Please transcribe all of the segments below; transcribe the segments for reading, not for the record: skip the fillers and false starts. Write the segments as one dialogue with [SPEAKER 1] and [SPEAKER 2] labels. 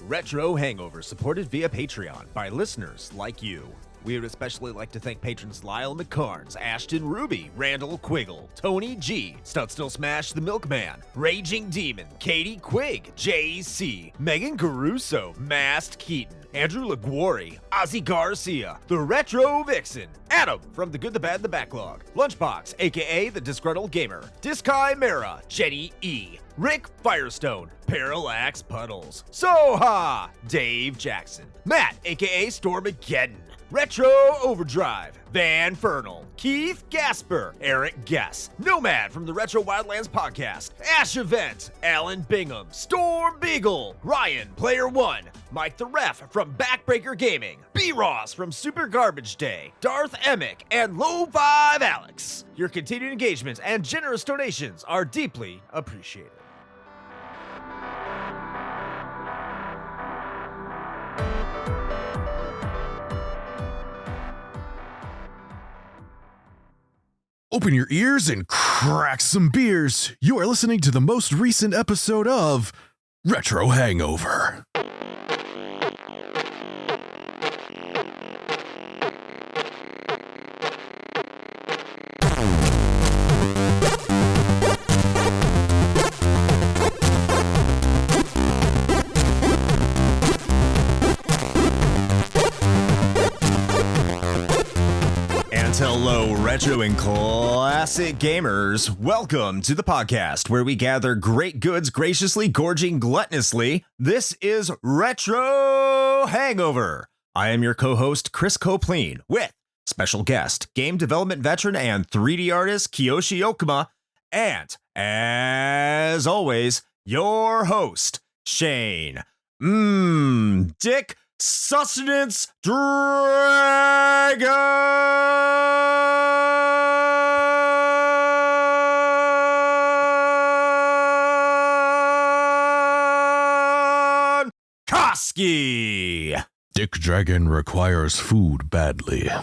[SPEAKER 1] Retro Hangover, supported via Patreon by listeners like you. We would especially like to thank patrons Lyle McCarnes, Ashton Ruby, Randall Quiggle, Tony G, Studstill Smash the Milkman, Raging Demon, Katie Quigg, JC, Megan Caruso, Mast Keaton, Andrew LaGuarri, Ozzy Garcia, The Retro Vixen, Adam from The Good, the Bad, and the Backlog, Lunchbox, aka The Disgruntled Gamer, Diskai Mara, Jenny E, Rick Firestone, Parallax Puddles, Soha, Dave Jackson, Matt, aka Stormageddon, Retro Overdrive, Van Fernal, Keith Gasper, Eric Guess, Nomad from the Retro Wildlands podcast, Ash Event, Alan Bingham, Storm Beagle, Ryan Player One, Mike the Ref from Backbreaker Gaming, B Ross from Super Garbage Day, Darth Emick, and Low Five Alex. Your continued engagements and generous donations are deeply appreciated.
[SPEAKER 2] Open your ears and crack some beers. You are listening to the most recent episode of Retro Hangover.
[SPEAKER 1] Hello, retro and classic gamers. Welcome to the podcast where we gather great goods graciously, gorging gluttonously. This is Retro Hangover. I am your co-host, Chris Copleen, with special guest, game development veteran and 3D artist Kiyoshi Okuma, and, as always, your host, Shane. Dick Sustenance Dragon Koski.
[SPEAKER 2] Dick Dragon requires food badly.
[SPEAKER 1] I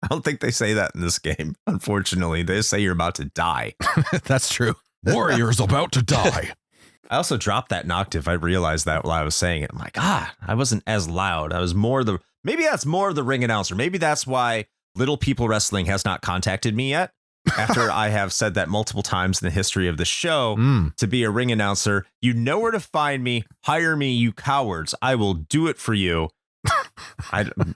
[SPEAKER 1] don't think they say that in this game. Unfortunately, they say you're about to die.
[SPEAKER 2] That's true. Warrior's about to die.
[SPEAKER 1] I also dropped that in octave. I realized that while I was saying it. I'm like, I wasn't as loud. I was more maybe that's more of the ring announcer. Maybe that's why Little People Wrestling has not contacted me yet. After I have said that multiple times in the history of the show to be a ring announcer. You know where to find me. Hire me, you cowards. I will do it for you.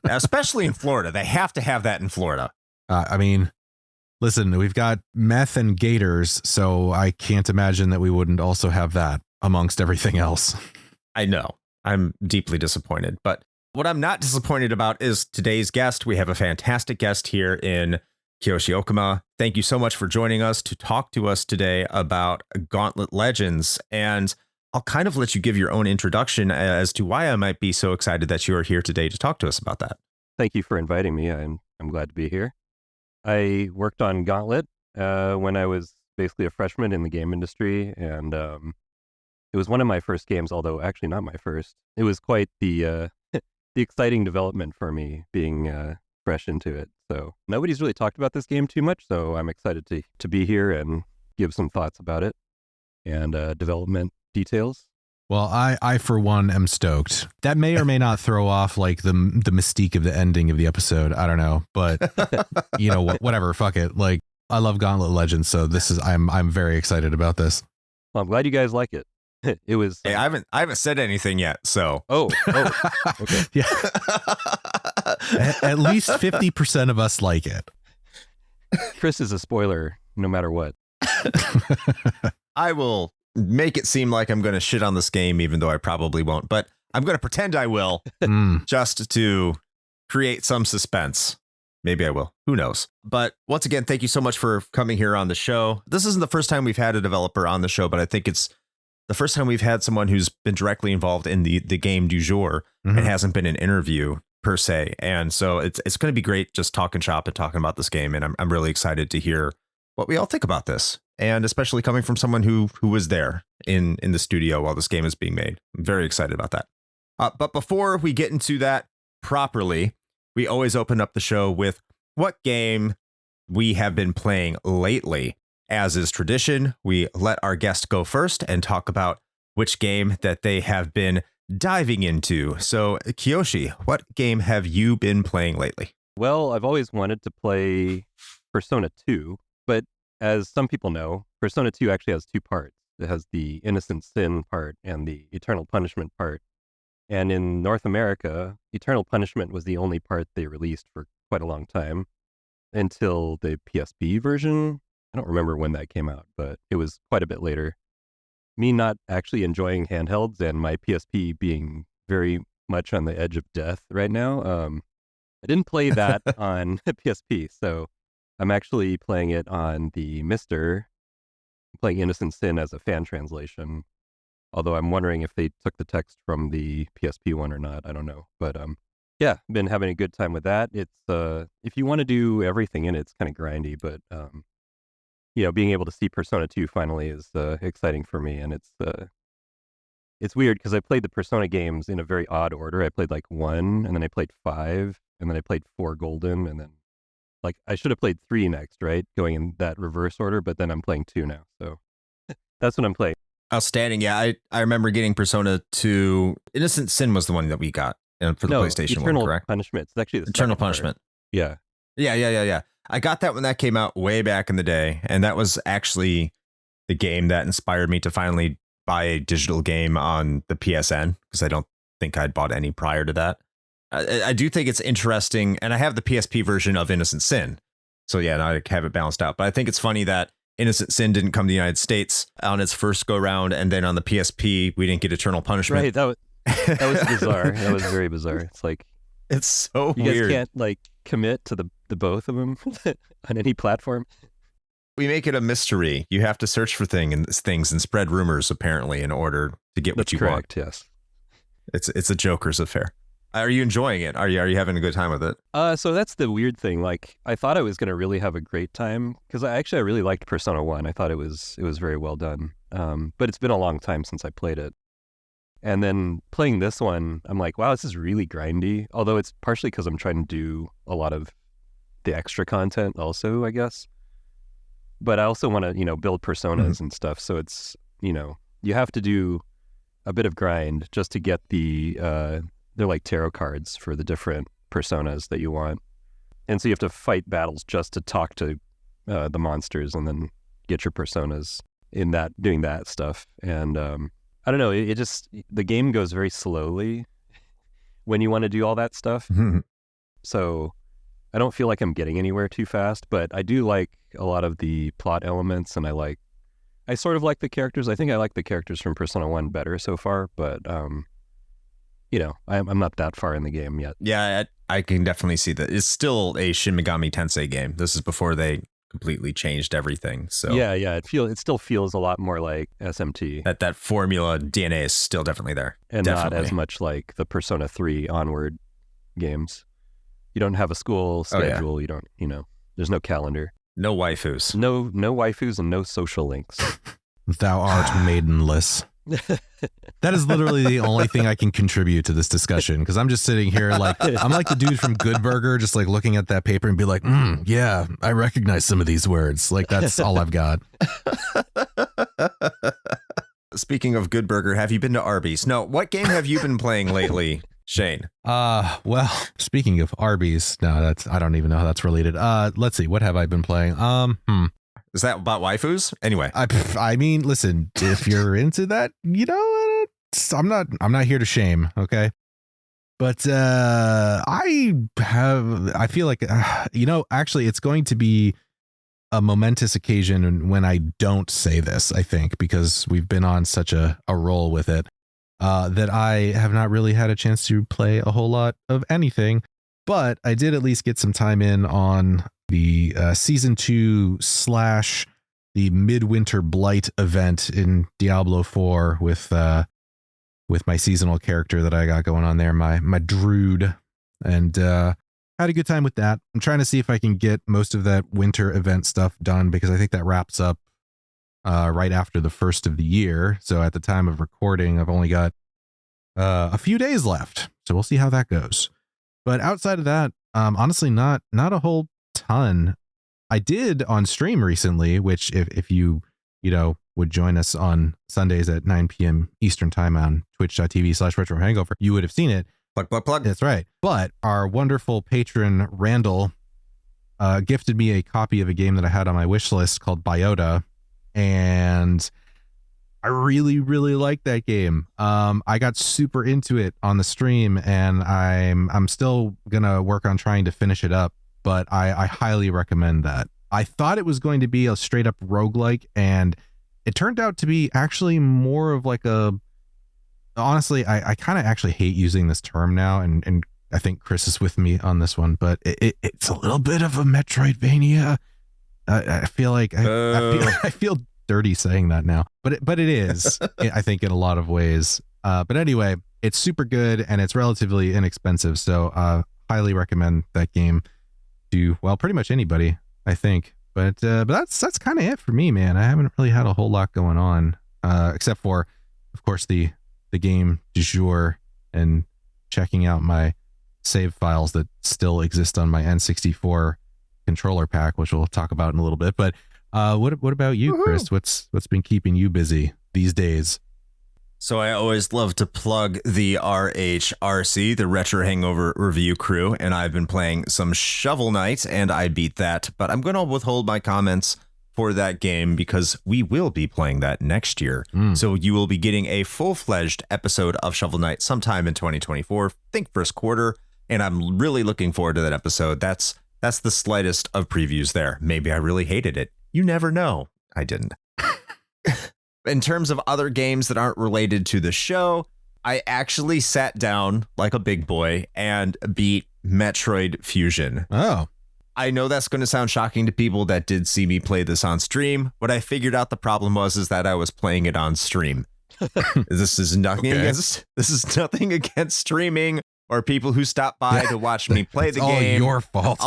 [SPEAKER 1] Especially in Florida. They have to have that in Florida.
[SPEAKER 2] I mean, listen, we've got meth and gators, so I can't imagine that we wouldn't also have that amongst everything else.
[SPEAKER 1] I know. I'm deeply disappointed. But what I'm not disappointed about is today's guest. We have a fantastic guest here in Kiyoshi Okuma. Thank you so much for joining us to talk to us today about Gauntlet Legends. And I'll kind of let you give your own introduction as to why I might be so excited that you are here today to talk to us about that.
[SPEAKER 3] Thank you for inviting me. I'm glad to be here. I worked on Gauntlet when I was basically a freshman in the game industry, and it was one of my first games, although actually not my first. It was quite the the exciting development for me being fresh into it. So nobody's really talked about this game too much, so I'm excited to be here and give some thoughts about it and development details.
[SPEAKER 2] Well, I for one am stoked. That may or may not throw off like the mystique of the ending of the episode. I don't know, but you know, whatever. Fuck it. Like, I love Gauntlet Legends, so I'm very excited about this.
[SPEAKER 3] Well, I'm glad you guys like it. It was.
[SPEAKER 1] Hey, I haven't said anything yet, so.
[SPEAKER 3] Oh, okay.
[SPEAKER 2] Yeah. At least 50% of us like it.
[SPEAKER 3] Chris is a spoiler, no matter what.
[SPEAKER 1] I will make it seem like I'm going to shit on this game, even though I probably won't. But I'm going to pretend I will, just to create some suspense. Maybe I will. Who knows? But once again, thank you so much for coming here on the show. This isn't the first time we've had a developer on the show, but I think it's the first time we've had someone who's been directly involved in the game du jour and hasn't been an interview per se. And so it's going to be great just talking shop and talking about this game. And I'm really excited to hear what we all think about this. And especially coming from someone who was there in the studio while this game is being made. I'm very excited about that. But before we get into that properly, we always open up the show with what game we have been playing lately. As is tradition, we let our guest go first and talk about which game that they have been diving into. So, Kiyoshi, what game have you been playing lately?
[SPEAKER 3] Well, I've always wanted to play Persona 2, but as some people know, Persona 2 actually has two parts. It has the Innocent Sin part and the Eternal Punishment part. And in North America, Eternal Punishment was the only part they released for quite a long time until the PSP version. I don't remember when that came out, but it was quite a bit later. Me not actually enjoying handhelds and my PSP being very much on the edge of death right now, I didn't play that on PSP, so I'm actually playing it on the Mister, playing Innocent Sin as a fan translation. Although I'm wondering if they took the text from the PSP one or not. I don't know. But yeah, been having a good time with that. It's if you want to do everything in it, it's kind of grindy, but being able to see Persona 2 finally is exciting for me, and it's weird because I played the Persona games in a very odd order. I played like 1, and then I played 5, and then I played 4 Golden, and then like I should have played 3 next, right? Going in that reverse order, but then I'm playing 2 now. So that's what I'm playing.
[SPEAKER 1] Outstanding. Yeah, I remember getting Persona 2. Innocent Sin was the one that we got for the PlayStation
[SPEAKER 3] Eternal
[SPEAKER 1] 1, correct?
[SPEAKER 3] Punishment. It's actually the
[SPEAKER 1] Eternal Punishment.
[SPEAKER 3] Yeah.
[SPEAKER 1] Yeah. I got that when that came out way back in the day, and that was actually the game that inspired me to finally buy a digital game on the PSN, because I don't think I'd bought any prior to that. I do think it's interesting, and I have the PSP version of Innocent Sin, so yeah, now I have it balanced out. But I think it's funny that Innocent Sin didn't come to the United States on its first go round, and then on the PSP we didn't get Eternal Punishment.
[SPEAKER 3] Right, that was bizarre. That was very bizarre. It's like
[SPEAKER 1] it's so
[SPEAKER 3] you
[SPEAKER 1] weird.
[SPEAKER 3] guys can't like commit to the both of them on any platform.
[SPEAKER 1] We make it a mystery. You have to search for things and spread rumors, apparently, in order to get what
[SPEAKER 3] That's
[SPEAKER 1] you
[SPEAKER 3] correct,
[SPEAKER 1] want.
[SPEAKER 3] Yes,
[SPEAKER 1] it's a Joker's affair. Are you enjoying it? Are you having a good time with it?
[SPEAKER 3] So that's the weird thing. Like, I thought I was going to really have a great time because I really liked Persona 1. I thought it was very well done. But it's been a long time since I played it. And then playing this one, I'm like, wow, this is really grindy. Although it's partially because I'm trying to do a lot of the extra content also, I guess. But I also want to, build personas and stuff. So it's, you have to do a bit of grind just to get they're like tarot cards for the different personas that you want. And so you have to fight battles just to talk to the monsters and then get your personas in that, doing that stuff. And I don't know, it just, the game goes very slowly when you want to do all that stuff. So I don't feel like I'm getting anywhere too fast, but I do like a lot of the plot elements, and I sort of like the characters. I think I like the characters from Persona 1 better so far, but I'm not that far in the game yet.
[SPEAKER 1] Yeah, I can definitely see that. It's still a Shin Megami Tensei game. This is before they completely changed everything. So
[SPEAKER 3] yeah, it still feels a lot more like SMT.
[SPEAKER 1] That formula DNA is still definitely there,
[SPEAKER 3] and
[SPEAKER 1] definitely.
[SPEAKER 3] Not as much like the Persona 3 onward games. You don't have a school schedule. Oh, yeah. You don't. There's no calendar.
[SPEAKER 1] No waifus.
[SPEAKER 3] No waifus and no social links.
[SPEAKER 2] Thou art maidenless. That is literally the only thing I can contribute to this discussion, because I'm just sitting here like I'm like the dude from Good Burger, just like looking at that paper and be like, yeah, I recognize some of these words. Like that's all I've got.
[SPEAKER 1] Speaking of Good Burger, have you been to Arby's? No. What game have you been playing lately, Shane?
[SPEAKER 2] Well, speaking of Arby's, no, I don't even know how that's related. Let's see, what have I been playing?
[SPEAKER 1] Is that about waifus? Anyway,
[SPEAKER 2] I mean, listen, if you're into that, I'm not here to shame. Okay. But, I feel like, actually it's going to be a momentous occasion when I don't say this, I think, because we've been on such a roll with it, that I have not really had a chance to play a whole lot of anything, but I did at least get some time in on the season 2 / the Midwinter Blight event in Diablo 4 with my seasonal character that I got going on there, my Druid, and had a good time with that. I'm trying to see if I can get most of that winter event stuff done, because I think that wraps up right after the first of the year. So at the time of recording, I've only got a few days left. So we'll see how that goes. But outside of that, honestly, not a whole ton. I did on stream recently, which if you would join us on Sundays at 9 p.m. Eastern time on twitch.tv/retro hangover, you would have seen it.
[SPEAKER 1] Plug.
[SPEAKER 2] That's right. But our wonderful patron, Randall, gifted me a copy of a game that I had on my wish list called Biota. And I really, really like that game. I got super into it on the stream, and I'm still going to work on trying to finish it up, but I highly recommend that. I thought it was going to be a straight up roguelike, and it turned out to be actually more of like honestly, I kind of actually hate using this term now, and I think Chris is with me on this one, but it's a little bit of a Metroidvania. I feel like I feel dirty saying that now, but it is, I think, in a lot of ways. But anyway, it's super good and it's relatively inexpensive, so highly recommend that game to, well, pretty much anybody, I think. But that's kind of it for me, man. I haven't really had a whole lot going on, except for, of course, the game du jour and checking out my save files that still exist on my N64 controller pack, which we'll talk about in a little bit. But what about you, Chris? What's been keeping you busy these days?
[SPEAKER 1] So I always love to plug the RHRC, the Retro Hangover Review Crew, and I've been playing some Shovel Knight, and I beat that, but I'm going to withhold my comments for that game because we will be playing that next year. So you will be getting a full-fledged episode of Shovel Knight sometime in 2024, think first quarter, and I'm really looking forward to that episode. That's the slightest of previews there. Maybe I really hated it. You never know. I didn't. In terms of other games that aren't related to the show, I actually sat down like a big boy and beat Metroid Fusion.
[SPEAKER 2] Oh.
[SPEAKER 1] I know that's going to sound shocking to people that did see me play this on stream. What I figured out the problem is that I was playing it on stream. This is nothing against streaming or people who stop by to watch me play the game.
[SPEAKER 2] All your fault.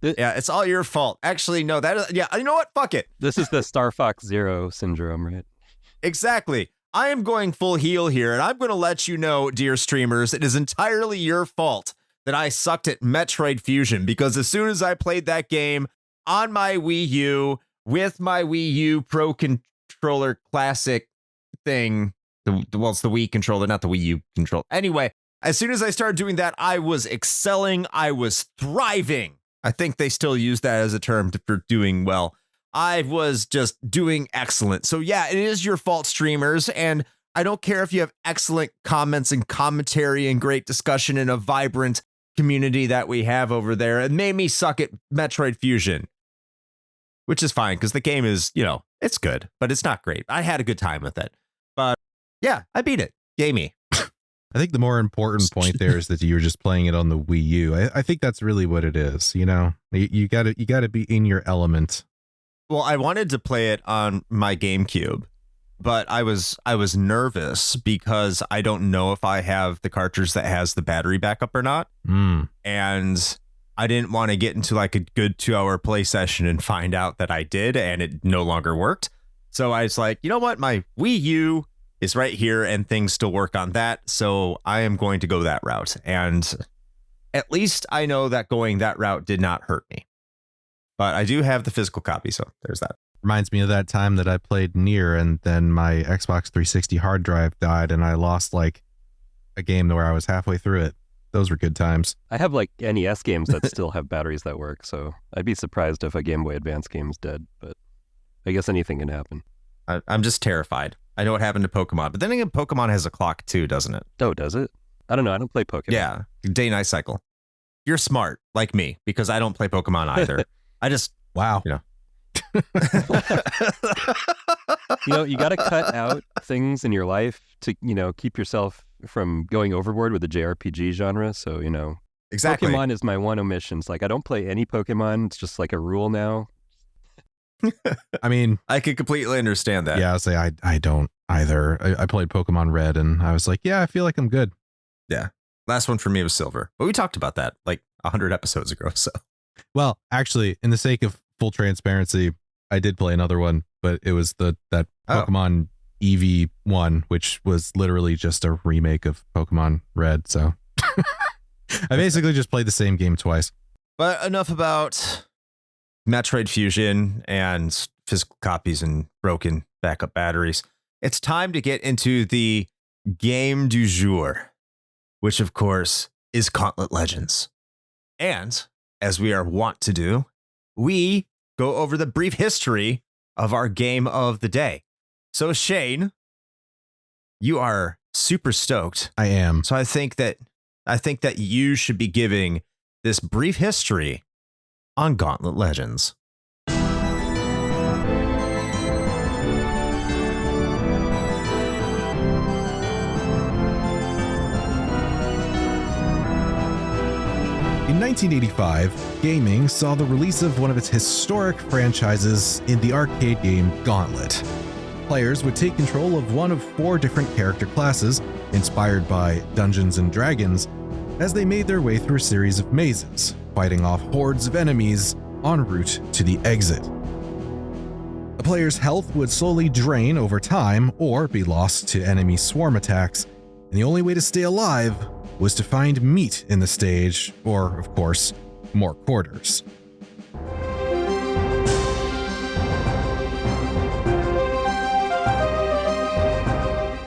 [SPEAKER 1] It's all your fault. Actually, no, you know what? Fuck it.
[SPEAKER 3] This is the Star Fox Zero syndrome, right?
[SPEAKER 1] Exactly. I am going full heel here, and I'm going to let you know, dear streamers, it is entirely your fault that I sucked at Metroid Fusion, because as soon as I played that game on my Wii U with my Wii U Pro Controller Classic thing, it's the Wii controller, not the Wii U controller. Anyway, as soon as I started doing that, I was excelling. I was thriving. I think they still use that as a term for doing well. I was just doing excellent. So yeah, it is your fault, streamers. And I don't care if you have excellent comments and commentary and great discussion and a vibrant community that we have over there. It made me suck at Metroid Fusion, which is fine because the game is, it's good, but it's not great. I had a good time with it. But yeah, I beat it. Yay me.
[SPEAKER 2] I think the more important point there is that you were just playing it on the Wii U. I think that's really what it is. You gotta be in your element.
[SPEAKER 1] Well, I wanted to play it on my GameCube, but I was nervous because I don't know if I have the cartridge that has the battery backup or not. And I didn't want to get into like a good 2-hour play session and find out that I did and it no longer worked. So I was like, you know what? My Wii U is right here and things still work on that. So I am going to go that route. And at least I know that going that route did not hurt me. But I do have the physical copy, so there's that.
[SPEAKER 2] Reminds me of that time that I played Nier and then my Xbox 360 hard drive died and I lost like a game where I was halfway through it. Those were good times.
[SPEAKER 3] I have like NES games that still have batteries that work, so I'd be surprised if a Game Boy Advance game's dead, but I guess anything can happen.
[SPEAKER 1] I'm just terrified. I know what happened to Pokemon, but then again, Pokemon has a clock too, doesn't it?
[SPEAKER 3] Oh, does it? I don't know. I don't play Pokemon.
[SPEAKER 1] Yeah, day-night cycle. You're smart, like me, because I don't play Pokemon either. I just,
[SPEAKER 2] wow.
[SPEAKER 3] You got to cut out things in your life to, keep yourself from going overboard with the JRPG genre. So,
[SPEAKER 1] exactly.
[SPEAKER 3] Pokemon is my one omission. It's like I don't play any Pokemon. It's just like a rule now.
[SPEAKER 2] I mean,
[SPEAKER 1] I could completely understand that.
[SPEAKER 2] Yeah, I'll say I don't either. I played Pokemon Red and I was like, yeah, I feel like I'm good.
[SPEAKER 1] Yeah. Last one for me was Silver. But we talked about that like 100 episodes ago. So,
[SPEAKER 2] well, actually, in the sake of full transparency, I did play another one, but it was that Pokemon Eevee one, which was literally just a remake of Pokemon Red. So I basically just played the same game twice.
[SPEAKER 1] But enough about Metroid Fusion and physical copies and broken backup batteries, it's time to get into the game du jour, which of course is Gauntlet Legends. And as we are wont to do, we go over the brief history of our game of the day. So Shane, you are super stoked.
[SPEAKER 2] I am.
[SPEAKER 1] So I think that you should be giving this brief history on Gauntlet Legends.
[SPEAKER 2] In 1985, gaming saw the release of one of its historic franchises in the arcade game Gauntlet. Players would take control of one of 4 different character classes, inspired by Dungeons & Dragons, as they made their way through a series of mazes, fighting off hordes of enemies en route to the exit. The player's health would slowly drain over time or be lost to enemy swarm attacks, and the only way to stay alive was to find meat in the stage, or, of course, more quarters.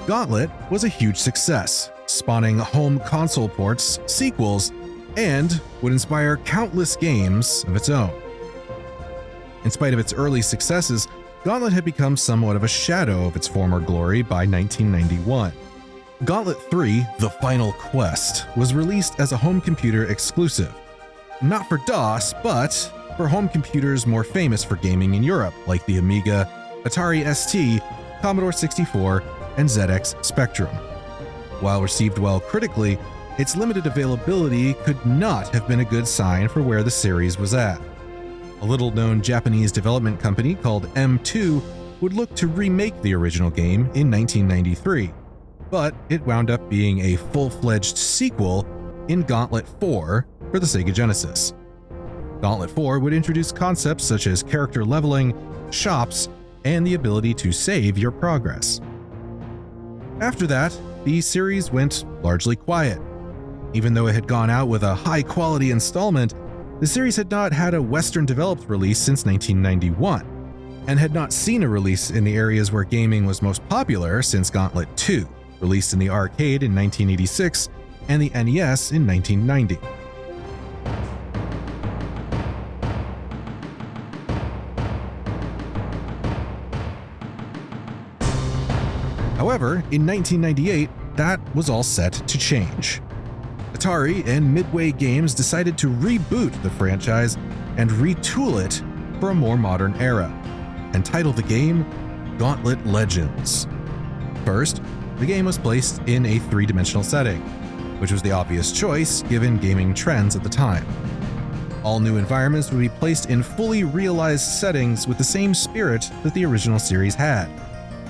[SPEAKER 2] Gauntlet was a huge success, spawning home console ports, sequels, and would inspire countless games of its own. In spite of its early successes, Gauntlet had become somewhat of a shadow of its former glory by 1991. Gauntlet 3: The Final Quest was released as a home computer exclusive. Not for DOS, but for home computers more famous for gaming in Europe, like the Amiga, Atari ST, Commodore 64, and ZX Spectrum. While received well critically, its limited availability could not have been a good sign for where the series was at. A little-known Japanese development company called M2 would look to remake the original game in 1993, but it wound up being a full-fledged sequel in Gauntlet 4 for the Sega Genesis. Gauntlet 4 would introduce concepts such as character leveling, shops, and the ability to save your progress. After that, the series went largely quiet. Even though it had gone out with a high-quality installment, the series had not had a Western-developed release since 1991, and had not seen a release in the areas where gaming was most popular since Gauntlet 2, released in the arcade in 1986 and the NES in 1990. However, in 1998, that was all set to change. Atari and Midway Games decided to reboot the franchise and retool it for a more modern era, and title the game Gauntlet Legends. First, the game was placed in a 3-dimensional setting, which was the obvious choice given gaming trends at the time. All new environments would be placed in fully realized settings with the same spirit that the original series had.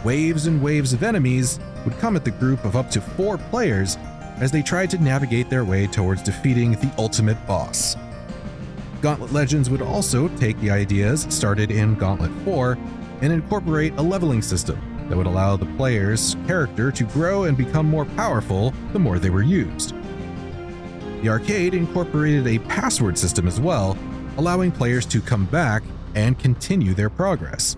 [SPEAKER 2] Waves and waves of enemies would come at the group of up to 4 players as they tried to navigate their way towards defeating the ultimate boss. Gauntlet Legends would also take the ideas started in Gauntlet 4 and incorporate a leveling system that would allow the player's character to grow and become more powerful the more they were used. The arcade incorporated a password system as well, allowing players to come back and continue their progress.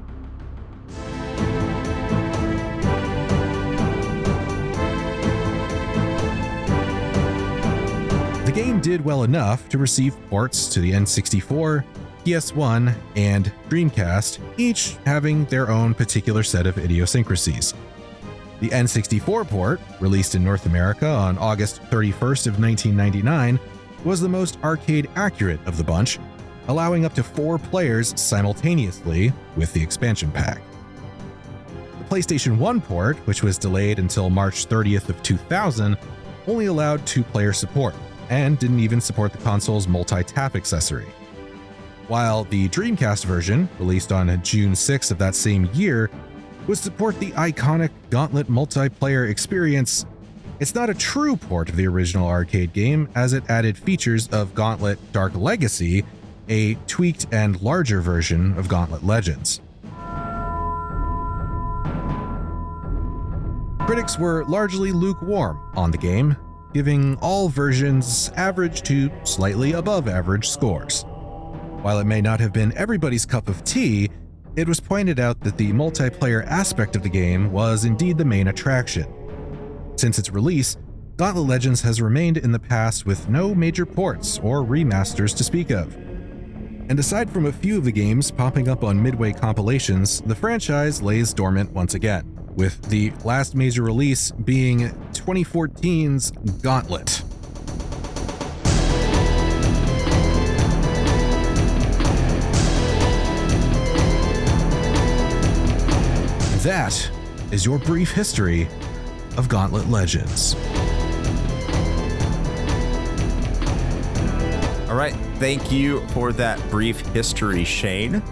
[SPEAKER 2] The game did well enough to receive ports to the N64, PS1, and Dreamcast, each having their own particular set of idiosyncrasies. The N64 port, released in North America on August 31st of 1999, was the most arcade accurate of the bunch, allowing up to 4 players simultaneously with the expansion pack. The PlayStation 1 port, which was delayed until March 30th of 2000, only allowed 2-player support, and didn't even support the console's multi-tap accessory. While the Dreamcast version, released on June 6 of that same year, would support the iconic Gauntlet multiplayer experience, it's not a true port of the original arcade game, as it added features of Gauntlet Dark Legacy, a tweaked and larger version of Gauntlet Legends. Critics were largely lukewarm on the game, giving all versions average to slightly above average scores. While it may not have been everybody's cup of tea, it was pointed out that the multiplayer aspect of the game was indeed the main attraction. Since its release, Gauntlet Legends has remained in the past with no major ports or remasters to speak of. And aside from a few of the games popping up on Midway compilations, the franchise lays dormant once again, with the last major release being 2014's Gauntlet. That is your brief history of Gauntlet Legends.
[SPEAKER 1] All right, thank you for that brief history, Shane.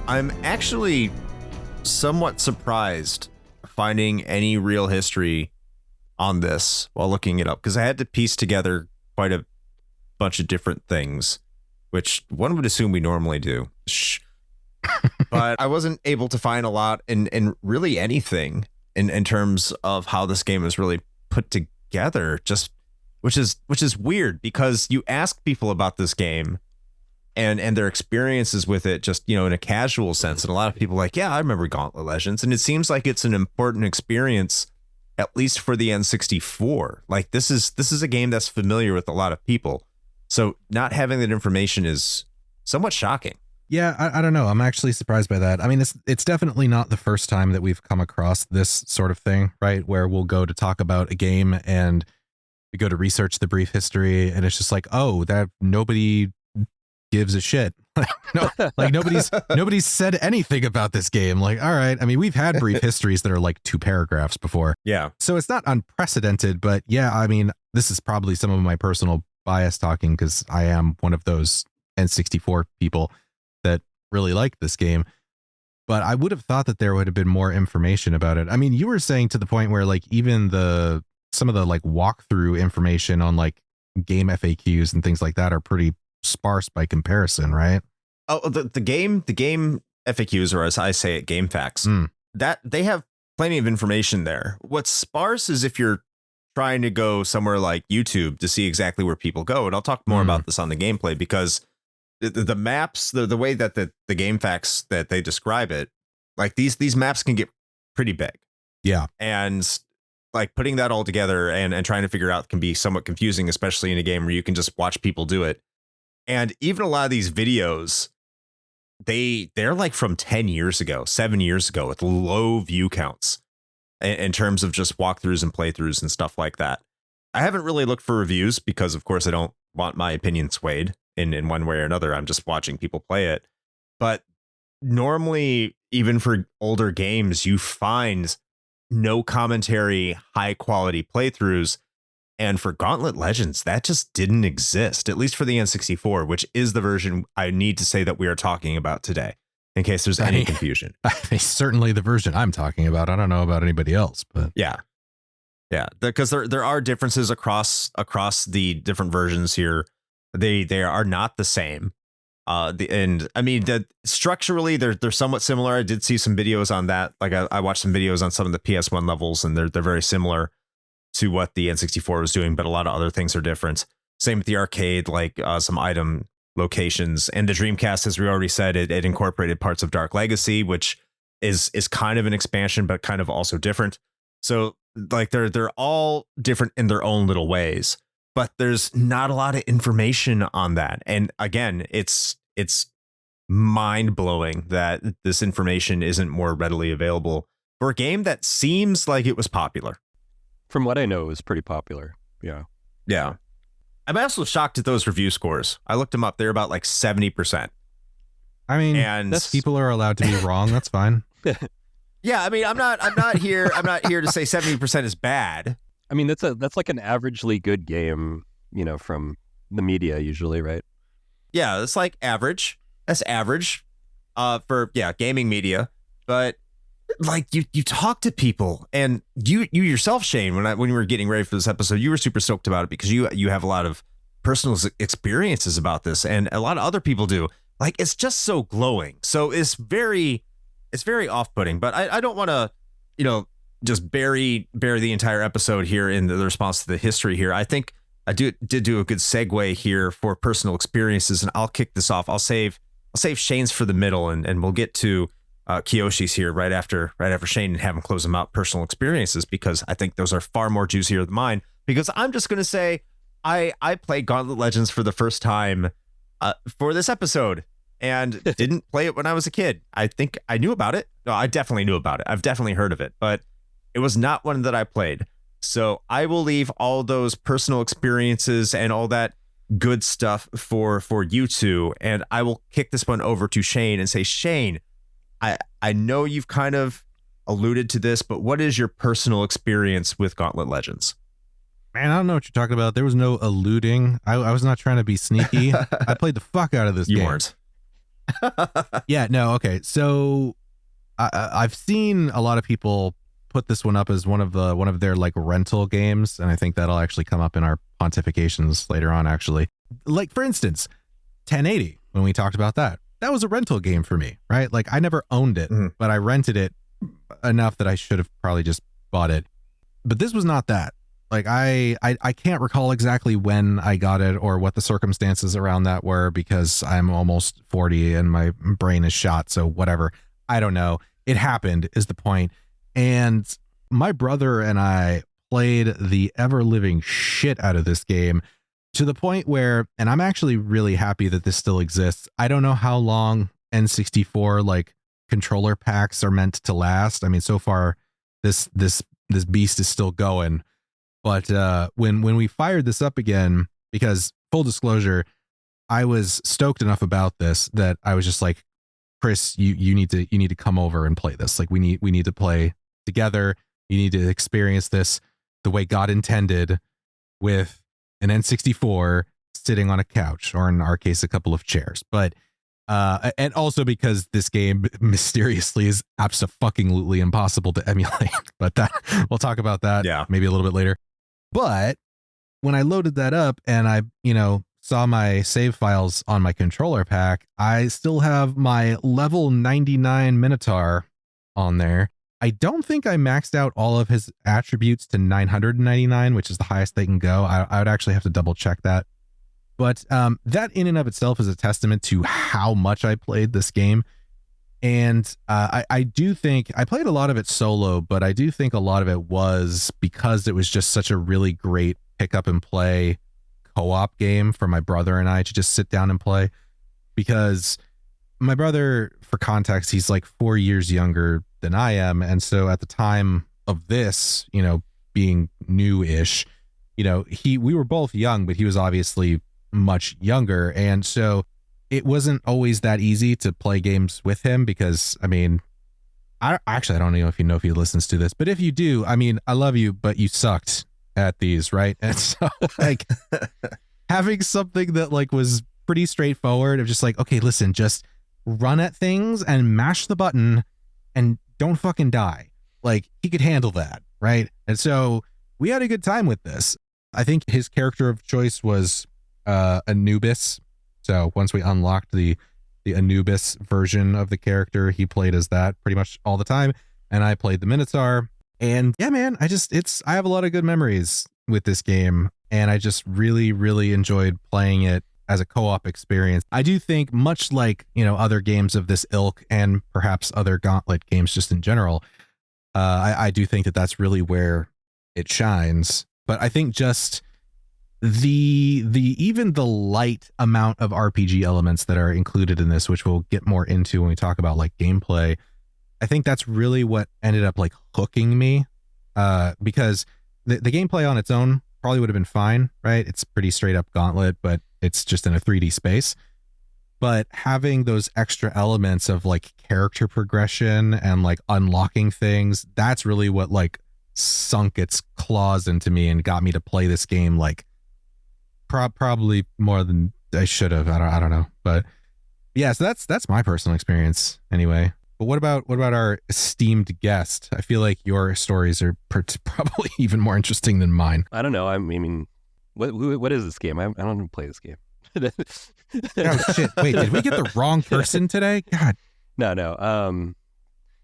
[SPEAKER 1] I'm actually somewhat surprised finding any real history on this while looking it up, because I had to piece together quite a bunch of different things, which one would assume we normally do. But I wasn't able to find a lot in really anything in terms of how this game is really put together, just which is weird, because you ask people about this game and their experiences with it, just, in a casual sense, and a lot of people are like, yeah, I remember Gauntlet Legends, and it seems like it's an important experience, at least for the N64. Like, this is a game that's familiar with a lot of people, so not having that information is somewhat shocking.
[SPEAKER 2] Yeah, I don't know. I'm actually surprised by that. I mean, it's definitely not the first time that we've come across this sort of thing, right? Where we'll go to talk about a game and we go to research the brief history, and it's just like, oh, that nobody gives a shit. No, like nobody's said anything about this game. Like, all right. I mean, we've had brief histories that are like 2 paragraphs before.
[SPEAKER 1] Yeah.
[SPEAKER 2] So it's not unprecedented, but yeah, I mean, this is probably some of my personal bias talking, because I am one of those N64 people that really like this game. But I would have thought that there would have been more information about it. I mean, you were saying to the point where like even some of the like walkthrough information on like game FAQs and things like that are pretty sparse by comparison, right?
[SPEAKER 1] Oh, the game FAQs, or as I say it, game facts, that they have plenty of information there. What's sparse is if you're trying to go somewhere like YouTube to see exactly where people go. And I'll talk more about this on the gameplay, because the maps, the way that the game facts that they describe it, like these maps can get pretty big.
[SPEAKER 2] Yeah.
[SPEAKER 1] And like putting that all together and trying to figure out can be somewhat confusing, especially in a game where you can just watch people do it. And even a lot of these videos, they're like from 10 years ago, 7 years ago, with low view counts in terms of just walkthroughs and playthroughs and stuff like that. I haven't really looked for reviews because, of course, I don't want my opinion swayed in one way or another. I'm just watching people play it. But normally, even for older games, you find no commentary, high quality playthroughs. And for Gauntlet Legends, that just didn't exist, at least for the N64, which is the version I need to say that we are talking about today, in case there's any confusion.
[SPEAKER 2] Certainly the version I'm talking about. I don't know about anybody else, but
[SPEAKER 1] yeah, because there are differences across the different versions here. They are not the same. And I mean, structurally they're somewhat similar. I did see some videos on that. Like I watched some videos on some of the PS1 levels, and they're very similar to what the N64 was doing, but a lot of other things are different. Same with the arcade, like some item locations, and the Dreamcast, as we already said, it incorporated parts of Dark Legacy, which is kind of an expansion, but kind of also different. So like they're all different in their own little ways, but there's not a lot of information on that. And again, it's mind blowing that this information isn't more readily available for a game that seems like it was popular.
[SPEAKER 3] From what I know, it was pretty popular. Yeah.
[SPEAKER 1] Yeah. I'm also shocked at those review scores. I looked them up. They're about like 70%.
[SPEAKER 2] I mean,
[SPEAKER 1] and
[SPEAKER 2] people are allowed to be wrong. That's fine.
[SPEAKER 1] Yeah. I mean, I'm not here to say 70% is bad.
[SPEAKER 3] I mean, that's like an averagely good game, from the media usually, right?
[SPEAKER 1] Yeah. It's like average. That's average for gaming media. But like you talk to people, and you yourself, Shane, when you were getting ready for this episode, you were super stoked about it because you have a lot of personal experiences about this, and a lot of other people do. Like, it's just so glowing. So it's very off-putting, but I don't want to, just bury the entire episode here in the response to the history here. I think did do a good segue here for personal experiences, and I'll kick this off. I'll save Shane's for the middle, and we'll get to Kiyoshi's here right after Shane and have him close them out. Personal experiences, because I think those are far more juicier than mine. Because I'm just gonna say I played Gauntlet Legends for the first time for this episode, and didn't play it when I was a kid. I think I knew about it. No, I definitely knew about it. I've definitely heard of it, but it was not one that I played. So I will leave all those personal experiences and all that good stuff for you two, and I will kick this one over to Shane and say, Shane, I know you've kind of alluded to this, but what is your personal experience with Gauntlet Legends?
[SPEAKER 2] Man, I don't know what you're talking about. There was no alluding. I was not trying to be sneaky. I played the fuck out of this game.
[SPEAKER 1] You weren't.
[SPEAKER 2] Yeah, no, okay. So I've seen a lot of people put this one up as one of their like rental games, and I think that'll actually come up in our pontifications later on, actually. Like, for instance, 1080, when we talked about that was a rental game for me, right? Like, I never owned it, but I rented it enough that I should have probably just bought it. But this was not that. Like, I can't recall exactly when I got it or what the circumstances around that were, because I'm almost 40 and my brain is shot, so whatever. I don't know. It happened is the point. And my brother and I played the ever-living shit out of this game, to the point where, and I'm actually really happy that this still exists. I don't know how long N64 like controller packs are meant to last. I mean, so far this beast is still going. But when we fired this up again, because full disclosure, I was stoked enough about this that I was just like, Chris, you need to come over and play this. Like, we need to play together. You need to experience this the way God intended, with an N64 sitting on a couch, or in our case, a couple of chairs. But and also because this game mysteriously is absolutely impossible to emulate. But that we'll talk about that maybe a little bit later. But when I loaded that up and I, saw my save files on my controller pack, I still have my level 99 Minotaur on there. I don't think I maxed out all of his attributes to 999, which is the highest they can go. I would actually have to double check that. But that in and of itself is a testament to how much I played this game. And I do think I played a lot of it solo, but I do think a lot of it was because it was just such a really great pick up and play co-op game for my brother and I to just sit down and play. Because my brother, for context, he's like 4 years younger than I am. And so at the time of this, being new-ish, we were both young, but he was obviously much younger. And so it wasn't always that easy to play games with him, because, I mean, I don't know if he listens to this, but if you do, I mean, I love you, but you sucked at these, right? And so like having something that like was pretty straightforward of just like, okay, listen, just run at things and mash the button and don't fucking die. Like, he could handle that, right? And so we had a good time with this. I think his character of choice was Anubis. So once we unlocked the Anubis version of the character, he played as that pretty much all the time. And I played the Minotaur. And yeah, man, I have a lot of good memories with this game. And I just really, really enjoyed playing it as a co-op experience. I do think, much like, other games of this ilk, and perhaps other Gauntlet games just in general, I do think that that's really where it shines. But I think just even the light amount of RPG elements that are included in this, which we'll get more into when we talk about like gameplay, I think that's really what ended up like hooking me, because the gameplay on its own probably would have been fine, right? It's pretty straight up Gauntlet, but it's just in a 3D space. But having those extra elements of like character progression and like unlocking things, that's really what like sunk its claws into me and got me to play this game like probably more than I should have. I don't know, but yeah, so that's my personal experience anyway. But what about our esteemed guest? I feel like your stories are probably even more interesting than mine.
[SPEAKER 3] I don't know. I mean, what is this game? I don't even play this game.
[SPEAKER 2] Oh shit! Wait, did we get the wrong person today? God.
[SPEAKER 3] No.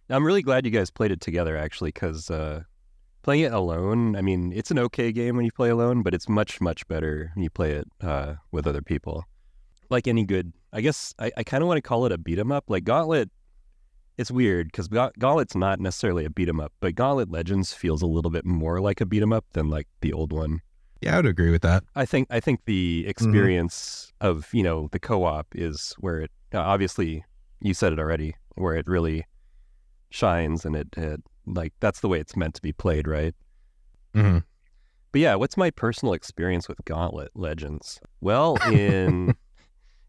[SPEAKER 3] I'm really glad you guys played it together, actually, because Playing it alone, I mean, it's an okay game when you play alone, but it's much, much better when you play it with other people. Like any good, I guess I kind of want to call it a beat 'em up. Like Gauntlet, it's weird because Gauntlet's not necessarily a beat 'em up, but Gauntlet Legends feels a little bit more like a beat 'em up than like the old one.
[SPEAKER 2] Yeah, I would agree with that.
[SPEAKER 3] I think the experience of, the co-op is where it, obviously, you said it already, where it really shines, and it like, that's the way it's meant to be played, right?
[SPEAKER 2] Mm-hmm.
[SPEAKER 3] But yeah, what's my personal experience with Gauntlet Legends? Well, in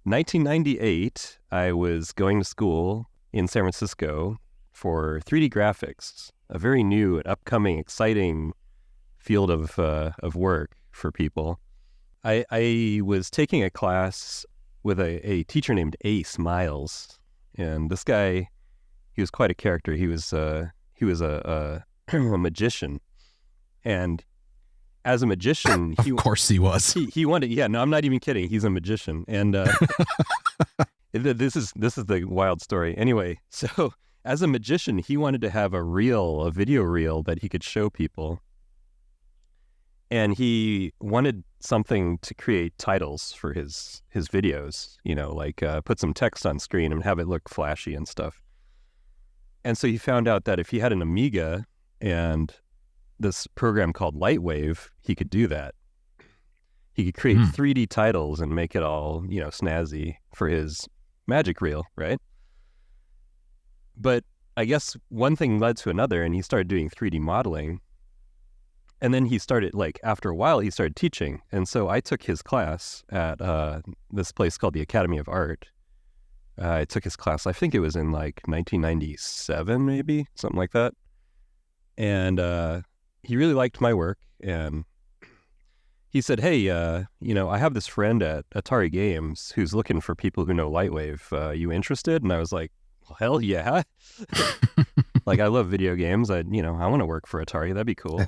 [SPEAKER 3] 1998, I was going to school in San Francisco for 3D graphics, a very new and upcoming, exciting field of work for people. I was taking a class with a teacher named Ace Miles, and this guy, he was quite a character. He was a a magician, and as a magician,
[SPEAKER 2] of course he was.
[SPEAKER 3] He wanted. Yeah, no, I'm not even kidding. He's a magician, and this is the wild story. Anyway, so as a magician, he wanted to have a video reel that he could show people. And he wanted something to create titles for his videos, like put some text on screen and have it look flashy and stuff. And so he found out that if he had an Amiga and this program called Lightwave, he could do that. He could create 3D titles and make it all, snazzy for his magic reel, right? But I guess one thing led to another, and he started doing 3D modeling. And then he started, after a while, he started teaching. And so I took his class at this place called the Academy of Art. I took his class, I think it was in 1997, maybe, something like that. And he really liked my work. And he said, hey, I have this friend at Atari Games who's looking for people who know Lightwave. You interested? And I was like, well, hell yeah. I love video games. I want to work for Atari. That'd be cool.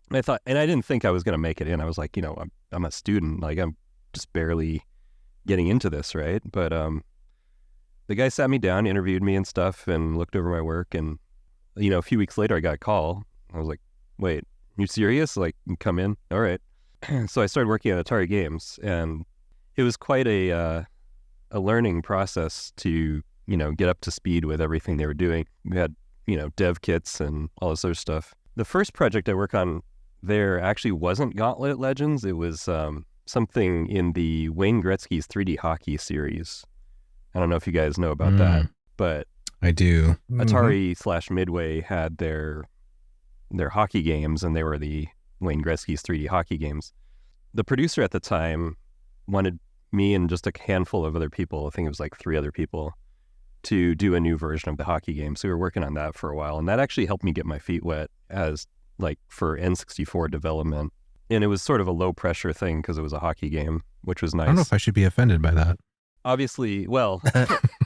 [SPEAKER 3] And I thought, and I didn't think I was going to make it in. I was like, I'm a student. I'm just barely getting into this, right? But the guy sat me down, interviewed me and stuff, and looked over my work. And, a few weeks later, I got a call. I was like, wait, you serious? Come in? All right. So I started working at Atari Games, and it was quite a learning process to, get up to speed with everything they were doing. We had, dev kits and all this other stuff. The first project I worked on there actually wasn't Gauntlet Legends. It was something in the Wayne Gretzky's 3D hockey series. I don't know if you guys know about that, but
[SPEAKER 2] I do.
[SPEAKER 3] Atari / Midway had their hockey games, and they were the Wayne Gretzky's 3D hockey games. The producer at the time wanted me and just a handful of other people, I think it was 3 other people, to do a new version of the hockey game. So we were working on that for a while, and that actually helped me get my feet wet as for N64 development. And it was sort of a low pressure thing because it was a hockey game, which was nice.
[SPEAKER 2] I don't know if I should be offended by that.
[SPEAKER 3] Obviously, well,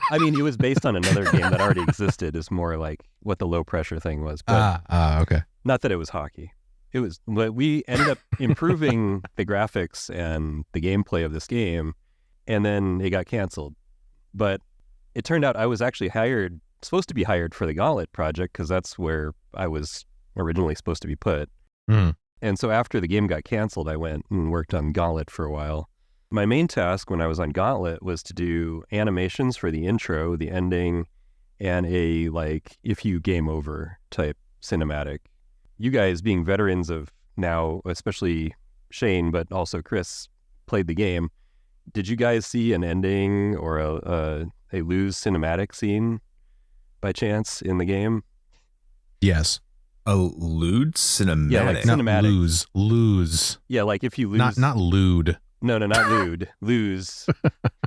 [SPEAKER 3] I mean, it was based on another game that already existed, is more like what the low pressure thing was. But
[SPEAKER 2] okay.
[SPEAKER 3] Not that it was hockey. It was, but we ended up improving the graphics and the gameplay of this game, and then it got canceled. But it turned out I was actually supposed to be hired for the Gauntlet project, because that's where I was originally supposed to be put. And so after the game got canceled, I went and worked on Gauntlet for a while. My main task when I was on Gauntlet was to do animations for the intro, the ending, and a if you game over type cinematic. You guys, being veterans of now, especially Shane, but also Chris, played the game. Did you guys see an ending or a lose cinematic scene by chance in the game?
[SPEAKER 2] Yes.
[SPEAKER 4] A lewd cinematic?
[SPEAKER 3] Yeah, cinematic.
[SPEAKER 2] Lose.
[SPEAKER 3] Yeah, if you lose.
[SPEAKER 2] Not lewd.
[SPEAKER 3] No, not lewd. Lose.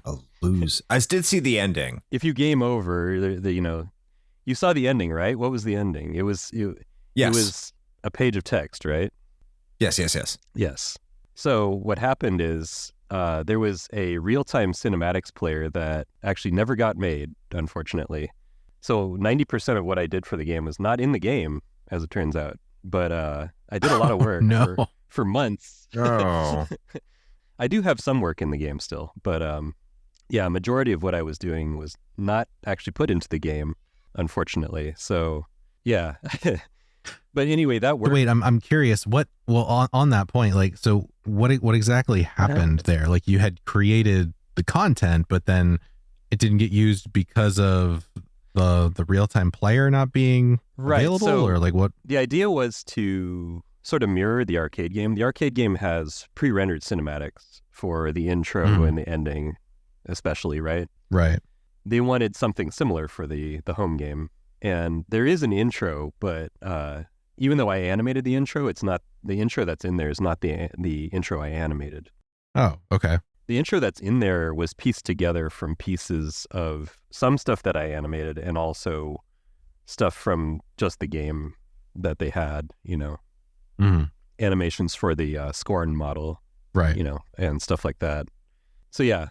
[SPEAKER 4] A lose. I did see the ending.
[SPEAKER 3] If you game over, you saw the ending, right? What was the ending? It was
[SPEAKER 4] Yes.
[SPEAKER 3] It was a page of text, right?
[SPEAKER 4] Yes.
[SPEAKER 3] Yes. So what happened is there was a real-time cinematics player that actually never got made, unfortunately. So 90% of what I did for the game was not in the game, as it turns out. But I did a lot of work for months.
[SPEAKER 4] Oh.
[SPEAKER 3] I do have some work in the game still, but a majority of what I was doing was not actually put into the game, unfortunately. So, yeah. But anyway, that worked.
[SPEAKER 2] Wait, I'm curious. On that point, like, so what exactly happened there? Like, you had created the content, but then it didn't get used because of the real-time player not being available,
[SPEAKER 3] so
[SPEAKER 2] or like what?
[SPEAKER 3] The idea was to sort of mirror the arcade game. The arcade game has pre-rendered cinematics for the intro and the ending, especially, right?
[SPEAKER 2] Right.
[SPEAKER 3] They wanted something similar for the home game. And there is an intro, but even though I animated the intro, it's not the intro that's in there is not the intro I animated.
[SPEAKER 2] Oh, okay.
[SPEAKER 3] The intro that's in there was pieced together from pieces of some stuff that I animated and also stuff from just the game that they had, animations for the Skorne model,
[SPEAKER 2] right?
[SPEAKER 3] And stuff like that. So yeah,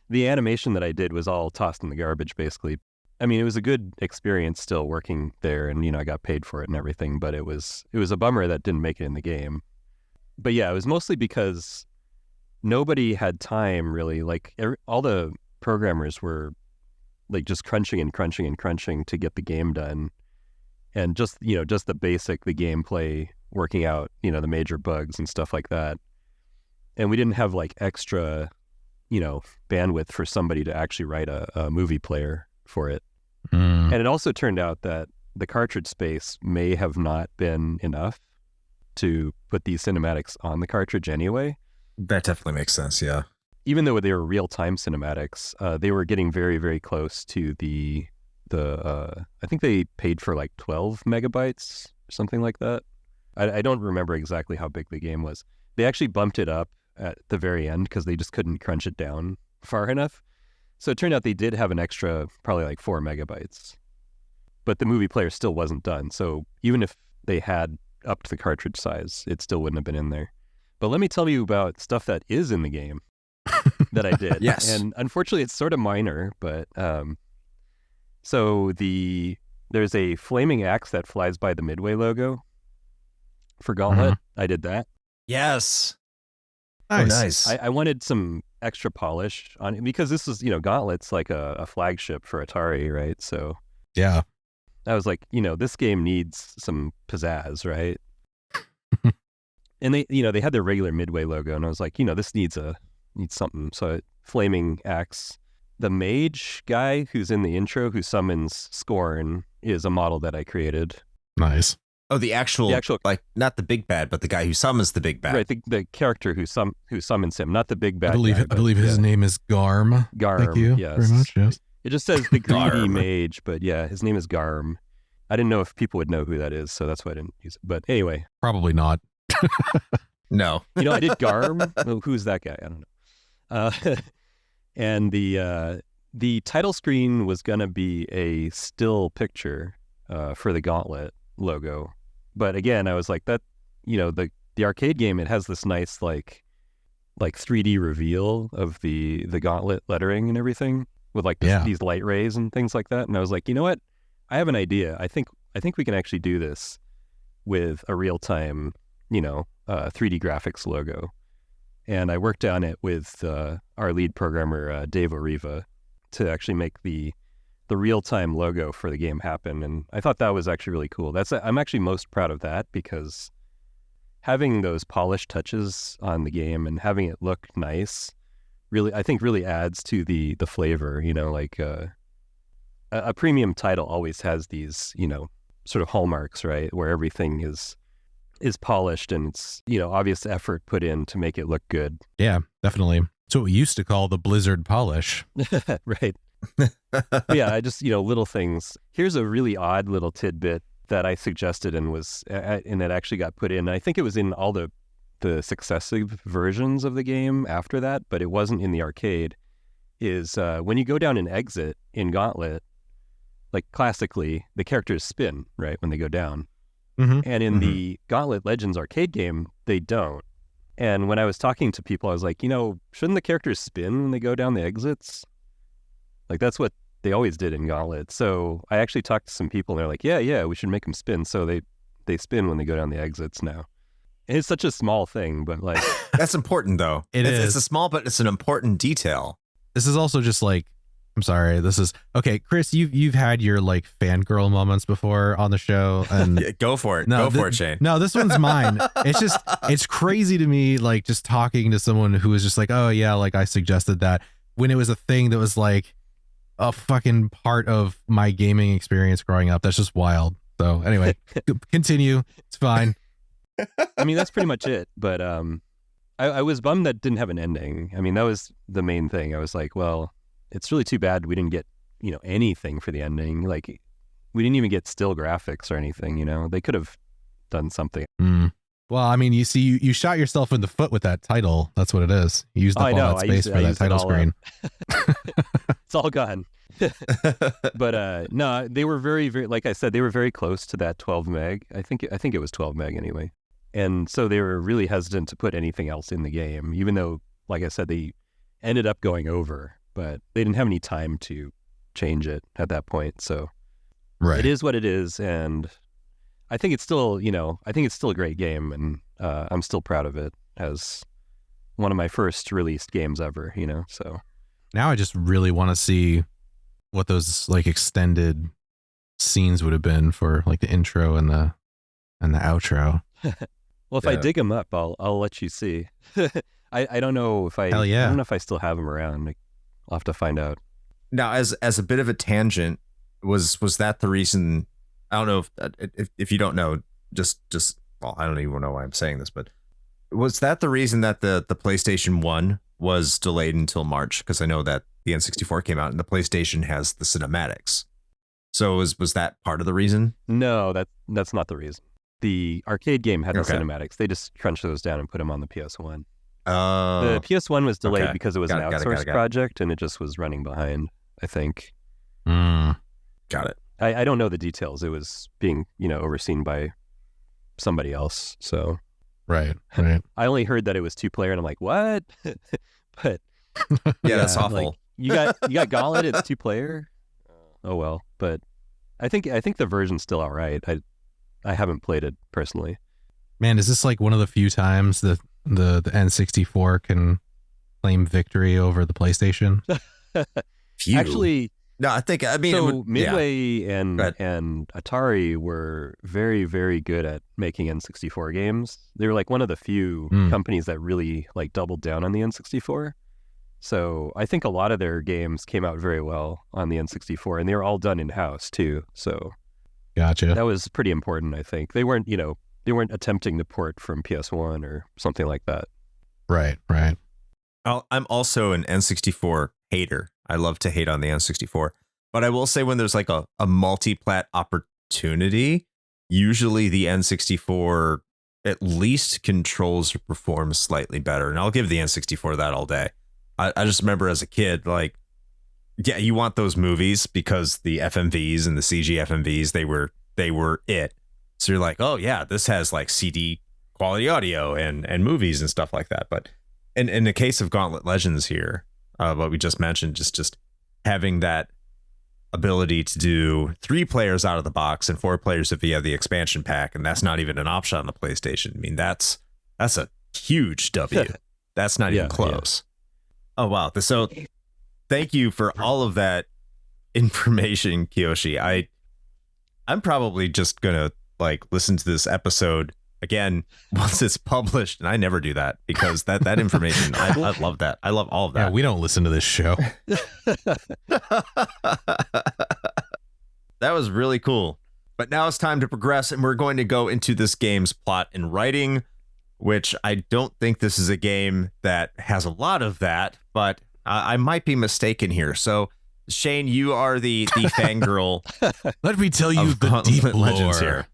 [SPEAKER 3] the animation that I did was all tossed in the garbage, basically. I mean, it was a good experience still working there, and I got paid for it and everything. But it was a bummer that didn't make it in the game. But yeah, it was mostly because nobody had time really. Like all the programmers were like just crunching and crunching and crunching to get the game done, and just the gameplay working out, the major bugs and stuff like that. And we didn't have like extra, bandwidth for somebody to actually write a movie player for it. And it also turned out that the cartridge space may have not been enough to put these cinematics on the cartridge anyway.
[SPEAKER 4] That definitely makes sense, yeah.
[SPEAKER 3] Even though they were real-time cinematics, they were getting very, very close to the I think they paid for like 12 megabytes or something like that. I don't remember exactly how big the game was. They actually bumped it up at the very end because they just couldn't crunch it down far enough. So it turned out they did have an extra, probably like 4 megabytes. But the movie player still wasn't done. So even if they had upped the cartridge size, it still wouldn't have been in there. But let me tell you about stuff that is in the game that I did.
[SPEAKER 4] Yes.
[SPEAKER 3] And unfortunately, it's sort of minor, but so there's a flaming axe that flies by the Midway logo for Gauntlet. I did that.
[SPEAKER 4] Yes.
[SPEAKER 2] Nice.
[SPEAKER 4] Oh, nice.
[SPEAKER 3] I wanted some extra polish on it because this is, Gauntlet's like a flagship for Atari, right? So
[SPEAKER 2] yeah,
[SPEAKER 3] I was like, this game needs some pizzazz, right? And they had their regular Midway logo, and I was like, this needs something. So flaming axe. The mage guy who's in the intro who summons Skorne is a model that I created.
[SPEAKER 2] Nice.
[SPEAKER 4] Oh, the actual, like, not the big bad, but the guy who summons the big bad.
[SPEAKER 3] Right, the character who summons him, not the big bad
[SPEAKER 2] I believe his name is Garm.
[SPEAKER 3] Garm,
[SPEAKER 2] Thank you very much, yes.
[SPEAKER 3] It just says the greedy mage, but yeah, his name is Garm. I didn't know if people would know who that is, so that's why I didn't use it. But anyway.
[SPEAKER 2] Probably not.
[SPEAKER 4] No.
[SPEAKER 3] I did Garm. Well, who's that guy? I don't know. And the title screen was going to be a still picture for the Gauntlet logo. But again, I was like, that, the arcade game, it has this nice like 3D reveal of the Gauntlet lettering and everything with like these light rays and things like that. And I was like, you know what? I have an idea. I think we can actually do this with a real-time, 3D graphics logo. And I worked on it with our lead programmer, Dave Oriva, to actually make the real-time logo for the game happen. And I thought that was actually really cool. I'm actually most proud of that because having those polished touches on the game and having it look nice I think really adds to the flavor. Like a premium title always has these, sort of hallmarks, right? Where everything is polished and it's, obvious effort put in to make it look good.
[SPEAKER 2] Yeah, definitely. It's what we used to call the Blizzard polish.
[SPEAKER 3] Right. Yeah, I just, little things. Here's a really odd little tidbit that I suggested and it actually got put in. I think it was in all the successive versions of the game after that, but it wasn't in the arcade, is when you go down an exit in Gauntlet, like classically, the characters spin, right, when they go down.
[SPEAKER 2] Mm-hmm.
[SPEAKER 3] And in the Gauntlet Legends arcade game, they don't. And when I was talking to people, I was like, shouldn't the characters spin when they go down the exits? Like, that's what they always did in Gauntlet. So I actually talked to some people, and they're like, yeah, we should make them spin. So they spin when they go down the exits now. And it's such a small thing, but like...
[SPEAKER 4] That's important, though. It's a small, but it's an important detail.
[SPEAKER 2] This is also just like I'm sorry. This is okay, Chris. You've had your like fangirl moments before on the show, and
[SPEAKER 4] Yeah, go for it.
[SPEAKER 2] No,
[SPEAKER 4] Go for it, Shane.
[SPEAKER 2] No, this one's mine. It's crazy to me, like just talking to someone who was just like, oh yeah, like I suggested that when it was a thing that was like a fucking part of my gaming experience growing up. That's just wild. So anyway, continue. It's fine.
[SPEAKER 3] I mean, that's pretty much it. But I was bummed that didn't have an ending. I mean, that was the main thing. I was like, well, it's really too bad we didn't get, anything for the ending. Like, we didn't even get still graphics or anything, They could have done something.
[SPEAKER 2] Well, I mean, you see, you shot yourself in the foot with that title. That's what it is. You used up all that space for that title screen.
[SPEAKER 3] It's all gone. But no, they were very, very, like I said, they were very close to that 12 meg. I think it was 12 meg anyway. And so they were really hesitant to put anything else in the game, even though, like I said, they ended up going over, but they didn't have any time to change it at that point. So
[SPEAKER 2] right.
[SPEAKER 3] It is what it is. And I think it's still, I think it's still a great game. And I'm still proud of it as one of my first released games ever, so.
[SPEAKER 2] Now I just really want to see what those like extended scenes would have been for like the intro and the outro.
[SPEAKER 3] Well, if I dig them up, I'll let you see. I don't know if I
[SPEAKER 2] Hell yeah.
[SPEAKER 3] I don't know if I still have them around. I'll have to find out.
[SPEAKER 4] Now, as a bit of a tangent, was that the reason? I don't know if you don't know, just well, I don't even know why I'm saying this, but was that the reason that the PlayStation 1 was delayed until March? Because I know that the N64 came out and the PlayStation has the cinematics. So was that part of the reason?
[SPEAKER 3] No, that's not the reason. The arcade game had the cinematics. They just crunched those down and put them on the PS1.
[SPEAKER 4] Oh.
[SPEAKER 3] The PS1 was delayed because it was an outsourced project and it just was running behind, I think.
[SPEAKER 4] Got it.
[SPEAKER 3] I don't know the details. It was being, overseen by somebody else. So
[SPEAKER 2] Right.
[SPEAKER 3] I only heard that it was 2-player and I'm like, what? But
[SPEAKER 4] yeah, that's awful.
[SPEAKER 3] Like, you got Gauntlet, it's 2-player. Oh well. But I think the version's still all right. I haven't played it personally.
[SPEAKER 2] Man, is this like one of the few times that the N64 can claim victory over the PlayStation?
[SPEAKER 4] Few.
[SPEAKER 3] Actually,
[SPEAKER 4] no, I mean,
[SPEAKER 3] so Midway and Atari were very, very good at making N64 games. They were like one of the few companies that really like doubled down on the N64. So I think a lot of their games came out very well on the N64, and they were all done in-house too. So
[SPEAKER 2] gotcha.
[SPEAKER 3] That was pretty important, I think. They weren't attempting to port from PS1 or something like that.
[SPEAKER 2] Right.
[SPEAKER 4] I'm also an N64 hater. I love to hate on the N64, but I will say when there's like a multi-plat opportunity, usually the N64 at least controls or performs slightly better. And I'll give the N64 that all day. I just remember as a kid, like, yeah, you want those movies because the FMVs and the CG FMVs, they were it. So you're like, oh yeah, this has like CD quality audio and movies and stuff like that. But in the case of Gauntlet Legends here, what we just mentioned, just having that ability to do 3 players out of the box and 4 players if you have the expansion pack, and that's not even an option on the PlayStation. I mean, that's a huge W. That's not even close. Yeah. Oh wow. So thank you for all of that information, Kiyoshi. I'm probably just gonna like listen to this episode again once it's published, and I never do that because that information, I love that. I love all of that.
[SPEAKER 2] Yeah, we don't listen to this show.
[SPEAKER 4] That was really cool. But now it's time to progress, and we're going to go into this game's plot and writing, which I don't think this is a game that has a lot of that, but I might be mistaken here. So, Shane, you are the fangirl.
[SPEAKER 2] Let me tell you the deep
[SPEAKER 4] Legends
[SPEAKER 2] lore.
[SPEAKER 4] here.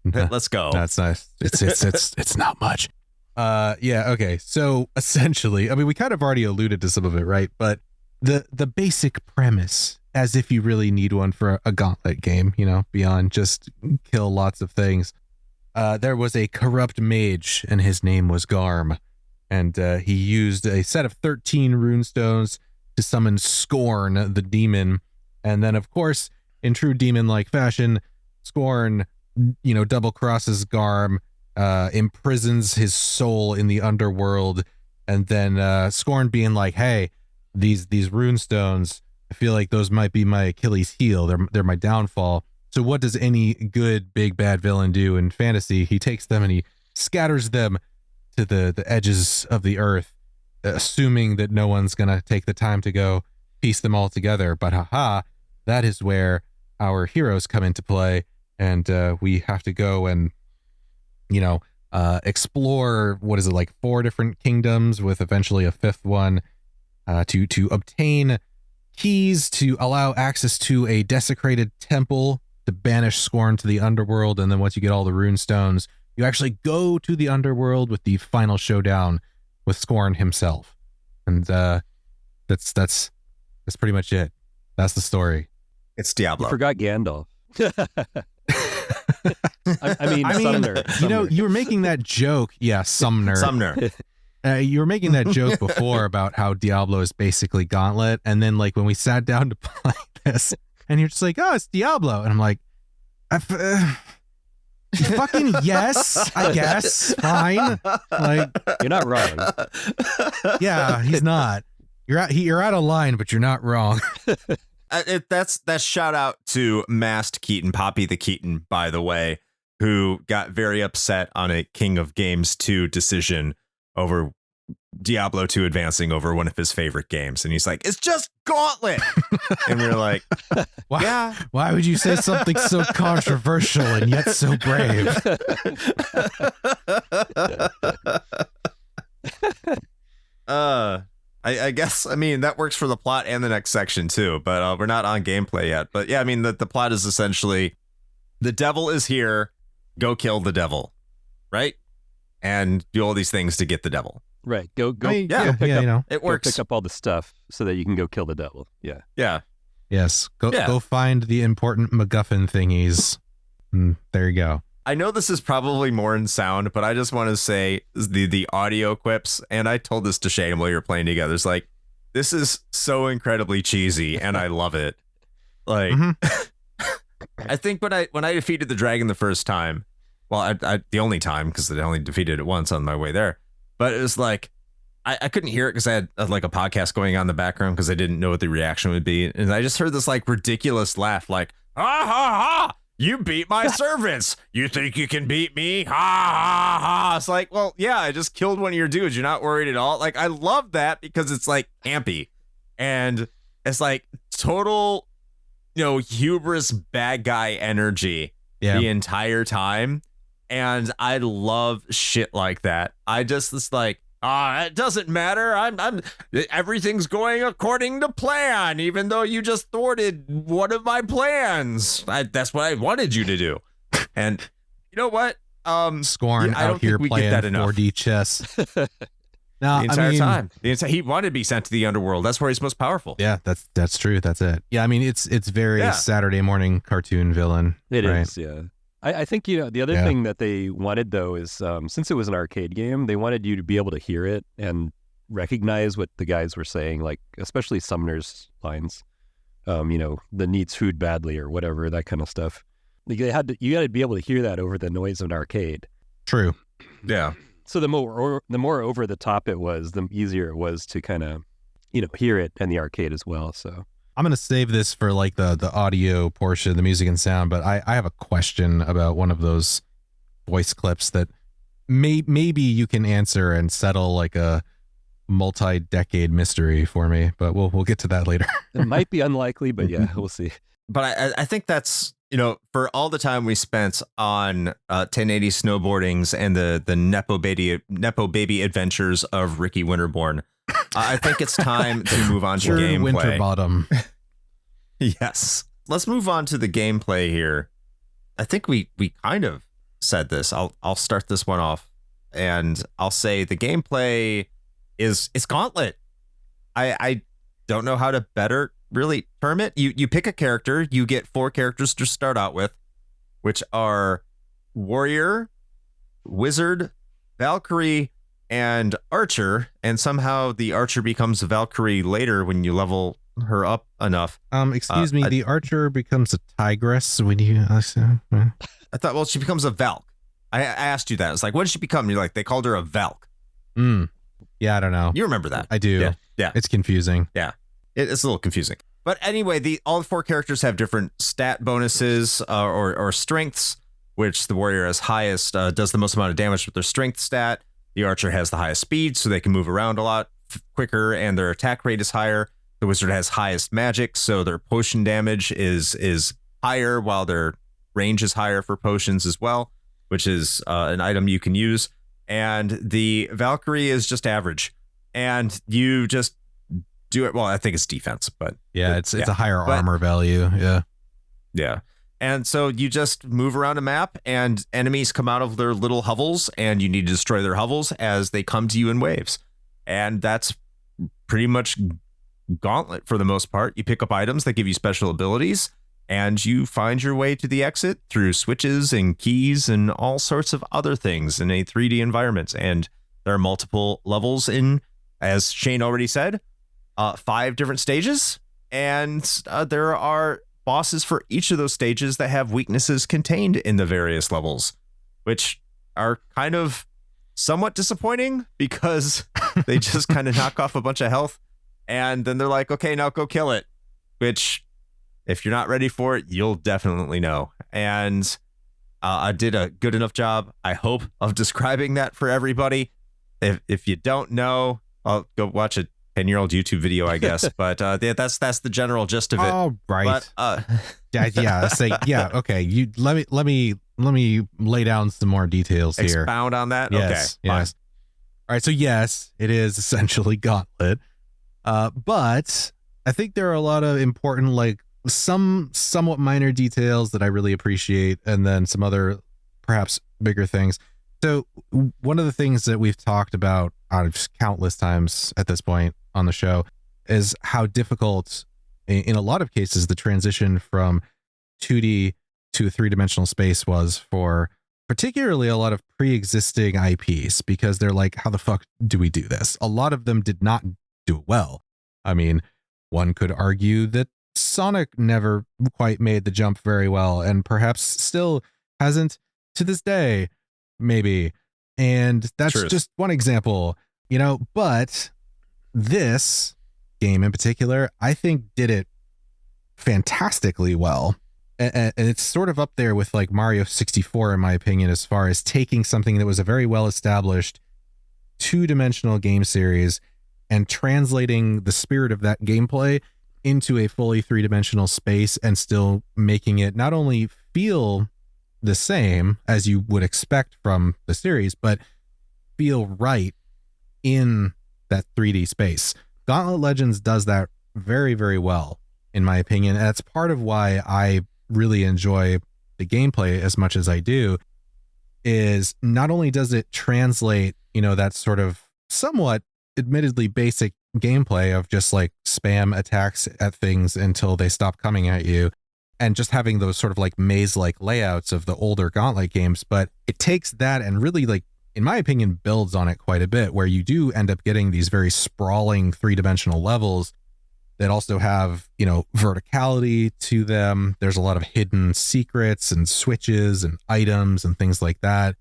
[SPEAKER 4] Let's go.
[SPEAKER 2] That's nice. It's not much. Yeah. Okay. So essentially, I mean, we kind of already alluded to some of it, right? But the basic premise, as if you really need one for a Gauntlet game, beyond just kill lots of things. There was a corrupt mage, and his name was Garm, and he used a set of 13 runestones to summon Skorne, the demon, and then, of course, in true demon-like fashion, Skorne, double crosses Garm, imprisons his soul in the underworld, and then Skorne being like, "Hey, these runestones, I feel like those might be my Achilles heel. They're my downfall. So what does any good big bad villain do in fantasy? He takes them and he scatters them to the edges of the earth, assuming that no one's gonna take the time to go piece them all together. But haha, that is where our heroes come into play, and we have to go and explore, what is it, like 4 different kingdoms with eventually a 5th one, to obtain keys to allow access to a desecrated temple to banish Skorne to the underworld. And then once you get all the rune stones, you actually go to the underworld with the final showdown with Skorne himself. And that's pretty much it. That's the story.
[SPEAKER 4] It's Diablo.
[SPEAKER 3] You forgot Gandalf. I mean, Sumner.
[SPEAKER 2] You were making that joke. Yeah, Sumner. You were making that joke before about how Diablo is basically Gauntlet. And then, like, when we sat down to play this, and you're just like, oh, it's Diablo. And I'm like, fucking yes, I guess. Fine. Like,
[SPEAKER 3] you're not wrong.
[SPEAKER 2] Yeah, he's not. You're out of line, but you're not wrong.
[SPEAKER 4] That's shout out to Masked Keaton, Poppy the Keaton, by the way, who got very upset on a King of Games 2 decision over Diablo 2 advancing over one of his favorite games. And he's like, it's just Gauntlet. And we're like, yeah.
[SPEAKER 2] Why would you say something so controversial and yet so brave?
[SPEAKER 4] I guess, I mean, that works for the plot and the next section too, but we're not on gameplay yet. But yeah, I mean, the plot is essentially the devil is here, go kill the devil, right? And do all these things to get the devil.
[SPEAKER 3] Right. Go.
[SPEAKER 4] It works.
[SPEAKER 3] Pick up all the stuff so that you can go kill the devil. Yeah.
[SPEAKER 4] Yeah.
[SPEAKER 2] Yes. Go find the important MacGuffin thingies. There you go.
[SPEAKER 4] I know this is probably more in sound, but I just want to say the audio quips, and I told this to Shane while you were playing together. It's like, this is so incredibly cheesy, and I love it. Like, I think when I defeated the dragon the first time, well, I the only time, because I only defeated it once on my way there, but it was like, I couldn't hear it because I had like a podcast going on in the background because I didn't know what the reaction would be, and I just heard this like ridiculous laugh, like, ha ha ha! You beat my servants. You think you can beat me? Ha ha ha. It's like, well, yeah, I just killed one of your dudes. You're not worried at all. Like, I love that because it's like campy. And it's like total, hubris bad guy energy the entire time. And I love shit like that. It's like, it doesn't matter. Everything's going according to plan, even though you just thwarted one of my plans. That's what I wanted you to do. And you know what?
[SPEAKER 2] Skorne out here playing 4D chess. No,
[SPEAKER 4] the entire time. He wanted to be sent to the underworld. That's where he's most powerful.
[SPEAKER 2] Yeah, that's true. That's it. Yeah, I mean, it's very Saturday morning cartoon villain.
[SPEAKER 3] It is, yeah. I think, the other thing that they wanted, though, is since it was an arcade game, they wanted you to be able to hear it and recognize what the guys were saying, like especially Sumner's lines, that needs food badly or whatever, that kind of stuff. Like you had to be able to hear that over the noise of an arcade.
[SPEAKER 2] True.
[SPEAKER 4] Yeah.
[SPEAKER 3] So the more over the top it was, the easier it was to kind of, hear it in the arcade as well. So
[SPEAKER 2] I'm going to save this for like the audio portion, the music and sound, but I have a question about one of those voice clips that maybe you can answer and settle like a multi-decade mystery for me, but we'll get to that later.
[SPEAKER 3] It might be unlikely, but yeah, we'll see.
[SPEAKER 4] But I think that's, for all the time we spent on 1080 snowboardings and the Nepo baby adventures of Ricky Winterborn, I think it's time to move on to gameplay.
[SPEAKER 2] Winterbottom.
[SPEAKER 4] Yes. Let's move on to the gameplay here. I think we kind of said this. I'll start this one off, and I'll say the gameplay is Gauntlet. I don't know how to better really term it. You pick a character. You get 4 characters to start out with, which are Warrior, Wizard, Valkyrie, and Archer, and somehow the Archer becomes a Valkyrie later when you level her up enough.
[SPEAKER 2] Excuse me, the Archer becomes a Tigress when you...
[SPEAKER 4] I thought, well, she becomes a Valk. I asked you that. It's like, what did she become? You're like, they called her a Valk.
[SPEAKER 2] Yeah, I don't know.
[SPEAKER 4] You remember that.
[SPEAKER 2] I do.
[SPEAKER 4] Yeah.
[SPEAKER 2] It's confusing.
[SPEAKER 4] Yeah. It's a little confusing. But anyway, all 4 characters have different stat bonuses or strengths, which the warrior has highest, does the most amount of damage with their strength stat. The archer has the highest speed, so they can move around a lot quicker, and their attack rate is higher. The wizard has highest magic, so their potion damage is higher, while their range is higher for potions as well, which is an item you can use. And the Valkyrie is just average, and you just do it. Well, I think it's defense, but
[SPEAKER 2] yeah, it's a higher armor value.
[SPEAKER 4] Yeah. And so you just move around a map, and enemies come out of their little hovels, and you need to destroy their hovels as they come to you in waves. And that's pretty much Gauntlet for the most part. You pick up items that give you special abilities, and you find your way to the exit through switches and keys and all sorts of other things in a 3D environment. And there are multiple levels in, as Shane already said, 5 different stages. And there are bosses for each of those stages that have weaknesses contained in the various levels, which are kind of somewhat disappointing because they just kind of knock off a bunch of health. And then they're like, okay, now go kill it, which if you're not ready for it, you'll definitely know. And I did a good enough job, I hope, of describing that for everybody. If you don't know, I'll go watch a 10-year-old YouTube video, I guess. But that's the general gist of it.
[SPEAKER 2] Oh, right.
[SPEAKER 4] But,
[SPEAKER 2] okay. You let me lay down some more details here.
[SPEAKER 4] Expound on that.
[SPEAKER 2] Yes,
[SPEAKER 4] okay.
[SPEAKER 2] Yes. All right. So yes, it is essentially Gauntlet. But I think there are a lot of important, like some somewhat minor details that I really appreciate, and then some other perhaps bigger things. So one of the things that we've talked about countless times at this point on the show is how difficult, in a lot of cases, the transition from 2D to a 3-dimensional space was for particularly a lot of pre-existing IPs, because they're like, how the fuck do we do this? A lot of them did not do it well. I mean, one could argue that Sonic never quite made the jump very well, and perhaps still hasn't to this day, maybe. And that's just one example, but this game in particular, I think did it fantastically well. And it's sort of up there with like Mario 64, in my opinion, as far as taking something that was a very well established 2-dimensional game series and translating the spirit of that gameplay into a fully 3-dimensional space, and still making it not only feel the same as you would expect from the series, but feel right in that 3D space. Gauntlet Legends does that very, very well, in my opinion. And that's part of why I really enjoy the gameplay as much as I do, is not only does it translate, that sort of somewhat admittedly basic gameplay of just like spam attacks at things until they stop coming at you, and just having those sort of like maze-like layouts of the older Gauntlet games, but it takes that and really, like, in my opinion, builds on it quite a bit, where you do end up getting these very sprawling 3-dimensional levels that also have, verticality to them. There's a lot of hidden secrets and switches and items and things like that.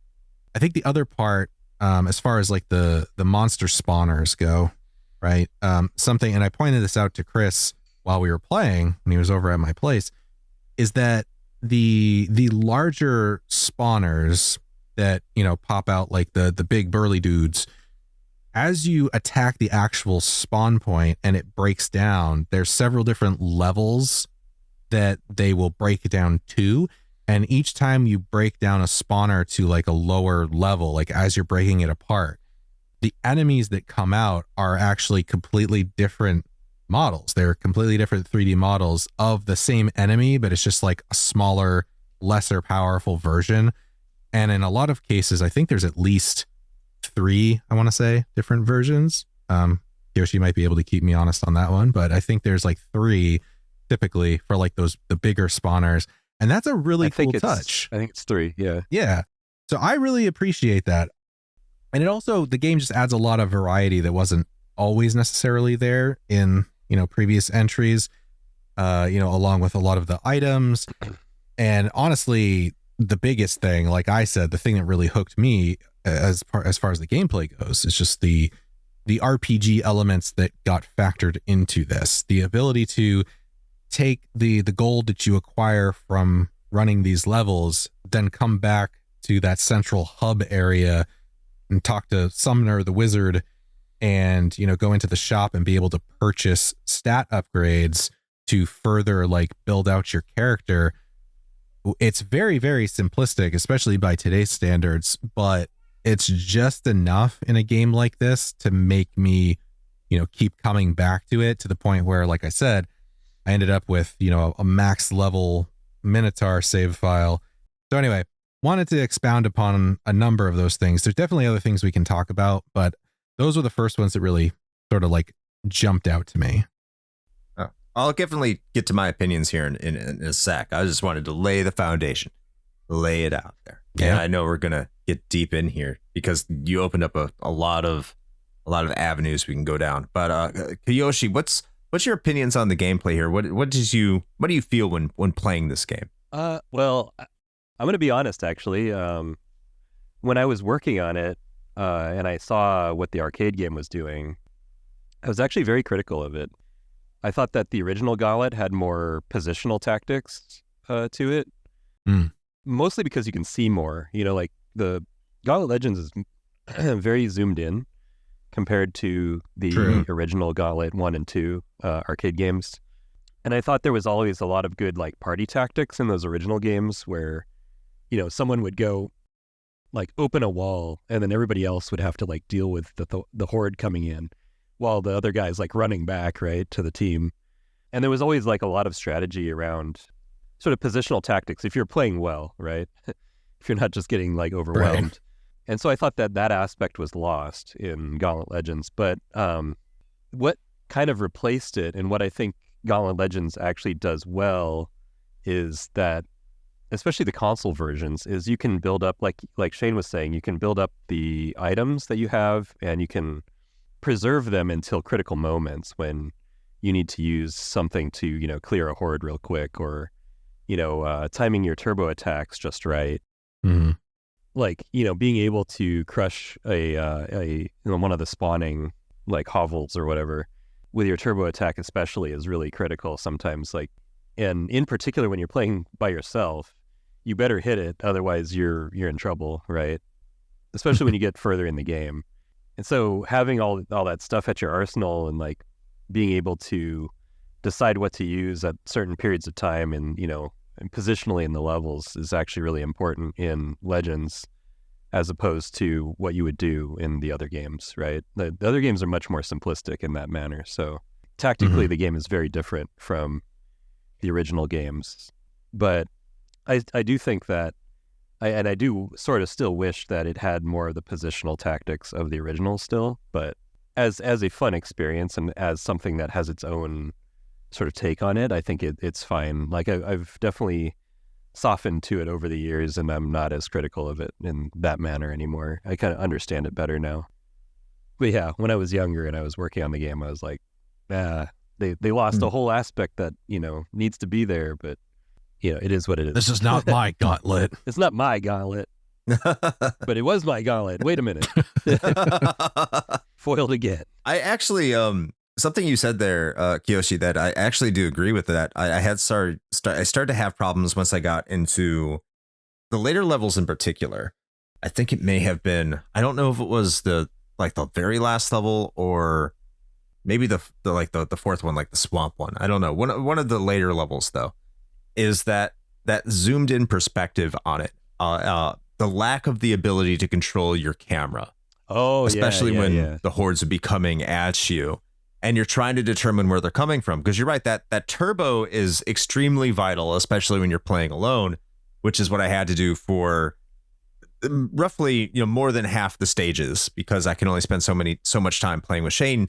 [SPEAKER 2] I think the other part, as far as like the monster spawners go, right? Something, and I pointed this out to Chris while we were playing when he was over at my place, is that the larger spawners that, pop out, like the big burly dudes, as you attack the actual spawn point and it breaks down, there's several different levels that they will break down to. And each time you break down a spawner to like a lower level, like as you're breaking it apart, the enemies that come out are actually completely different models. They're completely different 3D models of the same enemy, but it's just like a smaller, lesser powerful version. And in a lot of cases, I think there's at least 3, I want to say, different versions. Kiyoshi might be able to keep me honest on that one, but I think there's like 3 typically for like the bigger spawners. And that's a really cool touch.
[SPEAKER 3] I think it's 3. Yeah.
[SPEAKER 2] Yeah. So I really appreciate that. And it also, the game just adds a lot of variety that wasn't always necessarily there in, previous entries, along with a lot of the items. And honestly, the biggest thing, like I said, the thing that really hooked me as far as the gameplay goes, is just the RPG elements that got factored into this. The ability to take the gold that you acquire from running these levels, then come back to that central hub area and talk to Summoner, the wizard, and, you know, go into the shop and be able to purchase stat upgrades to further like build out your character. It's very, very simplistic, especially by today's standards, but it's just enough in a game like this to make me, you know, keep coming back to it, to the point where, like I said, I ended up with, you know, a max level Minotaur save file. So anyway, wanted to expound upon a number of those things. There's definitely other things we can talk about, but those were the first ones that really sort of like jumped out to me.
[SPEAKER 4] I'll definitely get to my opinions here in a sec. I just wanted to lay the foundation, lay it out there.
[SPEAKER 2] Yeah.
[SPEAKER 4] And I know we're gonna get deep in here because you opened up a lot of avenues we can go down. But Kiyoshi, what's your opinions on the gameplay here? What do you feel when playing this game?
[SPEAKER 3] Well, I'm gonna be honest. Actually, when I was working on it and I saw what the arcade game was doing, I was actually very critical of it. I thought that the original Gauntlet had more positional tactics to it, mostly because you can see more. You know, like the Gauntlet Legends is very zoomed in compared to the original Gauntlet 1 and 2 arcade games. And I thought there was always a lot of good like party tactics in those original games where, you know, someone would go like open a wall and then everybody else would have to like deal with the horde coming in, while the other guy's like running back, right, to the team. And there was always like a lot of strategy around sort of positional tactics if you're playing well, right? If you're not just getting like overwhelmed. Right. And so I thought that aspect was lost in Gauntlet Legends. But what kind of replaced it, and what I think Gauntlet Legends actually does well, is that, especially the console versions, is you can build up, like Shane was saying, you can build up the items that you have, and you can preserve them until critical moments when you need to use something to, you know, clear a horde real quick, or, you know, timing your turbo attacks just right.
[SPEAKER 2] Mm-hmm.
[SPEAKER 3] Like, you know, being able to crush a you know, one of the spawning like hovels or whatever with your turbo attack especially is really critical sometimes. Like, and in particular when you're playing by yourself, you better hit it, otherwise you're in trouble, right? Especially when you get further in the game. And so having all that stuff at your arsenal and like being able to decide what to use at certain periods of time and, you know, and positionally in the levels is actually really important in Legends, as opposed to what you would do in the other games, right? The other games are much more simplistic in that manner. So tactically, the game is very different from the original games. But I do think that, I do sort of still wish that it had more of the positional tactics of the original still, but as a fun experience and as something that has its own sort of take on it, I think it's fine. Like I've definitely softened to it over the years, and I'm not as critical of it in that manner anymore. I kind of understand it better now. But yeah, when I was younger and I was working on the game, I was like, they lost a whole aspect that, you know, needs to be there, but you know, it is what it is.
[SPEAKER 2] This is not my Gauntlet.
[SPEAKER 3] It's not my Gauntlet. But it was my Gauntlet. Wait a minute. Foiled again.
[SPEAKER 4] I actually, something you said there, Kiyoshi, that I actually do agree with that. I started to have problems once I got into the later levels in particular. I think it may have been, I don't know if it was the very last level or maybe the fourth one, like the swamp one. I don't know. One of the later levels though, is that zoomed in perspective on it. The lack of the ability to control your camera.
[SPEAKER 3] Oh,
[SPEAKER 4] especially when the hordes would be coming at you and you're trying to determine where they're coming from. Because you're right, that turbo is extremely vital, especially when you're playing alone, which is what I had to do for roughly, you know, more than half the stages, because I can only spend so much time playing with Shane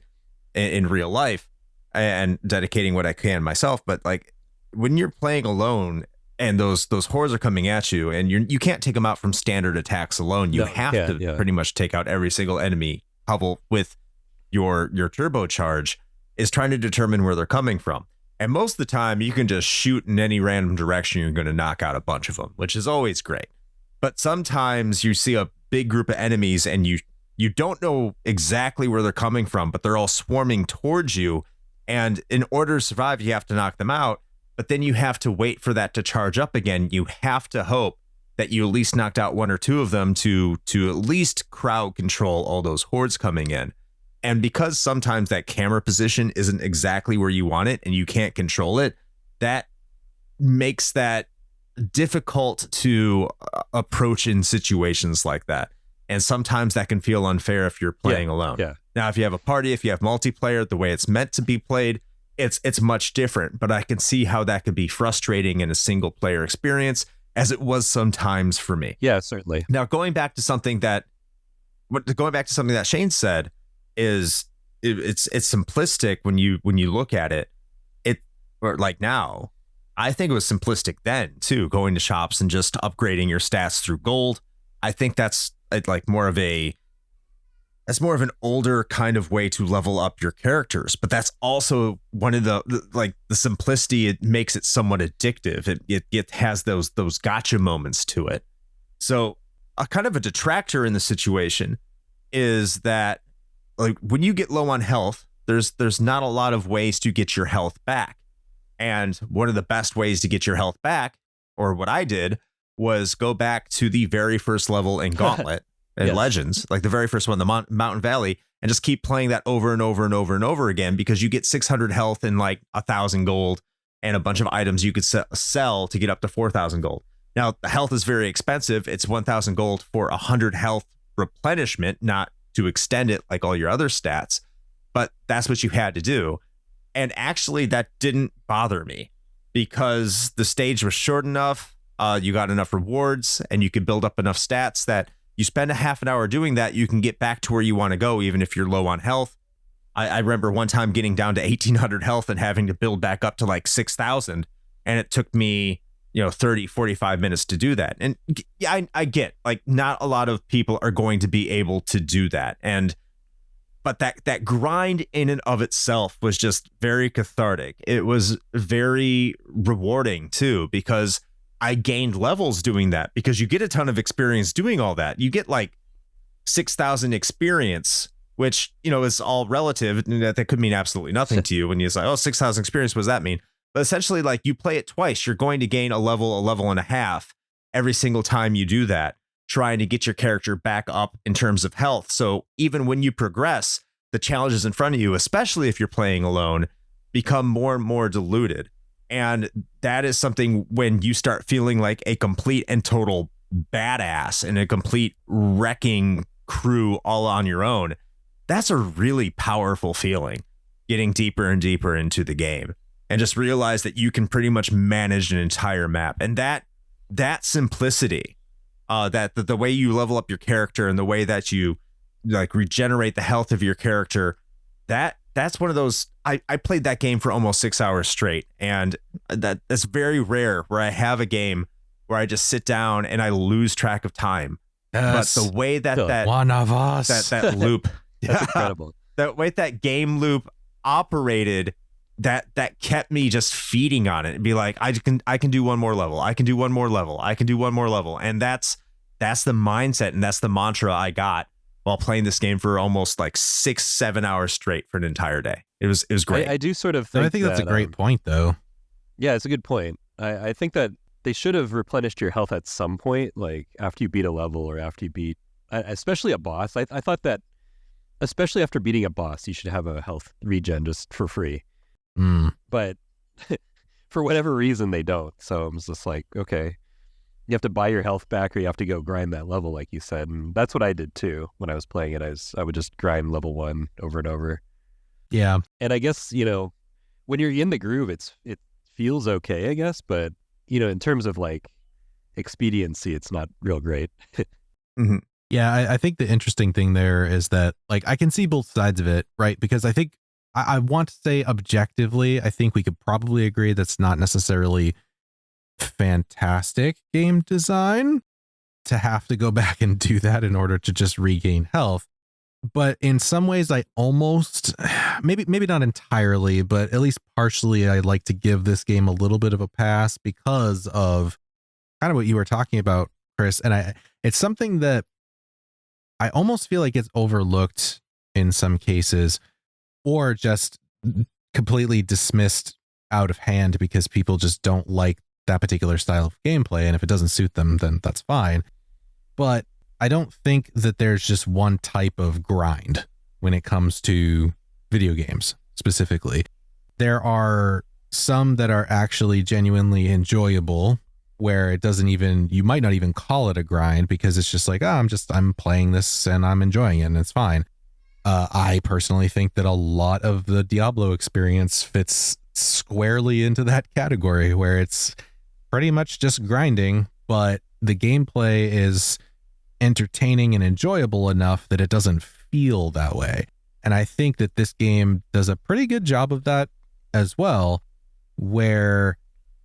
[SPEAKER 4] in real life and dedicating what I can myself. But like when you're playing alone and those hordes are coming at you, and you can't take them out from standard attacks alone. You have to pretty much take out every single enemy hovel with your turbocharge, is trying to determine where they're coming from. And most of the time you can just shoot in any random direction. You're going to knock out a bunch of them, which is always great. But sometimes you see a big group of enemies and you don't know exactly where they're coming from, but they're all swarming towards you. And in order to survive, you have to knock them out. but then you have to wait for that to charge up again. You have to hope that you at least knocked out one or two of them to at least crowd control all those hordes coming in. And because sometimes that camera position isn't exactly where you want it and you can't control it, that makes that difficult to approach in situations like that. And sometimes that can feel unfair if you're playing alone.
[SPEAKER 3] Yeah.
[SPEAKER 4] Now, if you have a party, if you have multiplayer, the way it's meant to be played, it's much different. But I can see how that could be frustrating in a single player experience, as it was sometimes for me.
[SPEAKER 3] Yeah, certainly.
[SPEAKER 4] Now, going back to something that Shane said is it's simplistic when you look at it. Or like now, I think it was simplistic then too, going to shops and just upgrading your stats through gold. I think that's like more of an older kind of way to level up your characters, but that's also one of the simplicity. It makes it somewhat addictive. It has those gotcha moments to it. So a kind of a detractor in the situation is that like when you get low on health, there's not a lot of ways to get your health back. And one of the best ways to get your health back, or what I did, was go back to the very first level in Gauntlet and
[SPEAKER 3] Yes.
[SPEAKER 4] Legends, like the very first one, the Mountain Valley, and just keep playing that over and over and over and over again, because you get 600 health and like 1,000 gold and a bunch of items you could sell to get up to 4,000 gold. Now, the health is very expensive. It's 1,000 gold for 100 health replenishment, not to extend it like all your other stats, but that's what you had to do. And actually, that didn't bother me because the stage was short enough. You got enough rewards and you could build up enough stats that you spend a half an hour doing that. You can get back to where you want to go, even if you're low on health. I remember one time getting down to 1,800 health and having to build back up to like 6,000. And it took me, 30, 45 minutes to do that. And yeah, I get like not a lot of people are going to be able to do that. But that grind in and of itself was just very cathartic. It was very rewarding too, because I gained levels doing that, because you get a ton of experience doing all that. You get like 6,000 experience, which, is all relative. That could mean absolutely nothing to you when you say, oh, 6,000 experience. What does that mean? But essentially, like, you play it twice. You're going to gain a level and a half every single time you do that, trying to get your character back up in terms of health. So even when you progress, the challenges in front of you, especially if you're playing alone, become more and more diluted. And that is something when you start feeling like a complete and total badass and a complete wrecking crew all on your own. That's a really powerful feeling, getting deeper and deeper into the game and just realize that you can pretty much manage an entire map. And that simplicity, that the way you level up your character and the way that you like regenerate the health of your character, that's one of those. I played that game for almost 6 hours straight, and that's very rare where I have a game where I just sit down and I lose track of time.
[SPEAKER 2] Yes.
[SPEAKER 4] But the way that
[SPEAKER 2] One of us.
[SPEAKER 4] that loop,
[SPEAKER 3] That's incredible.
[SPEAKER 4] that way that game loop operated, that kept me just feeding on it and be like, I can do one more level. I can do one more level. I can do one more level. And that's the mindset, and that's the mantra I got while playing this game for almost like 6-7 hours straight for an entire day. It was great.
[SPEAKER 3] I do sort of think
[SPEAKER 2] I think that's a great point, though.
[SPEAKER 3] Yeah, it's a good point. I think that they should have replenished your health at some point, like after you beat a level or after you beat, especially a boss. I thought that, especially after beating a boss, you should have a health regen just for free. But for whatever reason, they don't. So I'm just like, okay, you have to buy your health back or you have to go grind that level, like you said. And that's what I did too when I was playing it. I would just grind level 1 over and over.
[SPEAKER 2] Yeah.
[SPEAKER 3] And I guess, when you're in the groove, it feels okay, I guess. But, in terms of like expediency, it's not real great.
[SPEAKER 4] Mm-hmm.
[SPEAKER 2] Yeah, I think the interesting thing there is that, like, I can see both sides of it, right? Because I think I want to say objectively, I think we could probably agree that's not necessarily fantastic game design to have to go back and do that in order to just regain health. But in some ways, I almost, maybe not entirely, but at least partially, I like to give this game a little bit of a pass because of kind of what you were talking about, Chris. And it's something that I almost feel like it's overlooked in some cases, or just completely dismissed out of hand because people just don't like that particular style of gameplay. And if it doesn't suit them, then that's fine. But I don't think that there's just one type of grind when it comes to video games specifically. There are some that are actually genuinely enjoyable where it doesn't even, you might not even call it a grind because it's just like, oh, I'm playing this and I'm enjoying it and it's fine. I personally think that a lot of the Diablo experience fits squarely into that category where it's pretty much just grinding, but the gameplay is entertaining and enjoyable enough that it doesn't feel that way. And I think that this game does a pretty good job of that as well, where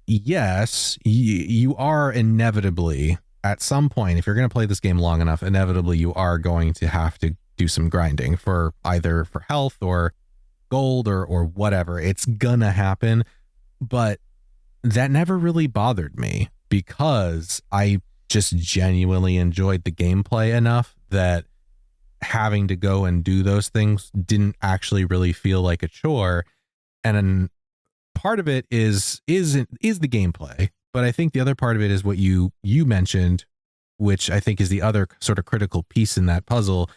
[SPEAKER 2] yes, you are inevitably at some point, if you're going to play this game long enough, inevitably you are going to have to do some grinding for either for health or gold or whatever. It's gonna happen, but that never really bothered me because I just genuinely enjoyed the gameplay enough that having to go and do those things didn't actually really feel like a chore. And part of it is the gameplay, but I think the other part of it is what you mentioned, which I think is the other sort of critical piece in that puzzle,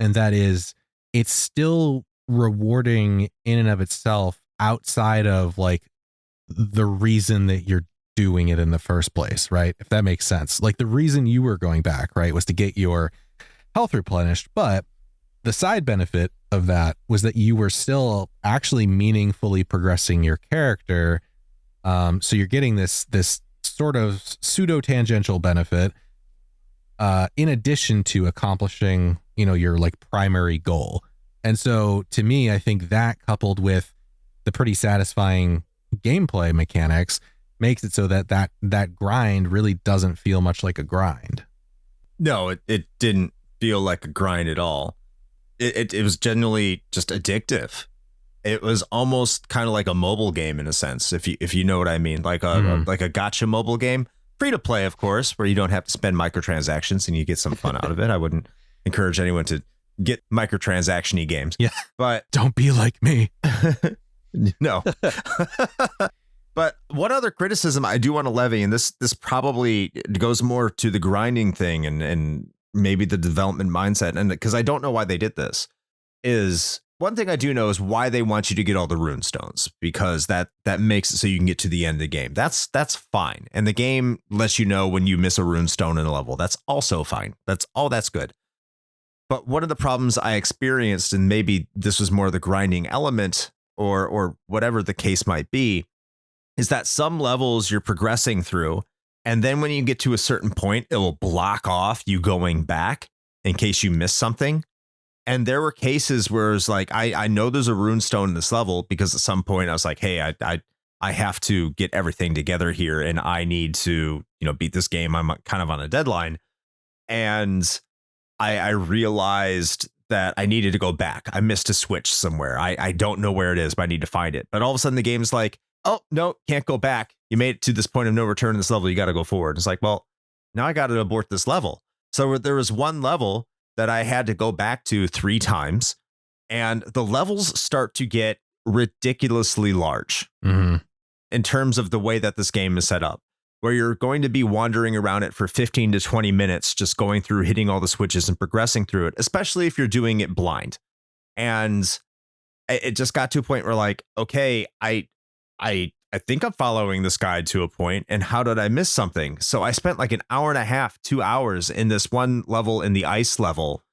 [SPEAKER 2] and that is it's still rewarding in and of itself outside of like the reason that you're doing it in the first place, right? If that makes sense. Like the reason you were going back, right, was to get your health replenished, but the side benefit of that was that you were still actually meaningfully progressing your character. So you're getting this sort of pseudo tangential benefit in addition to accomplishing, your like primary goal. And so to me, I think that coupled with the pretty satisfying gameplay mechanics makes it so that grind really doesn't feel much like a grind.
[SPEAKER 4] No, it didn't feel like a grind at all. It was genuinely just addictive. It was almost kind of like a mobile game in a sense, if you know what I mean, like a gacha mobile game, free to play, of course, where you don't have to spend microtransactions and you get some fun out of it. I wouldn't encourage anyone to get microtransaction-y games.
[SPEAKER 2] Yeah,
[SPEAKER 4] but
[SPEAKER 2] don't be like me.
[SPEAKER 4] No. But one other criticism I do want to levy, and this probably goes more to the grinding thing and maybe the development mindset, and because I don't know why they did this, is one thing I do know is why they want you to get all the rune stones, because that makes it so you can get to the end of the game. That's fine. And the game lets you know when you miss a rune stone in a level. That's also fine. That's good. But one of the problems I experienced, and maybe this was more the grinding element or whatever the case might be, is that some levels you're progressing through, and then when you get to a certain point, it will block off you going back in case you miss something. And there were cases where it's like, I know there's a rune stone in this level because at some point I was like, hey, I have to get everything together here and I need to, beat this game. I'm kind of on a deadline. And I realized that I needed to go back. I missed a switch somewhere. I don't know where it is, but I need to find it. But all of a sudden the game's like, oh, no, can't go back. You made it to this point of no return in this level. You got to go forward. It's like, well, now I got to abort this level. So there was one level that I had to go back to 3 times, and the levels start to get ridiculously large in terms of the way that this game is set up, where you're going to be wandering around it for 15 to 20 minutes, just going through, hitting all the switches and progressing through it, especially if you're doing it blind. And it just got to a point where like, okay, I think I'm following this guide to a point, and how did I miss something? So I spent like an hour and a half, 2 hours in this one level in the ice level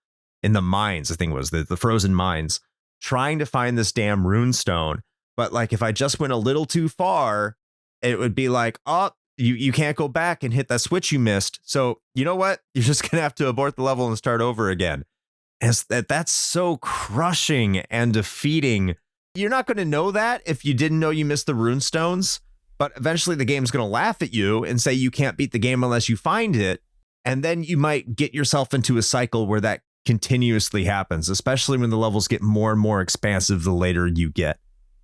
[SPEAKER 4] in the mines, I think it was the frozen mines, trying to find this damn rune stone. But like, if I just went a little too far, it would be like, oh, you can't go back and hit that switch you missed. So you know what? You're just going to have to abort the level and start over again. And that's so crushing and defeating. You're not going to know that if you didn't know you missed the rune stones, but eventually the game's going to laugh at you and say you can't beat the game unless you find it. And then you might get yourself into a cycle where that continuously happens, especially when the levels get more and more expansive the later you get.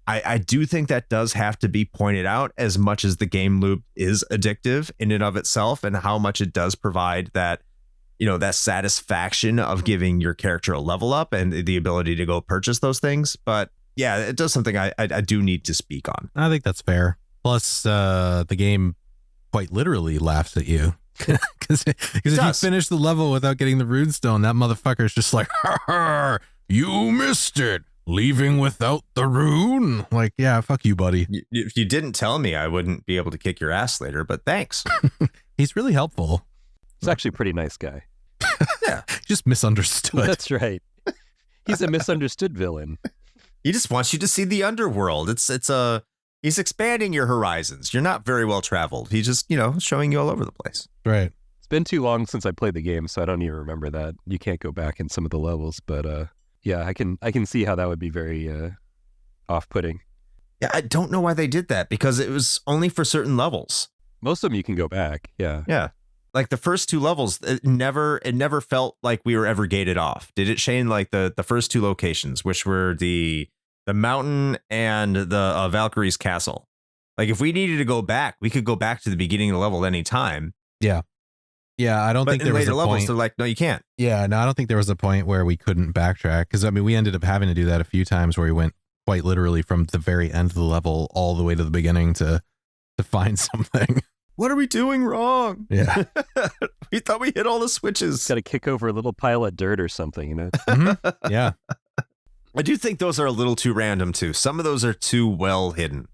[SPEAKER 4] I do think that does have to be pointed out, as much as the game loop is addictive in and of itself, and how much it does provide that, that satisfaction of giving your character a level up and the ability to go purchase those things. But Yeah, it does something I do need to speak on.
[SPEAKER 2] I think that's fair. Plus, the game quite literally laughs at you. Because if you finish the level without getting the runestone, that motherfucker's just like, ha ha, you missed it. Leaving without the rune? Like, yeah, fuck you, buddy.
[SPEAKER 4] If you didn't tell me, I wouldn't be able to kick your ass later, but thanks.
[SPEAKER 2] He's really helpful.
[SPEAKER 3] He's actually a pretty nice guy.
[SPEAKER 4] Yeah.
[SPEAKER 2] Just misunderstood.
[SPEAKER 3] That's right. He's a misunderstood villain.
[SPEAKER 4] He just wants you to see the underworld. He's expanding your horizons. You're not very well traveled. He's just, showing you all over the place.
[SPEAKER 2] Right.
[SPEAKER 3] It's been too long since I played the game, so I don't even remember that. You can't go back in some of the levels, but yeah, I can see how that would be very off-putting.
[SPEAKER 4] Yeah, I don't know why they did that, because it was only for certain levels.
[SPEAKER 3] Most of them you can go back. Yeah.
[SPEAKER 4] Yeah. Like the first two levels, it never felt like we were ever gated off. Did it, Shane? Like the first two locations, which were the mountain and the Valkyrie's castle. Like if we needed to go back, we could go back to the beginning of the level at any time.
[SPEAKER 2] Yeah. Yeah, I don't think there was a
[SPEAKER 4] levels,
[SPEAKER 2] point.
[SPEAKER 4] they're like, no, you can't.
[SPEAKER 2] Yeah, no, I don't think there was a point where we couldn't backtrack. Because, I mean, we ended up having to do that a few times where we went quite literally from the very end of the level all the way to the beginning to find something.
[SPEAKER 4] What are we doing wrong?
[SPEAKER 2] Yeah.
[SPEAKER 4] We thought we hit all the switches.
[SPEAKER 3] Got to kick over a little pile of dirt or something,
[SPEAKER 2] Mm-hmm. Yeah.
[SPEAKER 4] I do think those are a little too random, too. Some of those are too well hidden.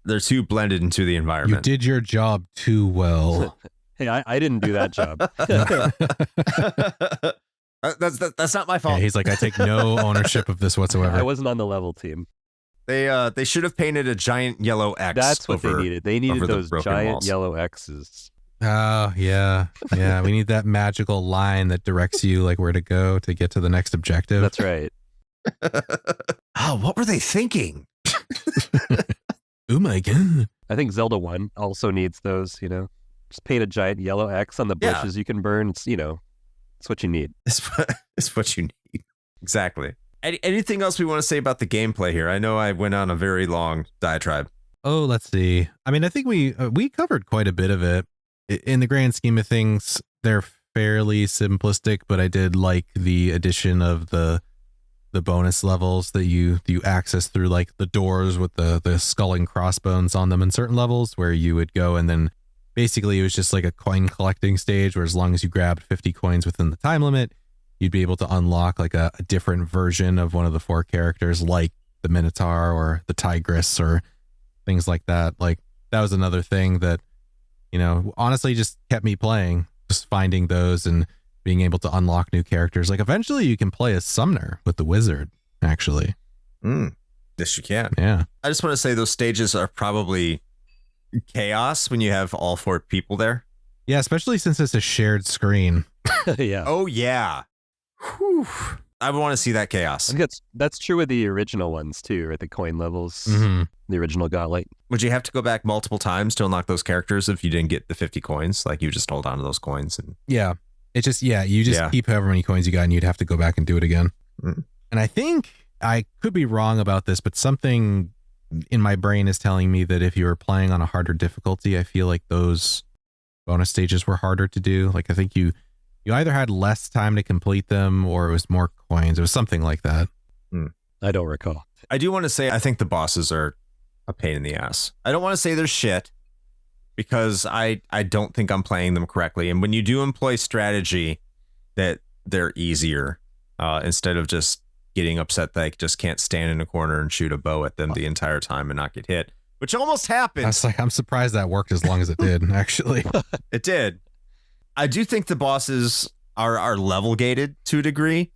[SPEAKER 4] They're too blended into the environment.
[SPEAKER 2] You did your job too well.
[SPEAKER 3] Hey, I didn't do that job.
[SPEAKER 4] That's not my fault.
[SPEAKER 2] Yeah, he's like, I take no ownership of this whatsoever.
[SPEAKER 3] I wasn't on the level team.
[SPEAKER 4] They should have painted a giant yellow X.
[SPEAKER 3] That's what they needed. They needed those giant
[SPEAKER 4] walls.
[SPEAKER 3] yellow X's.
[SPEAKER 2] Oh, yeah. Yeah, we need that magical line that directs you like where to go to get to the next objective.
[SPEAKER 3] That's right.
[SPEAKER 4] Oh, what were they thinking?
[SPEAKER 2] Oh my God.
[SPEAKER 3] I think Zelda 1 also needs those, Just paint a giant yellow X on the bushes you can burn. It's, it's what you need.
[SPEAKER 4] It's what you need. Exactly. Anything else we want to say about the gameplay here? I know I went on a very long diatribe.
[SPEAKER 2] Oh, let's see. I mean, I think we covered quite a bit of it. In the grand scheme of things, they're fairly simplistic, but I did like the addition of the bonus levels that you access through like the doors with the skull and crossbones on them in certain levels where you would go and then basically it was just like a coin collecting stage where as long as you grabbed 50 coins within the time limit, you'd be able to unlock like a different version of one of the 4 characters like the Minotaur or the Tigress or things like that. Like that was another thing that, honestly just kept me playing, just finding those and being able to unlock new characters. Like eventually you can play as Summoner with the wizard, actually.
[SPEAKER 4] Yes, you can.
[SPEAKER 2] Yeah.
[SPEAKER 4] I just want to say those stages are probably chaos when you have all 4 people there.
[SPEAKER 2] Yeah, especially since it's a shared screen.
[SPEAKER 3] Yeah.
[SPEAKER 4] Oh, yeah. Whew. I want to see that chaos.
[SPEAKER 3] I think that's true with the original ones too, right? The coin levels, the original Gauntlet.
[SPEAKER 4] Would you have to go back multiple times to unlock those characters if you didn't get the 50 coins? Like you just hold on to those coins and
[SPEAKER 2] Yeah. It's just, you just keep however many coins you got and you'd have to go back and do it again.
[SPEAKER 4] Mm.
[SPEAKER 2] And I think I could be wrong about this, but something in my brain is telling me that if you were playing on a harder difficulty, I feel like those bonus stages were harder to do. Like I think you either had less time to complete them or it was more coins. It was something like that.
[SPEAKER 3] I don't recall.
[SPEAKER 4] I do want to say I think the bosses are a pain in the ass. I don't want to say they're shit because I don't think I'm playing them correctly. And when you do employ strategy, that they're easier instead of just getting upset that I just can't stand in a corner and shoot a bow at them the entire time and not get hit, which almost happened.
[SPEAKER 2] I was like, I'm surprised that worked as long as it did, actually.
[SPEAKER 4] It did. I do think the bosses are level gated to a degree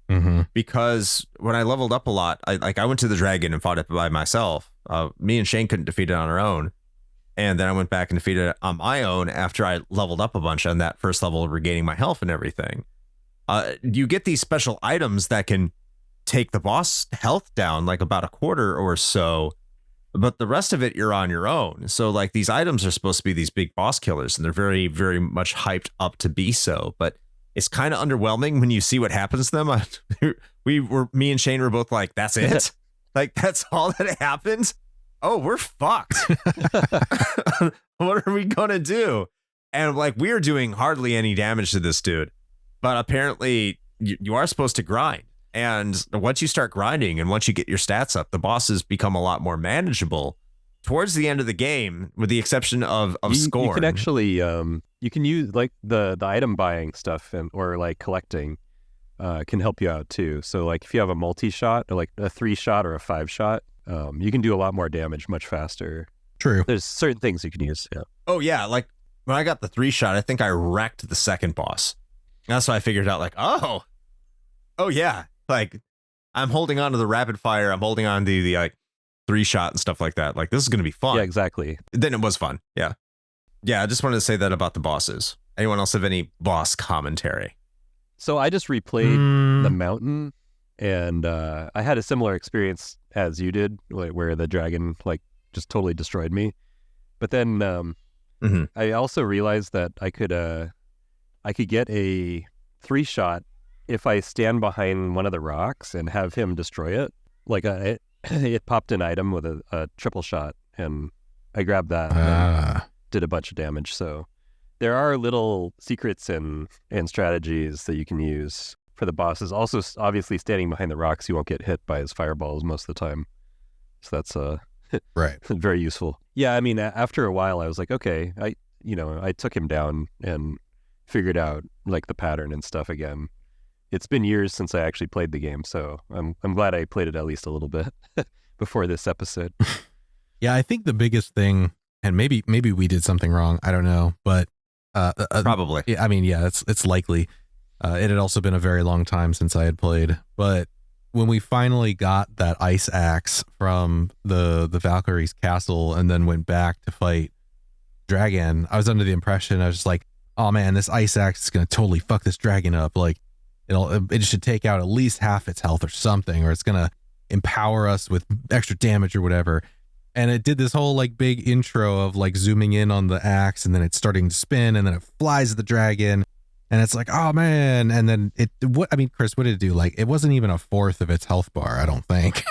[SPEAKER 4] because when I leveled up a lot, I went to the dragon and fought it by myself. Me and Shane couldn't defeat it on our own. And then I went back and defeated it on my own after I leveled up a bunch on that first level, regaining my health and everything. You get these special items that can take the boss health down like about a quarter or so, but the rest of it you're on your own. So like these items are supposed to be these big boss killers and they're very, very much hyped up to be so, but it's kind of underwhelming when you see what happens to them. Me and Shane were both like, that's it? Like that's all that happened? Oh, we're fucked. What are we gonna do? And like we are doing hardly any damage to this dude, but apparently you are supposed to grind. And once you start grinding and once you get your stats up, the bosses become a lot more manageable towards the end of the game, with the exception of Skorne.
[SPEAKER 3] You can actually you can use like the item buying stuff or like collecting can help you out too. So like if you have a multi-shot or like a 3-shot or a 5-shot, you can do a lot more damage much faster.
[SPEAKER 2] True.
[SPEAKER 3] There's certain things you can use. Yeah.
[SPEAKER 4] Oh yeah, like when I got the 3-shot, I think I wrecked the second boss. That's why I figured out like, oh yeah, like I'm holding on to the rapid fire, I'm holding on to the like 3-shot and stuff like that. Like this is gonna be fun.
[SPEAKER 3] Yeah, exactly.
[SPEAKER 4] Then it was fun. Yeah. I just wanted to say that about the bosses. Anyone else have any boss commentary?
[SPEAKER 3] So I just replayed the mountain, and I had a similar experience as you did, where the dragon like just totally destroyed me. But then I also realized that I could get a 3-shot if I stand behind one of the rocks and have him destroy it. Like it popped an item with a triple shot, and I grabbed that and did a bunch of damage. So there are little secrets and strategies that you can use for the bosses. Also, obviously, standing behind the rocks, you won't get hit by his fireballs most of the time. So that's
[SPEAKER 2] right.
[SPEAKER 3] very useful. Yeah, I mean, after a while, I was like, okay, I took him down and figured out like the pattern and stuff again. It's been years since I actually played the game, so I'm glad I played it at least a little bit before this episode.
[SPEAKER 2] Yeah, I think the biggest thing, and maybe we did something wrong, I don't know, but
[SPEAKER 4] probably.
[SPEAKER 2] I mean, yeah, it's likely. It had also been a very long time since I had played, but when we finally got that ice axe from the Valkyrie's castle and then went back to fight Dragon, I was under the impression, I was just like, oh man, this ice axe is gonna totally fuck this dragon up. Like it should take out at least half its health or something, or it's gonna empower us with extra damage or whatever. And it did this whole like big intro of like zooming in on the axe, and then it's starting to spin, and then it flies at the dragon, and it's like, oh man. And then Chris, what did it do? Like it wasn't even a fourth of its health bar, I don't think.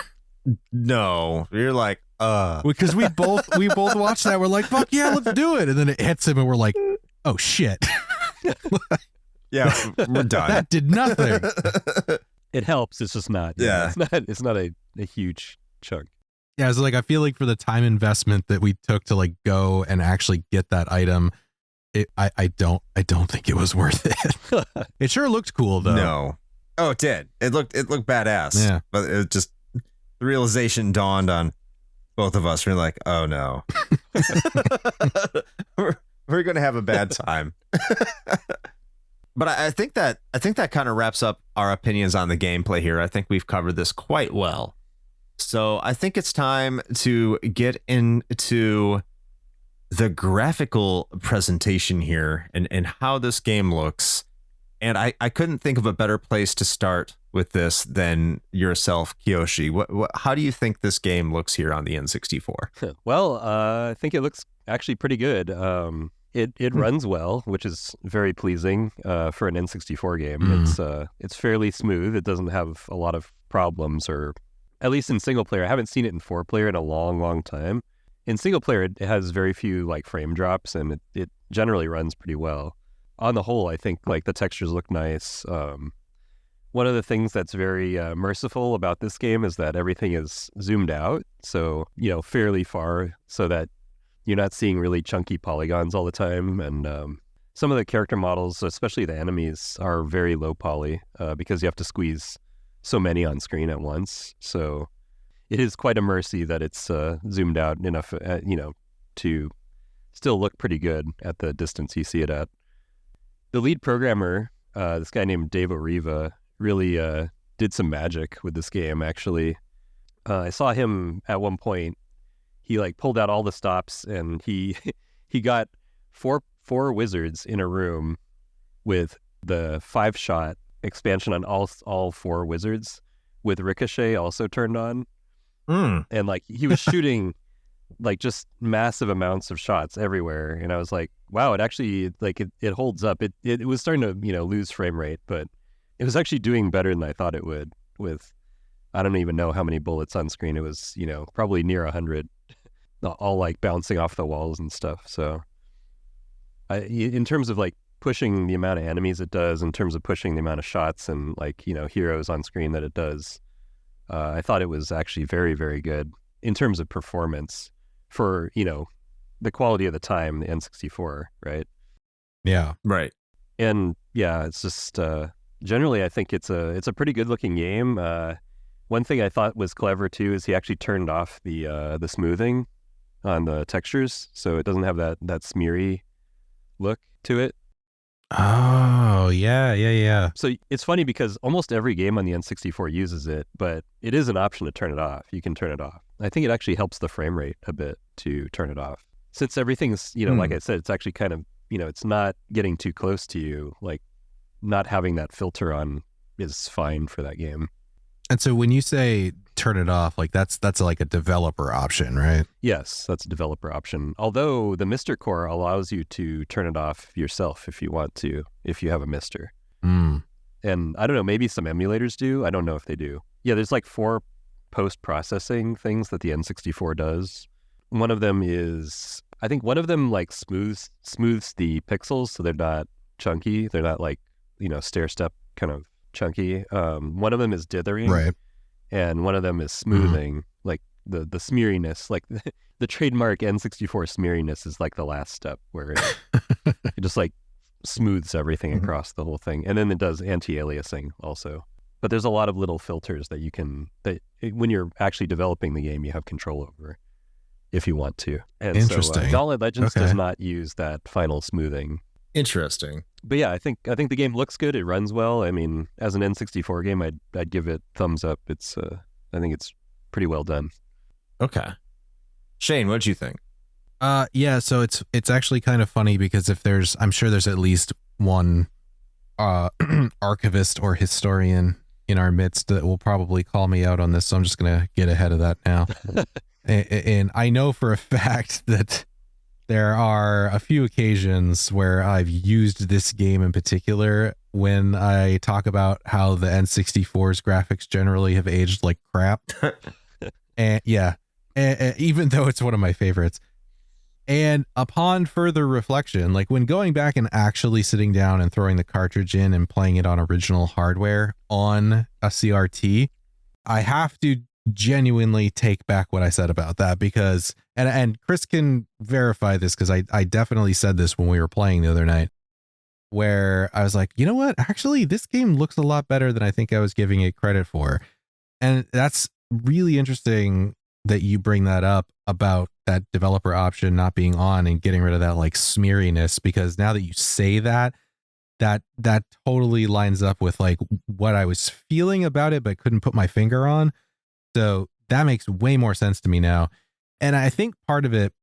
[SPEAKER 4] No, you're like,
[SPEAKER 2] because we both watched that. We're like, fuck yeah, let's do it. And then it hits him, and we're like, oh shit.
[SPEAKER 4] Yeah, we're done.
[SPEAKER 2] That did nothing.
[SPEAKER 3] It helps. It's just not.
[SPEAKER 4] Yeah.
[SPEAKER 3] It's not a huge chunk.
[SPEAKER 2] Yeah, it's like I feel like for the time investment that we took to like go and actually get that item, I don't think it was worth it. It sure looked cool though.
[SPEAKER 4] No. Oh, it did. It looked badass.
[SPEAKER 2] Yeah.
[SPEAKER 4] But it just, the realization dawned on both of us. We're like, oh no. we're gonna have a bad time. But I think that kind of wraps up our opinions on the gameplay here. I think we've covered this quite well. So I think it's time to get into the graphical presentation here and how this game looks. And I couldn't think of a better place to start with this than yourself, Kiyoshi. How do you think this game looks here on the N64?
[SPEAKER 3] Well, I think it looks actually pretty good. It runs well, which is very pleasing for an N64 game. It's fairly smooth. It doesn't have a lot of problems, or at least in single player. I haven't seen it in 4-player in a long, long time. In single player, it has very few like frame drops, and it generally runs pretty well. On the whole, I think like the textures look nice. One of the things that's very merciful about this game is that everything is zoomed out, so fairly far, so that you're not seeing really chunky polygons all the time. And some of the character models, especially the enemies, are very low poly because you have to squeeze so many on screen at once. So it is quite a mercy that it's zoomed out enough, to still look pretty good at the distance you see it at. The lead programmer, this guy named Dave Oriva, really did some magic with this game, actually. I saw him at one point. He like pulled out all the stops, and he got four wizards in a room with the 5-shot expansion on all 4 wizards, with Ricochet also turned on. And like he was shooting like just massive amounts of shots everywhere, and I was like, wow, it actually like it holds up. It was starting to lose frame rate, but it was actually doing better than I thought it would. With I don't even know how many bullets on screen. It was probably near 100, all like bouncing off the walls and stuff. So in terms of like pushing the amount of enemies it does, in terms of pushing the amount of shots and like, heroes on screen that it does, I thought it was actually very, very good in terms of performance for, the quality of the time, the N64, right?
[SPEAKER 2] Yeah.
[SPEAKER 4] Right.
[SPEAKER 3] And yeah, it's just generally I think it's a pretty good looking game. One thing I thought was clever too is he actually turned off the smoothing on the textures, so it doesn't have that smeary look to it.
[SPEAKER 2] Oh, yeah.
[SPEAKER 3] So it's funny because almost every game on the N64 uses it, but it is an option to turn it off. You can turn it off. I think it actually helps the frame rate a bit to turn it off. Since everything's, like I said, it's actually kind of, it's not getting too close to you. Like not having that filter on is fine for that game.
[SPEAKER 2] And so when you say turn it off, like that's like a developer option, right?
[SPEAKER 3] Yes, that's a developer option. Although the Mister Core allows you to turn it off yourself if you want to, if you have a Mister.
[SPEAKER 2] Mm.
[SPEAKER 3] And I don't know, maybe some emulators do. I don't know if they do. Yeah, there's like 4 post-processing things that the N64 does. One of them is, I think one of them like smooths the pixels so they're not chunky. They're not like, stair step kind of chunky. One of them is dithering.
[SPEAKER 2] Right.
[SPEAKER 3] And one of them is smoothing, like the smeariness, like the trademark N64 smeariness is like the last step where it just like smooths everything across the whole thing. And then it does anti-aliasing also. But there's a lot of little filters that when you're actually developing the game, you have control over if you want to. And
[SPEAKER 2] Interesting.
[SPEAKER 3] So Gauntlet Legends does not use that final smoothing.
[SPEAKER 4] Interesting.
[SPEAKER 3] But yeah, I think the game looks good. It runs well. I mean, as an N64 game, I'd give it thumbs up. It's I think it's pretty well done.
[SPEAKER 4] Okay. Shane, what'd you think?
[SPEAKER 2] Yeah, so it's actually kind of funny because I'm sure there's at least one archivist or historian in our midst that will probably call me out on this, so I'm just gonna get ahead of that now. And I know for a fact that there are a few occasions where I've used this game in particular when I talk about how the N64's graphics generally have aged like crap. And yeah, even though it's one of my favorites. And upon further reflection, like when going back and actually sitting down and throwing the cartridge in and playing it on original hardware on a CRT, I have to genuinely take back what I said about that because, and Chris can verify this because I definitely said this when we were playing the other night, where I was like, you know what, actually this game looks a lot better than I think I was giving it credit for. And that's really interesting that you bring that up about that developer option not being on and getting rid of that like smeariness, because now that you say that totally lines up with like what I was feeling about it but couldn't put my finger on. So that makes way more sense to me now. And I think part of it,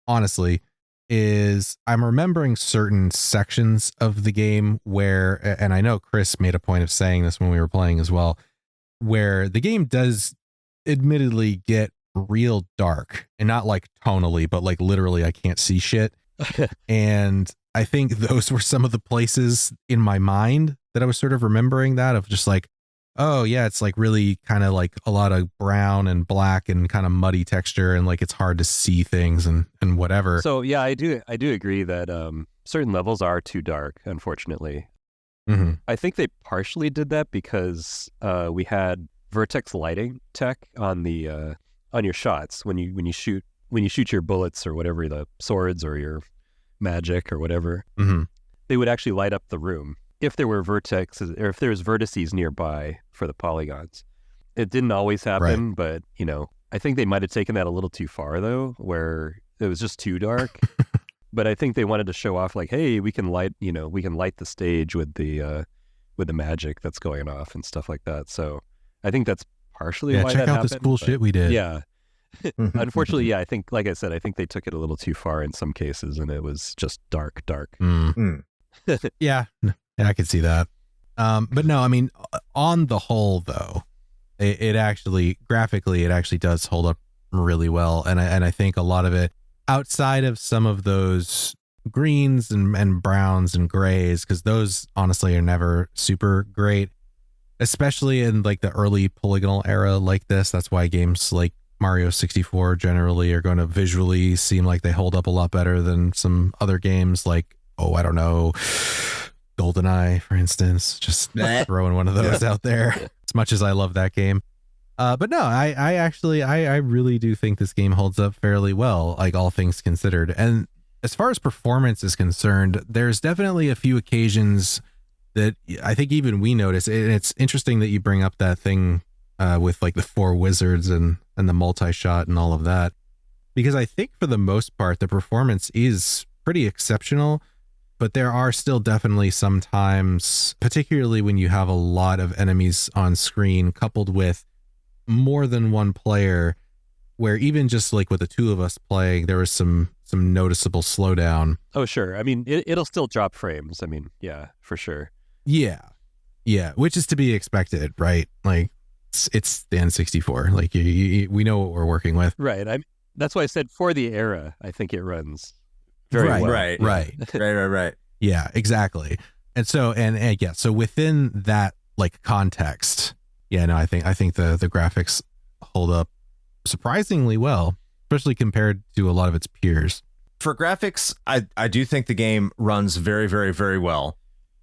[SPEAKER 2] honestly, is I'm remembering certain sections of the game where, and I know Chris made a point of saying this when we were playing as well, where the game does admittedly get real dark, and not like tonally, but like literally I can't see shit. And I think those were some of the places in my mind that I was sort of remembering that of just like, oh yeah, it's like really kind of like a lot of brown and black and kind of muddy texture, and like it's hard to see things and whatever.
[SPEAKER 3] So yeah, I do agree that certain levels are too dark, unfortunately.
[SPEAKER 2] Mm-hmm.
[SPEAKER 3] I think they partially did that because we had vertex lighting tech on the on your shots when you shoot your bullets or whatever, the swords or your magic or whatever.
[SPEAKER 2] Mm-hmm.
[SPEAKER 3] They would actually light up the room if there were vertexes or if there was vertices nearby for the polygons. It didn't always happen, but I think they might have taken that a little too far though, where it was just too dark. But I think they wanted to show off like, hey, we can light the stage with the magic that's going off and stuff like that. So I think that's partially why that happened.
[SPEAKER 2] Check out this cool shit we did.
[SPEAKER 3] Yeah. Unfortunately, yeah, I think, like I said, I think they took it a little too far in some cases, and it was just dark.
[SPEAKER 2] Yeah, I could see that. But no, I mean, on the whole, though, it actually graphically, it actually does hold up really well, and I think a lot of it, outside of some of those greens and browns and grays, because those honestly are never super great, especially in like the early polygonal era like this. That's why games like Mario 64 generally are going to visually seem like they hold up a lot better than some other games like I don't know, GoldenEye, for instance, just throwing one of those out there, as much as I love that game. But no, I really do think this game holds up fairly well, like all things considered. And as far as performance is concerned, there's definitely a few occasions that I think even we notice. And it's interesting that you bring up that thing with like the 4 wizards and the multi-shot and all of that, because I think for the most part, the performance is pretty exceptional. But there are still definitely some times, particularly when you have a lot of enemies on screen coupled with more than one player, where even just like with the 2 of us playing, there was some noticeable slowdown.
[SPEAKER 3] Oh, sure. I mean, it'll still drop frames. I mean, yeah, for sure.
[SPEAKER 2] Yeah, which is to be expected, right? Like it's the N64. Like we know what we're working with,
[SPEAKER 3] right? That's why I said for the era, I think it runs very well.
[SPEAKER 4] Right.
[SPEAKER 2] Yeah, exactly. And so and yeah, so within that like context, yeah, no, I think the graphics hold up surprisingly well, especially compared to a lot of its peers.
[SPEAKER 4] For graphics, I do think the game runs very, very, very well,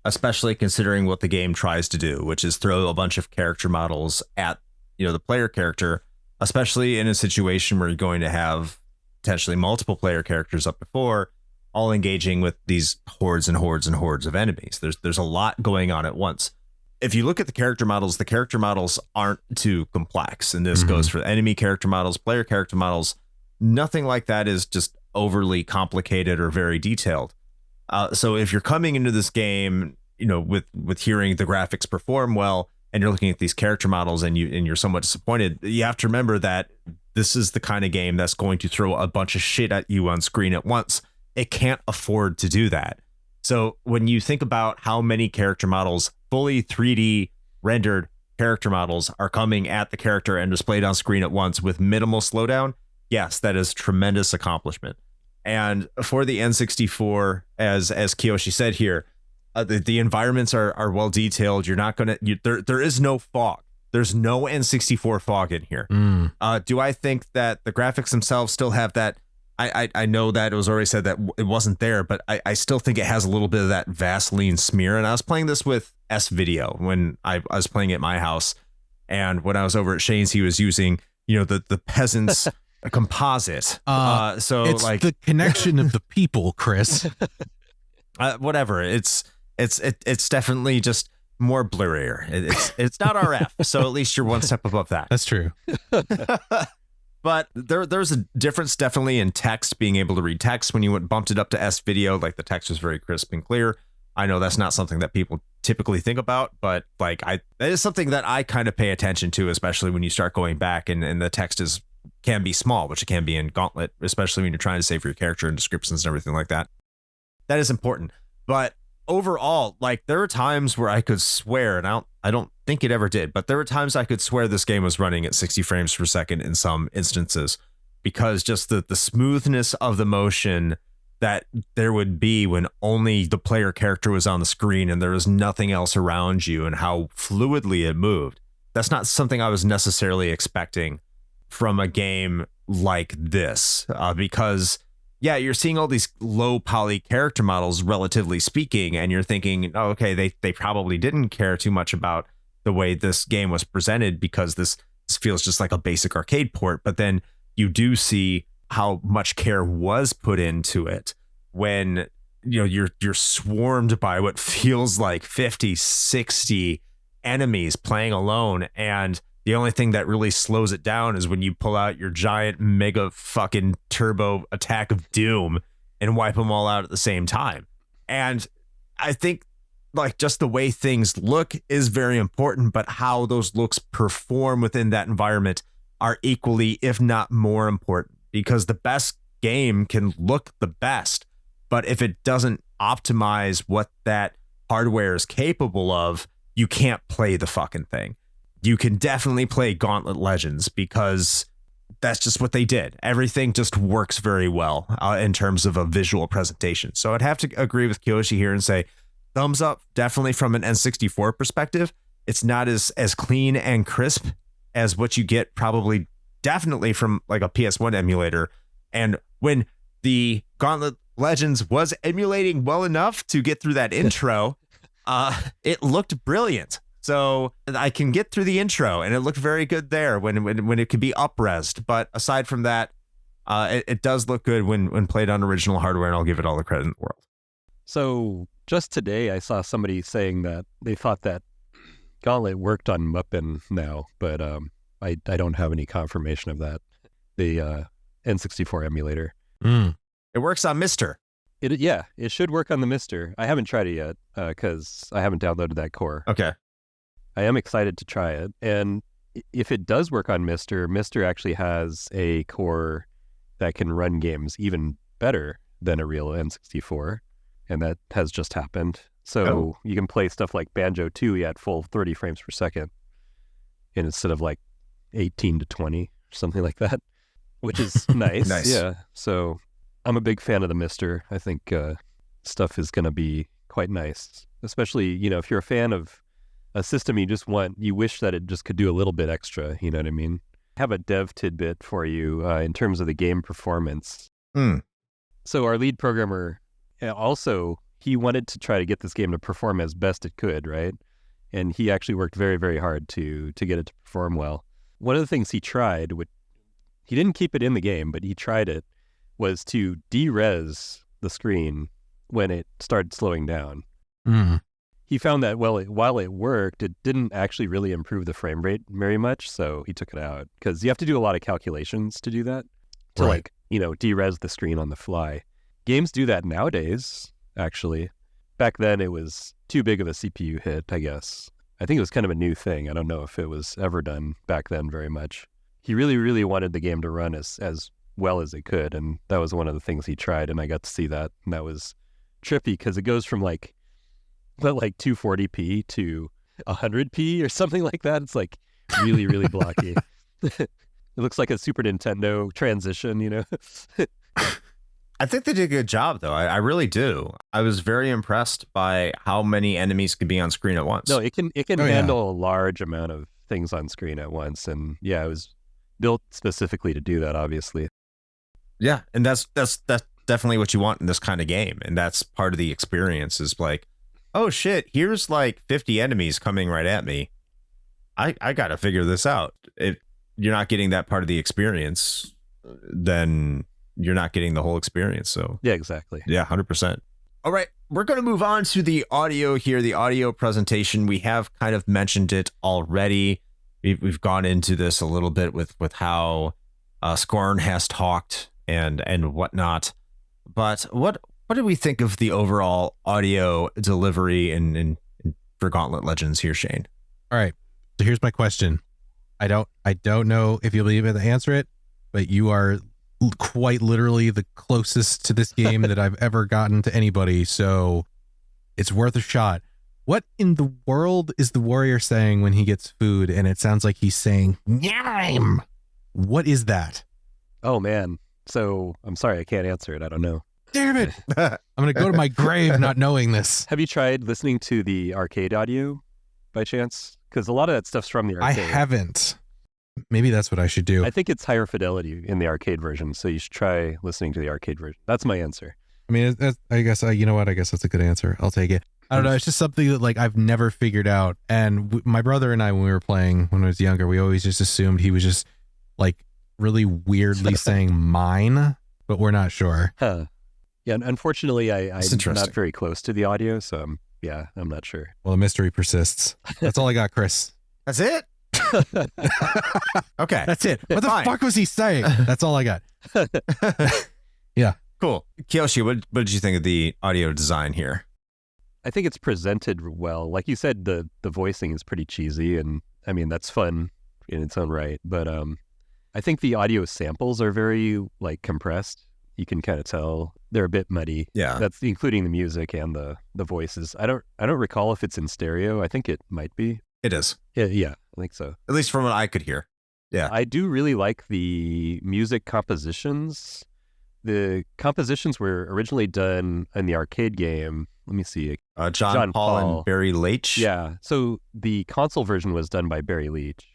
[SPEAKER 4] especially considering what the game tries to do, which is throw a bunch of character models at, the player character, especially in a situation where you're going to have potentially multiple player characters up before, all engaging with these hordes and hordes and hordes of enemies. There's a lot going on at once. If you look at the character models aren't too complex. And this goes for enemy character models, player character models. Nothing like that is just overly complicated or very detailed. So if you're coming into this game, with hearing the graphics perform well, and you're looking at these character models and you're somewhat disappointed, you have to remember that this is the kind of game that's going to throw a bunch of shit at you on screen at once. It can't afford to do that. So when you think about how many character models, fully 3D rendered character models, are coming at the character and displayed on screen at once with minimal slowdown, yes, that is tremendous accomplishment. And for the N64, as Kiyoshi said here, the environments are well detailed. You're not going to, there is no fog. There's no N64 fog in here. Do I think that the graphics themselves still have that? I know that it was already said that it wasn't there, but I still think it has a little bit of that Vaseline smear. And I was playing this with S-Video when I was playing at my house. And when I was over at Shane's, he was using, the peasants composite. So
[SPEAKER 2] it's
[SPEAKER 4] like
[SPEAKER 2] the connection of the people, Chris.
[SPEAKER 4] Whatever. It's definitely just more blurrier. It's not RF. So at least you're one step above that.
[SPEAKER 2] That's true.
[SPEAKER 4] But there's a difference definitely in text, being able to read text. When you bumped it up to S-Video, like the text was very crisp and clear. I know that's not something that people typically think about, but like that is something that I kind of pay attention to, especially when you start going back and the text can be small, which it can be in Gauntlet, especially when you're trying to save your character and descriptions and everything like that. That is important. But overall, like there are times where I could swear, and I don't think it ever did, but there were times I could swear this game was running at 60 frames per second in some instances, because just the smoothness of the motion that there would be when only the player character was on the screen and there was nothing else around you, and how fluidly it moved. That's not something I was necessarily expecting from a game like this, because yeah, you're seeing all these low poly character models, relatively speaking, and you're thinking, oh, okay, they probably didn't care too much about the way this game was presented, because this feels just like a basic arcade port. But then you do see how much care was put into it when you're swarmed by what feels like 50, 60 enemies playing alone, and the only thing that really slows it down is when you pull out your giant mega fucking turbo attack of doom and wipe them all out at the same time. And I think like just the way things look is very important, but how those looks perform within that environment are equally, if not more important, because the best game can look the best, but if it doesn't optimize what that hardware is capable of, you can't play the fucking thing. You can definitely play Gauntlet Legends because that's just what they did. Everything just works very well in terms of a visual presentation. So I'd have to agree with Kiyoshi here and say thumbs up, definitely from an N64 perspective. It's not as clean and crisp as what you get definitely from like a PS1 emulator. And when the Gauntlet Legends was emulating well enough to get through that intro. It looked brilliant. So I can get through the intro, and it looked very good there when it could be up-resed. But aside from that, it does look good when played on original hardware, and I'll give it all the credit in the world.
[SPEAKER 3] So just today, I saw somebody saying that they thought that Gauntlet worked on Muppin now, but I don't have any confirmation of that. The N64 emulator.
[SPEAKER 4] It works on Mister.
[SPEAKER 3] It should work on the Mister. I haven't tried it yet because I haven't downloaded that core.
[SPEAKER 4] Okay.
[SPEAKER 3] I am excited to try it. And if it does work on Mister actually has a core that can run games even better than a real N64. And that has just happened. So you can play stuff like Banjo-Tooie at full 30 frames per second instead of like 18 to 20 or something like that, which is nice.
[SPEAKER 4] Nice.
[SPEAKER 3] Yeah. So I'm a big fan of the Mister. I think stuff is going to be quite nice, especially, if you're a fan of a system you wish that it just could do a little bit extra, you know what I mean? I have a dev tidbit for you in terms of the game performance. So our lead programmer also, he wanted to try to get this game to perform as best it could, right? And he actually worked very, very hard to get it to perform well. One of the things he tried, he didn't keep it in the game, but he tried it, was to de-res the screen when it started slowing down. He found that while it worked, it didn't actually really improve the frame rate very much, so he took it out. Because you have to do a lot of calculations to do that, to de-res the screen on the fly. Games do that nowadays, actually. Back then, it was too big of a CPU hit, I guess. I think it was kind of a new thing. I don't know if it was ever done back then very much. He really, really wanted the game to run as well as it could, and that was one of the things he tried, and I got to see that, and that was trippy because it goes from like 240p to 100p or something like that. It's like really, really blocky. It looks like a Super Nintendo transition,
[SPEAKER 4] I think they did a good job, though. I really do. I was very impressed by how many enemies could be on screen at once.
[SPEAKER 3] No, it can handle a large amount of things on screen at once, and yeah, it was built specifically to do that, obviously.
[SPEAKER 4] Yeah, and that's definitely what you want in this kind of game, and that's part of the experience. Is like, oh shit, here's like 50 enemies coming right at me. I got to figure this out. If you're not getting that part of the experience, then you're not getting the whole experience. So
[SPEAKER 3] yeah, exactly.
[SPEAKER 4] Yeah, 100%. All right, we're going to move on to the audio here, the audio presentation. We have kind of mentioned it already. We've gone into this a little bit with how Skorne has talked and whatnot. But what did we think of the overall audio delivery in for Gauntlet Legends here, Shane?
[SPEAKER 2] All right. So here's my question. I don't know if you'll be able to answer it, but you are quite literally the closest to this game that I've ever gotten to anybody, so it's worth a shot. What in the world is the warrior saying when he gets food and it sounds like he's saying "Nyam"? What is that?
[SPEAKER 3] Oh man. So I'm sorry, I can't answer it. I don't know.
[SPEAKER 2] Damn it. I'm going to go to my grave not knowing this.
[SPEAKER 3] Have you tried listening to the arcade audio by chance? Because a lot of that stuff's from the arcade.
[SPEAKER 2] I haven't. Maybe that's what I should do.
[SPEAKER 3] I think it's higher fidelity in the arcade version, so you should try listening to the arcade version. That's my answer.
[SPEAKER 2] I mean, I guess, you know what? I guess that's a good answer. I'll take it. I don't know. It's just something that I've never figured out. And my brother and I, when we were playing when I was younger, we always just assumed he was just really weirdly saying mine, but we're not sure.
[SPEAKER 3] Huh. Yeah, unfortunately, I'm not very close to the audio, so I'm not sure.
[SPEAKER 2] Well, the mystery persists. That's all I got, Chris.
[SPEAKER 4] That's it? Okay.
[SPEAKER 2] That's it. What the fuck was he saying? That's all I got. Yeah.
[SPEAKER 4] Cool. Kiyoshi, what did you think of the audio design here?
[SPEAKER 3] I think it's presented well. Like you said, the voicing is pretty cheesy, and I mean, that's fun in its own right. But I think the audio samples are very compressed. You can kind of tell they're a bit muddy.
[SPEAKER 4] Yeah.
[SPEAKER 3] That's including the music and the voices. I don't recall if it's in stereo. I think it might be.
[SPEAKER 4] It is.
[SPEAKER 3] Yeah, I think so.
[SPEAKER 4] At least from what I could hear. Yeah.
[SPEAKER 3] I do really like the music compositions. The compositions were originally done in the arcade game. Let me see.
[SPEAKER 4] John Paul and Barry Leitch.
[SPEAKER 3] Yeah. So the console version was done by Barry Leitch,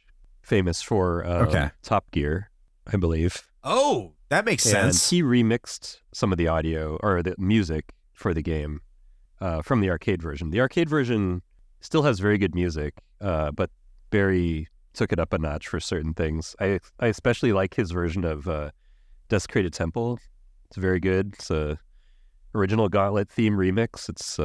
[SPEAKER 3] famous for Top Gear, I believe.
[SPEAKER 4] Oh, That makes
[SPEAKER 3] And
[SPEAKER 4] sense.
[SPEAKER 3] he remixed some of the audio or the music for the game from the arcade version. The arcade version still has very good music, but Barry took it up a notch for certain things. I especially like his version of Desecrated Temple. It's very good. It's a original Gauntlet theme remix. It's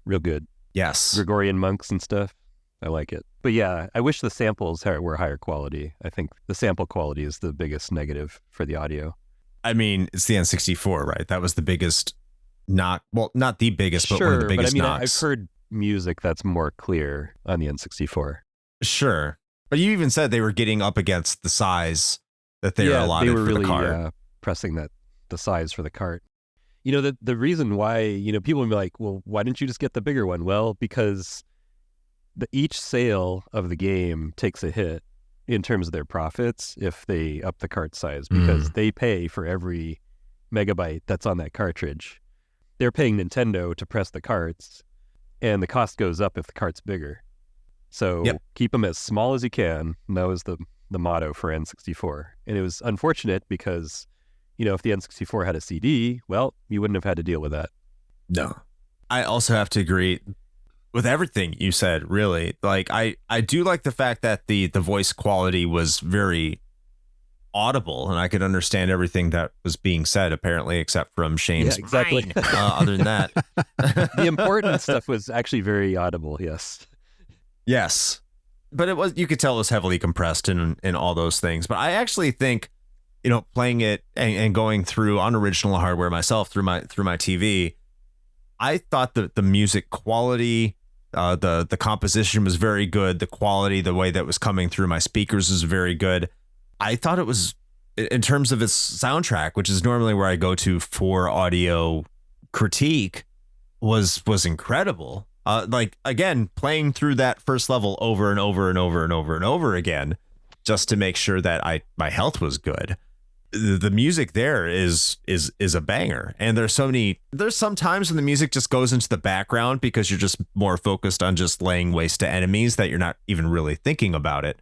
[SPEAKER 3] real good.
[SPEAKER 4] Yes.
[SPEAKER 3] Gregorian monks and stuff. I like it. But yeah, I wish the samples were higher quality. I think the sample quality is the biggest negative for the audio.
[SPEAKER 4] I mean, it's the N64, right? That was the biggest not the biggest, but one of the biggest
[SPEAKER 3] but I mean,
[SPEAKER 4] knocks.
[SPEAKER 3] I've heard music that's more clear on the N64.
[SPEAKER 4] Sure. But you even said they were getting up against the size that they were allotted
[SPEAKER 3] they were
[SPEAKER 4] for
[SPEAKER 3] really
[SPEAKER 4] the cart.
[SPEAKER 3] pressing the size for the cart. You know, the reason why, people would be like, well, why didn't you just get the bigger one? Well, because each sale of the game takes a hit in terms of their profits if they up the cart size, because they pay for every megabyte that's on that cartridge. They're paying Nintendo to press the carts, and the cost goes up if the cart's bigger. So keep them as small as you can. And that was the motto for N64. And it was unfortunate because, if the N64 had a CD, well, you wouldn't have had to deal with that.
[SPEAKER 4] No. I also have to agree with everything you said, really. Like, I do like the fact that the voice quality was very audible, and I could understand everything that was being said, apparently, except from Shane's
[SPEAKER 3] exactly.
[SPEAKER 4] mind. Other than that.
[SPEAKER 3] The important stuff was actually very audible, yes.
[SPEAKER 4] Yes. But you could tell it was heavily compressed in all those things. But I actually think, playing it and going through on original hardware myself through my TV, I thought that the music quality, the composition was very good. The quality, the way that was coming through my speakers is very good. I thought it was, in terms of its soundtrack, which is normally where I go to for audio critique, was incredible. Again, playing through that first level over and over and over and over and over again, just to make sure that my health was good. The music there is a banger, and there's some times when the music just goes into the background because you're just more focused on just laying waste to enemies that you're not even really thinking about it.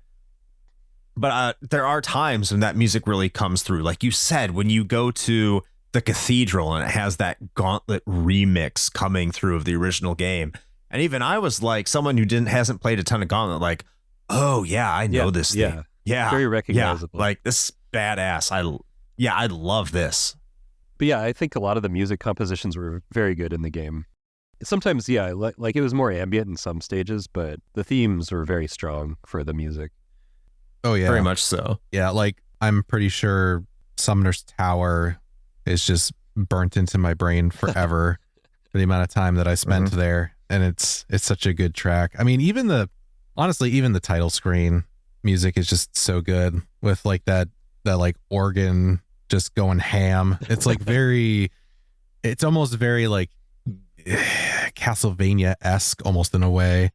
[SPEAKER 4] But there are times when that music really comes through, like you said, when you go to the cathedral and it has that Gauntlet remix coming through of the original game. And even I was like, someone who hasn't played a ton of Gauntlet, like, oh yeah, I know this thing. Yeah,
[SPEAKER 3] very recognizable.
[SPEAKER 4] Yeah, like, this is badass. I love this.
[SPEAKER 3] But yeah, I think a lot of the music compositions were very good in the game. Sometimes, like it was more ambient in some stages, but the themes were very strong for the music.
[SPEAKER 2] Oh yeah,
[SPEAKER 4] very much so.
[SPEAKER 2] Yeah, like I'm pretty sure Summoner's Tower is just burnt into my brain forever for the amount of time that I spent there. And it's such a good track. I mean, even the title screen music is just so good, with like that like organ just going ham. It's like it's almost very like Castlevania-esque almost in a way. At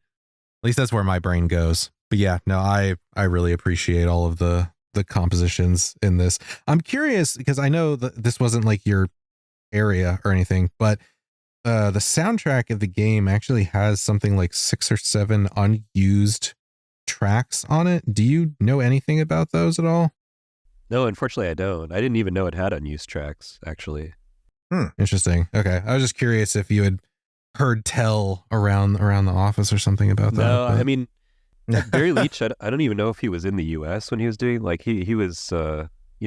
[SPEAKER 2] least that's where my brain goes. But yeah, no, I really appreciate all of the compositions in this. I'm curious because I know that this wasn't like your area or anything, but the soundtrack of the game actually has something like 6 or 7 unused tracks on it. Do you know anything about those at all?
[SPEAKER 3] No, unfortunately I don't. I didn't even know it had unused tracks, actually.
[SPEAKER 2] Interesting. Okay. I was just curious if you had heard tell around the office or something about that.
[SPEAKER 3] No, I mean, Barry Leach, I don't even know if he was in the US when he was doing, like, he was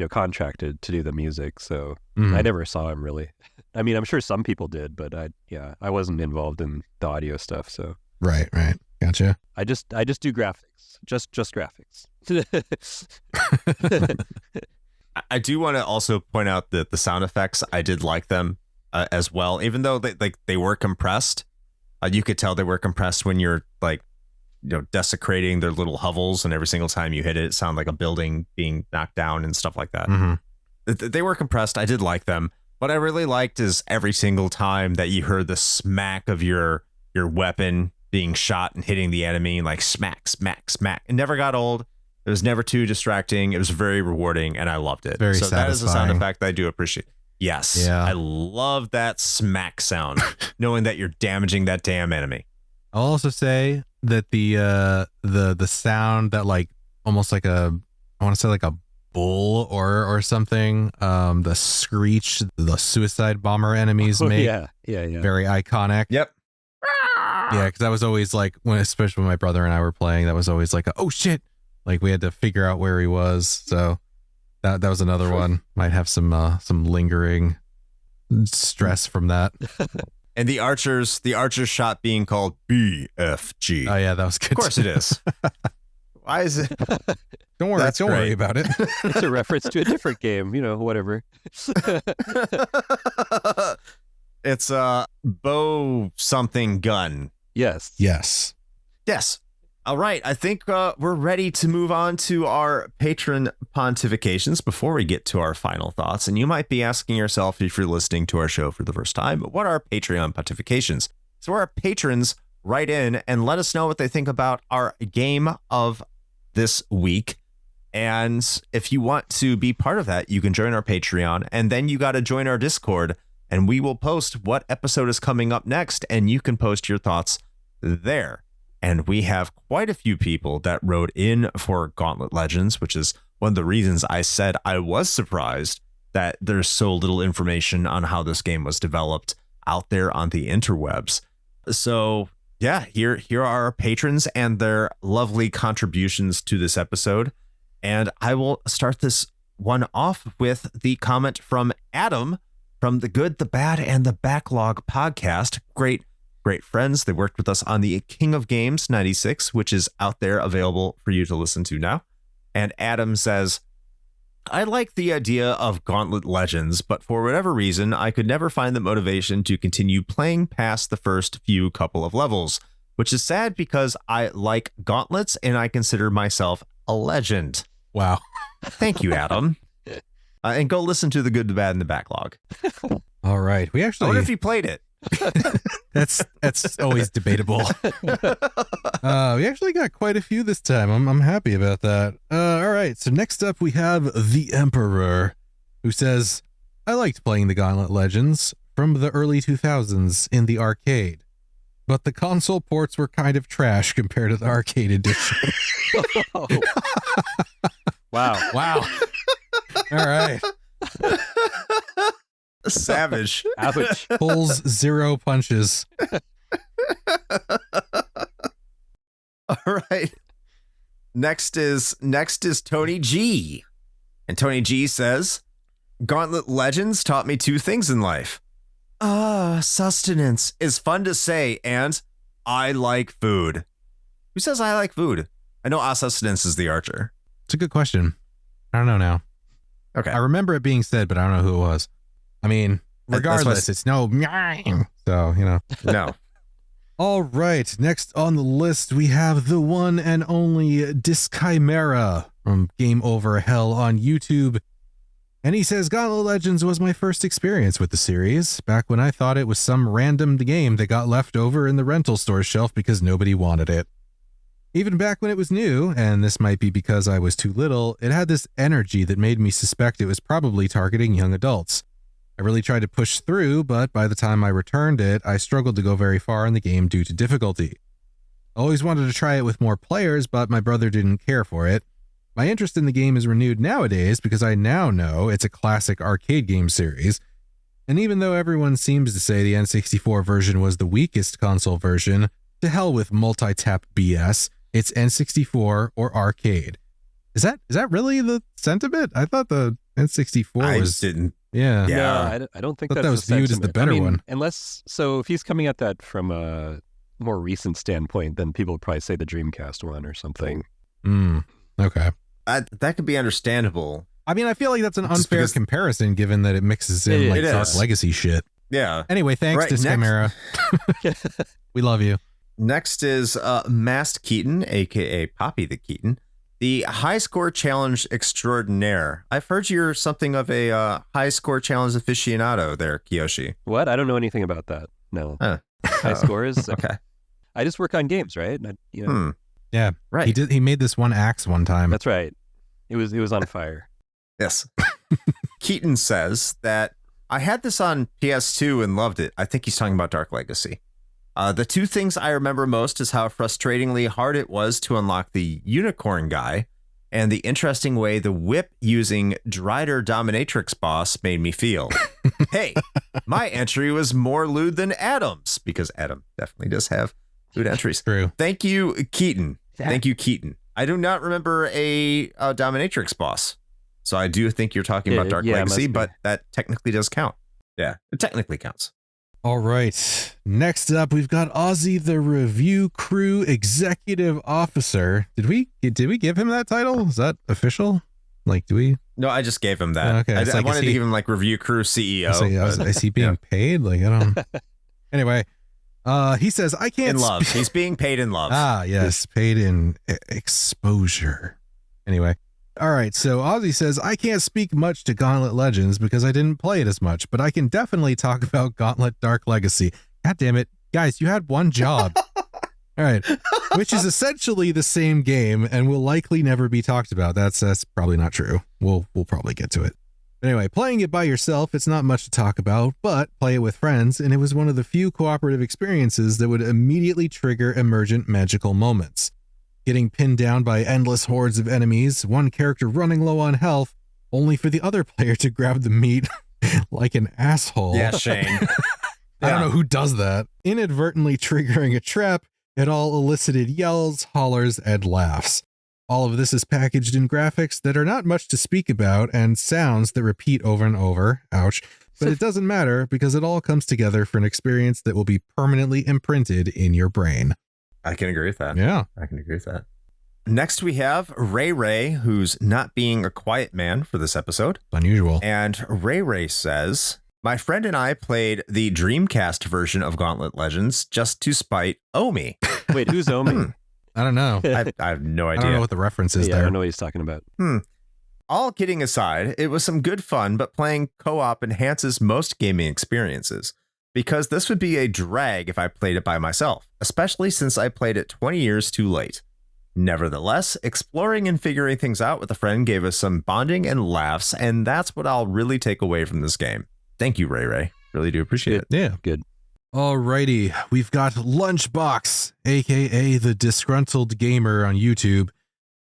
[SPEAKER 3] contracted to do the music, so I never saw him really. I mean, I'm sure some people did, but I wasn't involved in the audio stuff, so.
[SPEAKER 2] Right. Gotcha.
[SPEAKER 3] I just do graphics, just graphics.
[SPEAKER 4] I do want to also point out that the sound effects, I did like them as well, even though they were compressed. You could tell they were compressed when you're like, desecrating their little hovels, and every single time you hit it, it sounded like a building being knocked down and stuff like that. They were compressed. I did like them. What I really liked is every single time that you heard the smack of your weapon being shot and hitting the enemy, like smack, smack, smack. It never got old. It was never too distracting. It was very rewarding, and I loved it.
[SPEAKER 2] Very
[SPEAKER 4] so
[SPEAKER 2] satisfying.
[SPEAKER 4] That is a sound effect that I do appreciate. Yes.
[SPEAKER 2] Yeah.
[SPEAKER 4] I love that smack sound, knowing that you're damaging that damn enemy.
[SPEAKER 2] I'll also say that the sound that like almost like I want to say like a bull or something. The screech, the suicide bomber enemies make.
[SPEAKER 3] Yeah.
[SPEAKER 2] Very iconic.
[SPEAKER 4] Yep.
[SPEAKER 2] Yeah, because that was always like, especially when my brother and I were playing, that was always like, oh shit. Like we had to figure out where he was. So that was another one. Might have some lingering stress from that.
[SPEAKER 4] And the archer's shot being called BFG.
[SPEAKER 2] Oh yeah, that was good.
[SPEAKER 4] Of course it is. Why is it?
[SPEAKER 2] Don't worry.
[SPEAKER 4] That's
[SPEAKER 2] Don't worry
[SPEAKER 4] great.
[SPEAKER 2] about it.
[SPEAKER 3] It's a reference to a different game, whatever.
[SPEAKER 4] It's a bow something gun.
[SPEAKER 3] Yes.
[SPEAKER 2] Yes.
[SPEAKER 4] Yes. All right. I think we're ready to move on to our patron pontifications before we get to our final thoughts. And you might be asking yourself, if you're listening to our show for the first time, what are Patreon pontifications? So our patrons write in and let us know what they think about our game of this week. And if you want to be part of that, you can join our Patreon, and then you got to join our Discord, and we will post what episode is coming up next, and you can post your thoughts there. And we have quite a few people that wrote in for Gauntlet Legends, which is one of the reasons I said I was surprised that there's so little information on how this game was developed out there on the interwebs. So yeah, here are our patrons and their lovely contributions to this episode. And I will start this one off with the comment from Adam from the Good, the Bad, and the Backlog podcast. Great friends. They worked with us on the King of Games 96, which is out there available for you to listen to now. And Adam says, I like the idea of Gauntlet Legends, but for whatever reason, I could never find the motivation to continue playing past the first few couple of levels, which is sad because I like gauntlets and I consider myself a legend.
[SPEAKER 2] Wow.
[SPEAKER 4] Thank you, Adam. And go listen to the Good, the Bad, and the Backlog.
[SPEAKER 2] All right. We
[SPEAKER 4] I
[SPEAKER 2] actually,
[SPEAKER 4] wonder if you played it.
[SPEAKER 2] that's always debatable. We actually got quite a few this time. I'm happy about that. All right. So next up we have the Emperor, who says, I liked playing the Gauntlet Legends from the early 2000s in the arcade, but the console ports were kind of trash compared to the arcade edition.
[SPEAKER 3] Wow.
[SPEAKER 2] Wow. All right.
[SPEAKER 4] Savage.
[SPEAKER 3] Ouch.
[SPEAKER 2] Pulls 0 punches.
[SPEAKER 4] All right. Next is Tony G. And Tony G says, Gauntlet Legends taught me 2 things in life. Sustenance is fun to say, and I like food. Who says I like food? I know sustenance is the archer.
[SPEAKER 2] It's a good question. I don't know now.
[SPEAKER 4] Okay.
[SPEAKER 2] I remember it being said, but I don't know who it was. I mean, regardless, it's no. So,
[SPEAKER 4] No.
[SPEAKER 2] All right. Next on the list, we have the one and only Dischimera from Game Over Hell on YouTube. And he says, Gauntlet Legends was my first experience with the series, back when I thought it was some random game that got left over in the rental store shelf because nobody wanted it. Even back when it was new, and this might be because I was too little, it had this energy that made me suspect it was probably targeting young adults. I really tried to push through, but by the time I returned it, I struggled to go very far in the game due to difficulty. I always wanted to try it with more players, but my brother didn't care for it. My interest in the game is renewed nowadays because I now know it's a classic arcade game series, and even though everyone seems to say the N64 version was the weakest console version, to hell with multi-tap BS, it's N64 or arcade. Is that really the sentiment? I thought the N64 was...
[SPEAKER 4] didn't.
[SPEAKER 2] Yeah.
[SPEAKER 3] No, I don't think
[SPEAKER 2] Thought
[SPEAKER 3] that's
[SPEAKER 2] that was
[SPEAKER 3] the
[SPEAKER 2] viewed as the
[SPEAKER 3] sentiment.
[SPEAKER 2] better one.
[SPEAKER 3] Unless, so if he's coming at that from a more recent standpoint, then people would probably say the Dreamcast one or something.
[SPEAKER 2] Okay.
[SPEAKER 4] That could be understandable.
[SPEAKER 2] I mean, I feel like that's an
[SPEAKER 4] Just
[SPEAKER 2] unfair
[SPEAKER 4] because-
[SPEAKER 2] comparison given that it mixes in like
[SPEAKER 4] It
[SPEAKER 2] Dark
[SPEAKER 4] is.
[SPEAKER 2] Legacy shit.
[SPEAKER 4] Yeah.
[SPEAKER 2] Anyway, thanks
[SPEAKER 4] Right,
[SPEAKER 2] to Chimera. We love you.
[SPEAKER 4] Next is Masked Keaton, aka Poppy the Keaton, the high score challenge extraordinaire. I've heard you're something of a high score challenge aficionado there, Kiyoshi.
[SPEAKER 3] What? I don't know anything about that. No.
[SPEAKER 4] Huh.
[SPEAKER 3] High scores?
[SPEAKER 4] Okay.
[SPEAKER 3] I just work on games, right? And
[SPEAKER 2] Yeah.
[SPEAKER 4] Right.
[SPEAKER 2] He made this one axe one time.
[SPEAKER 3] That's right. It was on fire.
[SPEAKER 4] Yes. Keaton says that I had this on PS2 and loved it. I think he's talking about Dark Legacy. The 2 things I remember most is how frustratingly hard it was to unlock the unicorn guy, and the interesting way the whip using Drider Dominatrix boss made me feel. Hey, my entry was more lewd than Adam's, because Adam definitely does have lewd entries.
[SPEAKER 2] True.
[SPEAKER 4] Thank you, Keaton. Thank you, Keaton. I do not remember a Dominatrix boss. So I do think you're talking about Dark Legacy, but that technically does count. Yeah, it technically counts.
[SPEAKER 2] All right. Next up, we've got Ozzy, the review crew executive officer. Did we give him that title? Is that official? Like, do we?
[SPEAKER 4] No, I just gave him that.
[SPEAKER 2] Okay.
[SPEAKER 4] I wanted to give him like review crew CEO.
[SPEAKER 2] Is he being paid? Like, I don't. Anyway, he says, I can't.
[SPEAKER 4] In love. He's being paid in love.
[SPEAKER 2] Ah, yes. Paid in exposure. Anyway. All right, so Ozzy says, I can't speak much to Gauntlet Legends because I didn't play it as much, but I can definitely talk about Gauntlet Dark Legacy. God damn it. Guys, you had one job. All right, which is essentially the same game and will likely never be talked about. That's probably not true. We'll probably get to it. Anyway, playing it by yourself, it's not much to talk about, but play it with friends, and it was one of the few cooperative experiences that would immediately trigger emergent magical moments. Getting pinned down by endless hordes of enemies, one character running low on health, only for the other player to grab the meat like an asshole.
[SPEAKER 4] Yeah, Shane.
[SPEAKER 2] I don't know who does that. Inadvertently triggering a trap, it all elicited yells, hollers, and laughs. All of this is packaged in graphics that are not much to speak about and sounds that repeat over and over. Ouch. But it doesn't matter because it all comes together for an experience that will be permanently imprinted in your brain.
[SPEAKER 4] I can agree with that.
[SPEAKER 2] Yeah.
[SPEAKER 4] I can agree with that. Next, we have Ray, who's not being a quiet man for this episode.
[SPEAKER 2] Unusual.
[SPEAKER 4] And Ray says, my friend and I played the Dreamcast version of Gauntlet Legends just to spite Omi.
[SPEAKER 3] Wait, who's Omi?
[SPEAKER 2] I don't know.
[SPEAKER 4] I have no idea.
[SPEAKER 2] I don't know what the reference is there.
[SPEAKER 3] I don't know what he's talking about.
[SPEAKER 4] All kidding aside, it was some good fun, but playing co-op enhances most gaming experiences. Because this would be a drag if I played it by myself, especially since I played it 20 years too late. Nevertheless, exploring and figuring things out with a friend gave us some bonding and laughs, and that's what I'll really take away from this game. Thank you, Ray. Really do appreciate it.
[SPEAKER 2] Yeah.
[SPEAKER 3] Good.
[SPEAKER 2] Alrighty, we've got Lunchbox, aka the Disgruntled Gamer on YouTube.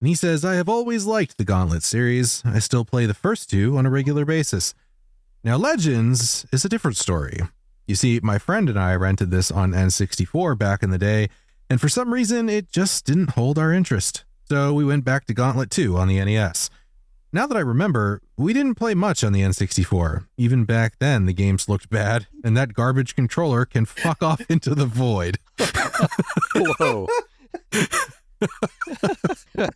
[SPEAKER 2] And he says, I have always liked the Gauntlet series. I still play the first two on a regular basis. Now, Legends is a different story. You see, my friend and I rented this on N64 back in the day, and for some reason, it just didn't hold our interest. So we went back to Gauntlet 2 on the NES. Now that I remember, we didn't play much on the N64. Even back then, the games looked bad, and that garbage controller can fuck off into the void.
[SPEAKER 3] Whoa.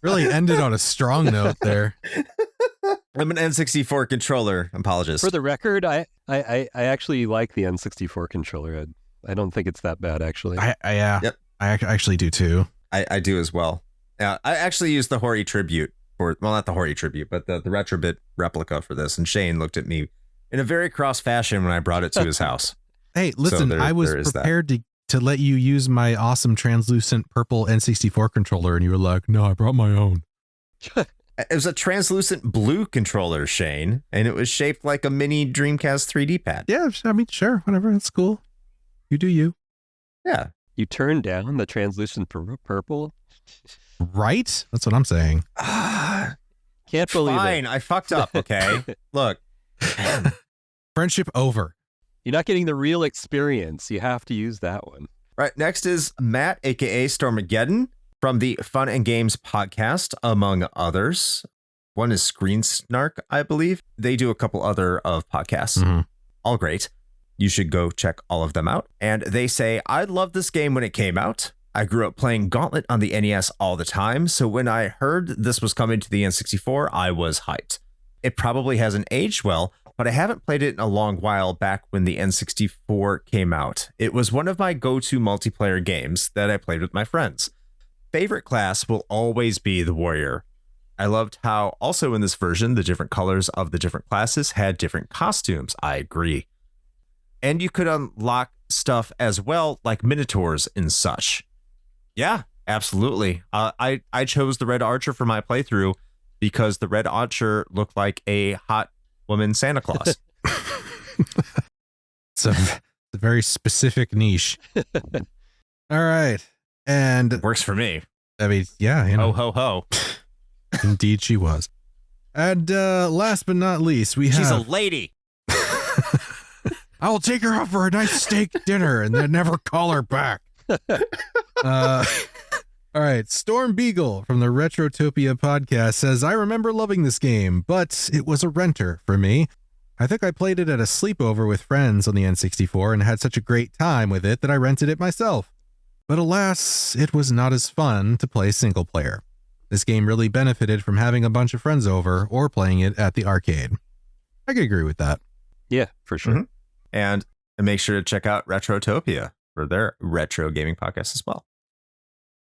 [SPEAKER 2] Really ended on a strong note there.
[SPEAKER 4] I'm an N64 controller apologist.
[SPEAKER 3] For the record, I actually like the N64 controller. I don't think it's that bad, actually.
[SPEAKER 2] Yep. I actually do too.
[SPEAKER 4] I do as well. I actually used the Hori Tribute for, well, not the Hori Tribute, but the Retrobit replica for this. And Shane looked at me in a very cross fashion when I brought it to his house.
[SPEAKER 2] Hey, listen,
[SPEAKER 4] So
[SPEAKER 2] I was prepared to let you use my awesome translucent purple N64 controller, and you were like, no, I brought my own.
[SPEAKER 4] It was a translucent blue controller, Shane, and it was shaped like a mini Dreamcast 3D pad.
[SPEAKER 2] Yeah, I mean, sure, whatever, that's cool. You do you.
[SPEAKER 4] Yeah.
[SPEAKER 3] You turned down the translucent purple?
[SPEAKER 2] Right? That's what I'm saying.
[SPEAKER 3] Can't believe
[SPEAKER 4] Fine,
[SPEAKER 3] it.
[SPEAKER 4] I fucked up, okay? Look.
[SPEAKER 2] Friendship over.
[SPEAKER 3] You're not getting the real experience. You have to use that one.
[SPEAKER 4] Right, next is Matt, a.k.a. Stormageddon, from the Fun and Games podcast, among others. One is Screen Snark, I believe. They do a couple other of podcasts.
[SPEAKER 2] Mhm.
[SPEAKER 4] All great. You should go check all of them out. And they say, I loved this game when it came out. I grew up playing Gauntlet on the NES all the time, so when I heard this was coming to the N64, I was hyped. It probably hasn't aged well, but I haven't played it in a long while back when the N64 came out. It was one of my go-to multiplayer games that I played with my friends. Favorite class will always be the warrior. I loved how also in this version, the different colors of the different classes had different costumes. I agree. And you could unlock stuff as well, like minotaurs and such. Yeah, absolutely. I chose the Red Archer for my playthrough because the Red Archer looked like a hot woman Santa Claus.
[SPEAKER 2] It's a very specific niche. All right. And
[SPEAKER 4] Works for me.
[SPEAKER 2] I mean, yeah, you know.
[SPEAKER 4] Ho, ho, ho.
[SPEAKER 2] Indeed she was. And last but not least, we have...
[SPEAKER 1] She's a lady.
[SPEAKER 2] I will take her out for a nice steak dinner and then never call her back. All right, Storm Beagle from the Retrotopia podcast says, I remember loving this game, but it was a renter for me. I think I played it at a sleepover with friends on the N64 and had such a great time with it that I rented it myself. But alas, it was not as fun to play single player. This game really benefited from having a bunch of friends over or playing it at the arcade. I could agree with that.
[SPEAKER 3] Yeah, for sure.
[SPEAKER 4] Mm-hmm. And make sure to check out Retrotopia for their retro gaming podcast as well.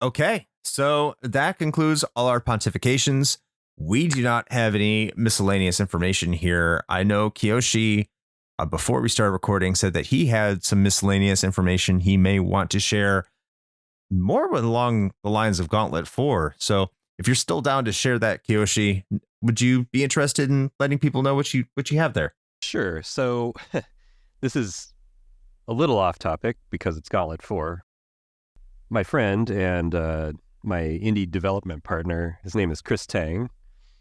[SPEAKER 4] Okay, so that concludes all our pontifications. We do not have any miscellaneous information here. I know Kiyoshi, before we started recording, said that he had some miscellaneous information he may want to share more along the lines of Gauntlet 4. So if you're still down to share that, Kiyoshi, would you be interested in letting people know what you have there?
[SPEAKER 3] Sure. So this is a little off topic because it's Gauntlet 4. My friend and my indie development partner, his name is Chris Tang.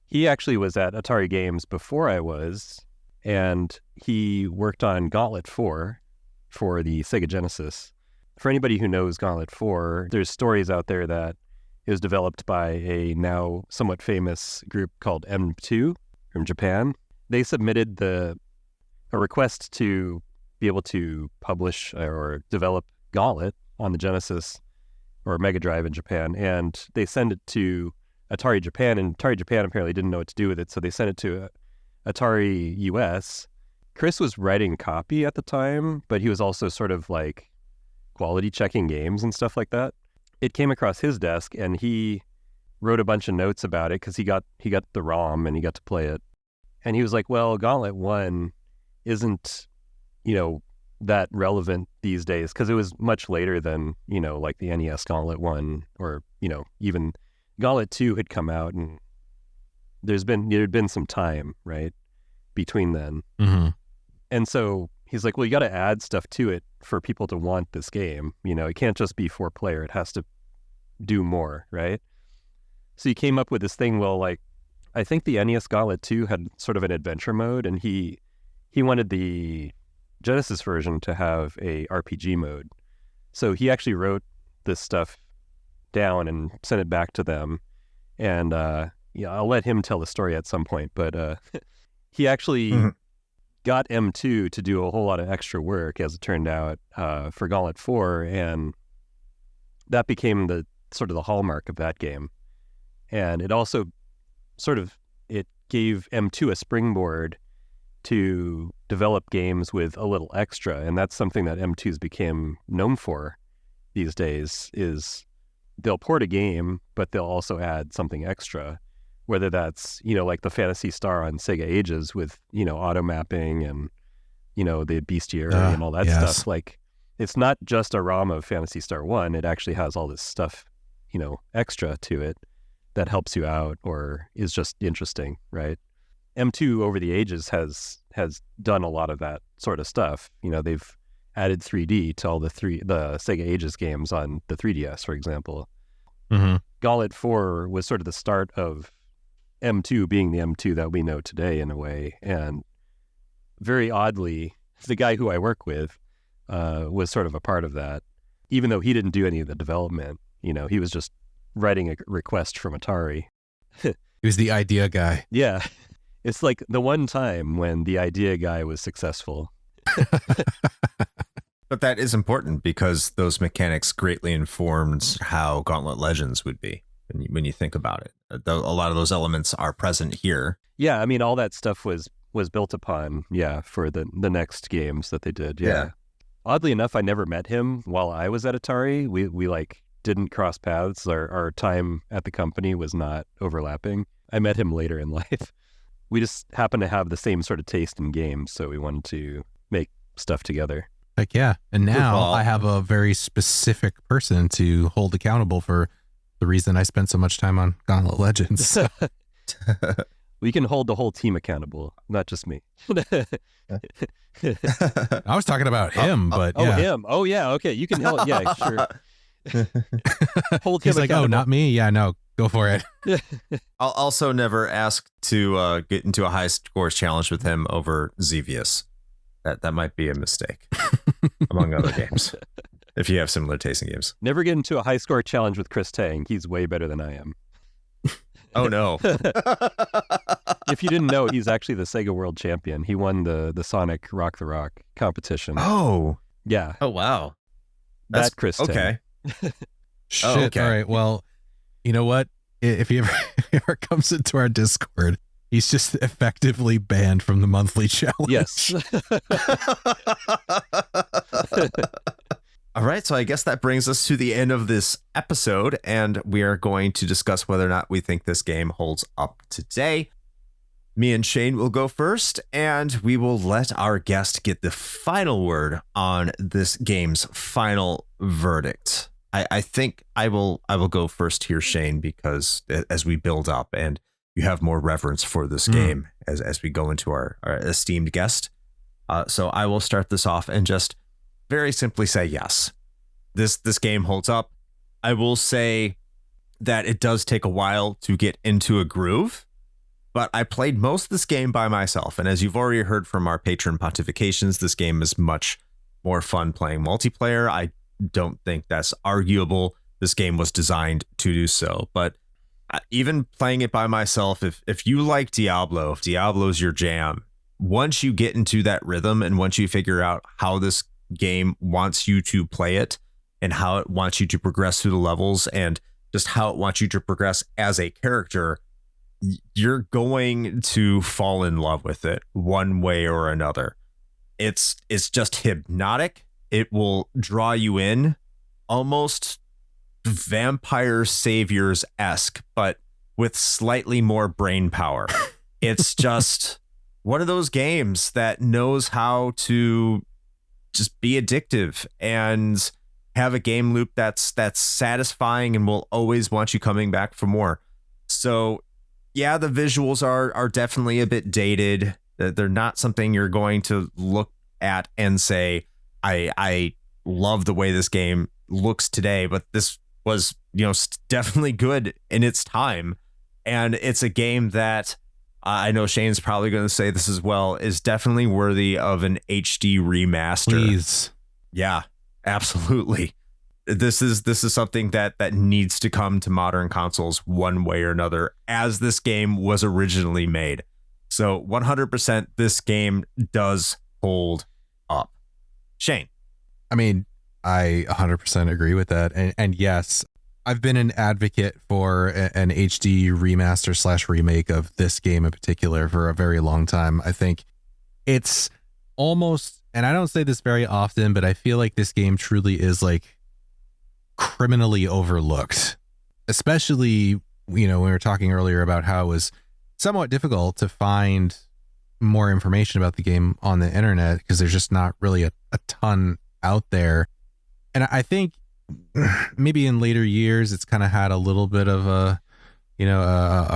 [SPEAKER 3] He actually was at Atari Games before I was, and he worked on Gauntlet 4 for the Sega Genesis. For anybody who knows Gauntlet 4, there's stories out there that it was developed by a now somewhat famous group called M2 from Japan. They submitted a request to be able to publish or develop Gauntlet on the Genesis or Mega Drive in Japan, and they sent it to Atari Japan, and Atari Japan apparently didn't know what to do with it, so they sent it to Atari US. Chris was writing copy at the time, but he was also sort of like quality checking games and stuff like that. It came across his desk, and he wrote a bunch of notes about it because he got the ROM and he got to play it. And he was like, well, Gauntlet 1 isn't, that relevant these days because it was much later than, like the NES Gauntlet 1 or, even Gauntlet 2 had come out, and there'd been some time, right, between then.
[SPEAKER 2] Mm-hmm.
[SPEAKER 3] And so he's like, well, you got to add stuff to it for people to want this game. It can't just be 4-player. It has to do more, right? So he came up with this thing, well, like, I think the NES Gauntlet 2 had sort of an adventure mode, and he wanted the Genesis version to have a RPG mode. So he actually wrote this stuff down and sent it back to them. And I'll let him tell the story at some point, but he actually got M2 to do a whole lot of extra work, as it turned out, for Gauntlet 4, and that became the sort of the hallmark of that game. And it also it gave M2 a springboard to develop games with a little extra, and that's something that M2's became known for these days, is they'll port a game, but they'll also add something extra, whether that's, like the Phantasy Star on Sega Ages with, auto mapping and, the bestiary and all that stuff. Like, it's not just a ROM of Phantasy Star 1, it actually has all this stuff, extra to it that helps you out or is just interesting, right? M2 over the ages has done a lot of that sort of stuff. They've added 3D to all the Sega Ages games on the 3DS, for example.
[SPEAKER 2] Mm-hmm.
[SPEAKER 3] Gauntlet 4 was sort of the start of M2 being the M2 that we know today in a way. And very oddly, the guy who I work with was sort of a part of that, even though he didn't do any of the development. He was just writing a request from Atari.
[SPEAKER 2] He was the idea guy.
[SPEAKER 3] Yeah. It's like the one time when the idea guy was successful.
[SPEAKER 4] But that is important because those mechanics greatly informed how Gauntlet Legends would be when you think about it. A lot of those elements are present here.
[SPEAKER 3] Yeah, I mean, all that stuff was built upon, for the next games that they did. Yeah. Oddly enough, I never met him while I was at Atari. We didn't cross paths. Our time at the company was not overlapping. I met him later in life. We just happened to have the same sort of taste in games, so we wanted to make stuff together.
[SPEAKER 2] Heck yeah. And now I have a very specific person to hold accountable for the reason I spent so much time on Gauntlet Legends.
[SPEAKER 3] We can hold the whole team accountable, not just me.
[SPEAKER 2] I was talking about him, but
[SPEAKER 3] yeah. Oh, him. Oh, yeah. Okay. You can hold. Yeah, sure. Hold him
[SPEAKER 2] He's like,
[SPEAKER 3] accountable.
[SPEAKER 2] oh, not me. Yeah, no. Go for it.
[SPEAKER 4] I'll also never ask to get into a high scores challenge with him over Xevious. That might be a mistake, among other games, if you have similar taste in games.
[SPEAKER 3] Never get into a high score challenge with Chris Tang. He's way better than I am.
[SPEAKER 4] Oh, no.
[SPEAKER 3] If you didn't know, he's actually the Sega World Champion. He won the Sonic Rock the Rock competition.
[SPEAKER 4] Oh.
[SPEAKER 3] Yeah.
[SPEAKER 4] Oh, wow.
[SPEAKER 3] That Chris Tang.
[SPEAKER 4] Okay.
[SPEAKER 2] Shit.
[SPEAKER 4] Okay.
[SPEAKER 2] All right. Well, you know what? If he ever comes into our Discord, he's just effectively banned from the monthly challenge.
[SPEAKER 3] Yes.
[SPEAKER 4] All right, so I guess that brings us to the end of this episode, and we are going to discuss whether or not we think this game holds up today. Me and Shane will go first, and we will let our guest get the final word on this game's final verdict. I think I will go first here, Shane, because as we build up and you have more reverence for this game as we go into our esteemed guest. So I will start this off and just very simply say yes. This game holds up. I will say that it does take a while to get into a groove, but I played most of this game by myself. And as you've already heard from our patron pontifications, this game is much more fun playing multiplayer. I don't think that's arguable. This game was designed to do so. But even playing it by myself, if you like Diablo, if Diablo's your jam, once you get into that rhythm and once you figure out how this game wants you to play it and how it wants you to progress through the levels and just how it wants you to progress as a character, you're going to fall in love with it one way or another. It's just hypnotic. It will draw you in, almost Vampire Saviors-esque, but with slightly more brain power. It's just one of those games that knows how to just be addictive and have a game loop that's satisfying and will always want you coming back for more. So yeah, the visuals are definitely a bit dated. They're not something you're going to look at and say, I love the way this game looks today, but this was, definitely good in its time. And it's a game that I know Shane's probably going to say this as well, is definitely worthy of an HD remaster.
[SPEAKER 2] Please.
[SPEAKER 4] Yeah, absolutely. This is something that needs to come to modern consoles one way or another, as this game was originally made. So 100% this game does hold up. Shane.
[SPEAKER 2] I mean, I 100% agree with that. And yes, I've been an advocate for an HD remaster / remake of this game in particular for a very long time. I think it's almost, and I don't say this very often, but I feel like this game truly is like criminally overlooked, especially, when we were talking earlier about how it was somewhat difficult to find more information about the game on the internet because there's just not really a ton out there. And I think maybe in later years, it's kind of had a little bit of a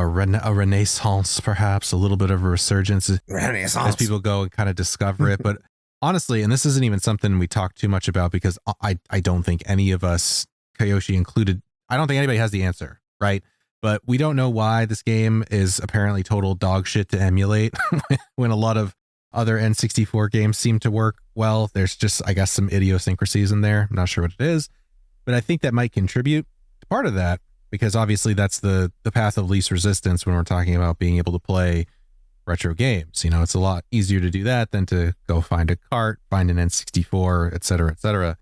[SPEAKER 2] renaissance, perhaps a little bit of a resurgence as people go and kind of discover it. But honestly, and this isn't even something we talk too much about because I don't think any of us, Kiyoshi included, I don't think anybody has the answer, right? But we don't know why this game is apparently total dog shit to emulate when a lot of other N64 games seem to work well. There's just, I guess, some idiosyncrasies in there. I'm not sure what it is, but I think that might contribute to part of that, because obviously that's the path of least resistance when we're talking about being able to play retro games. It's a lot easier to do that than to go find a cart, find an N64, et cetera, et cetera.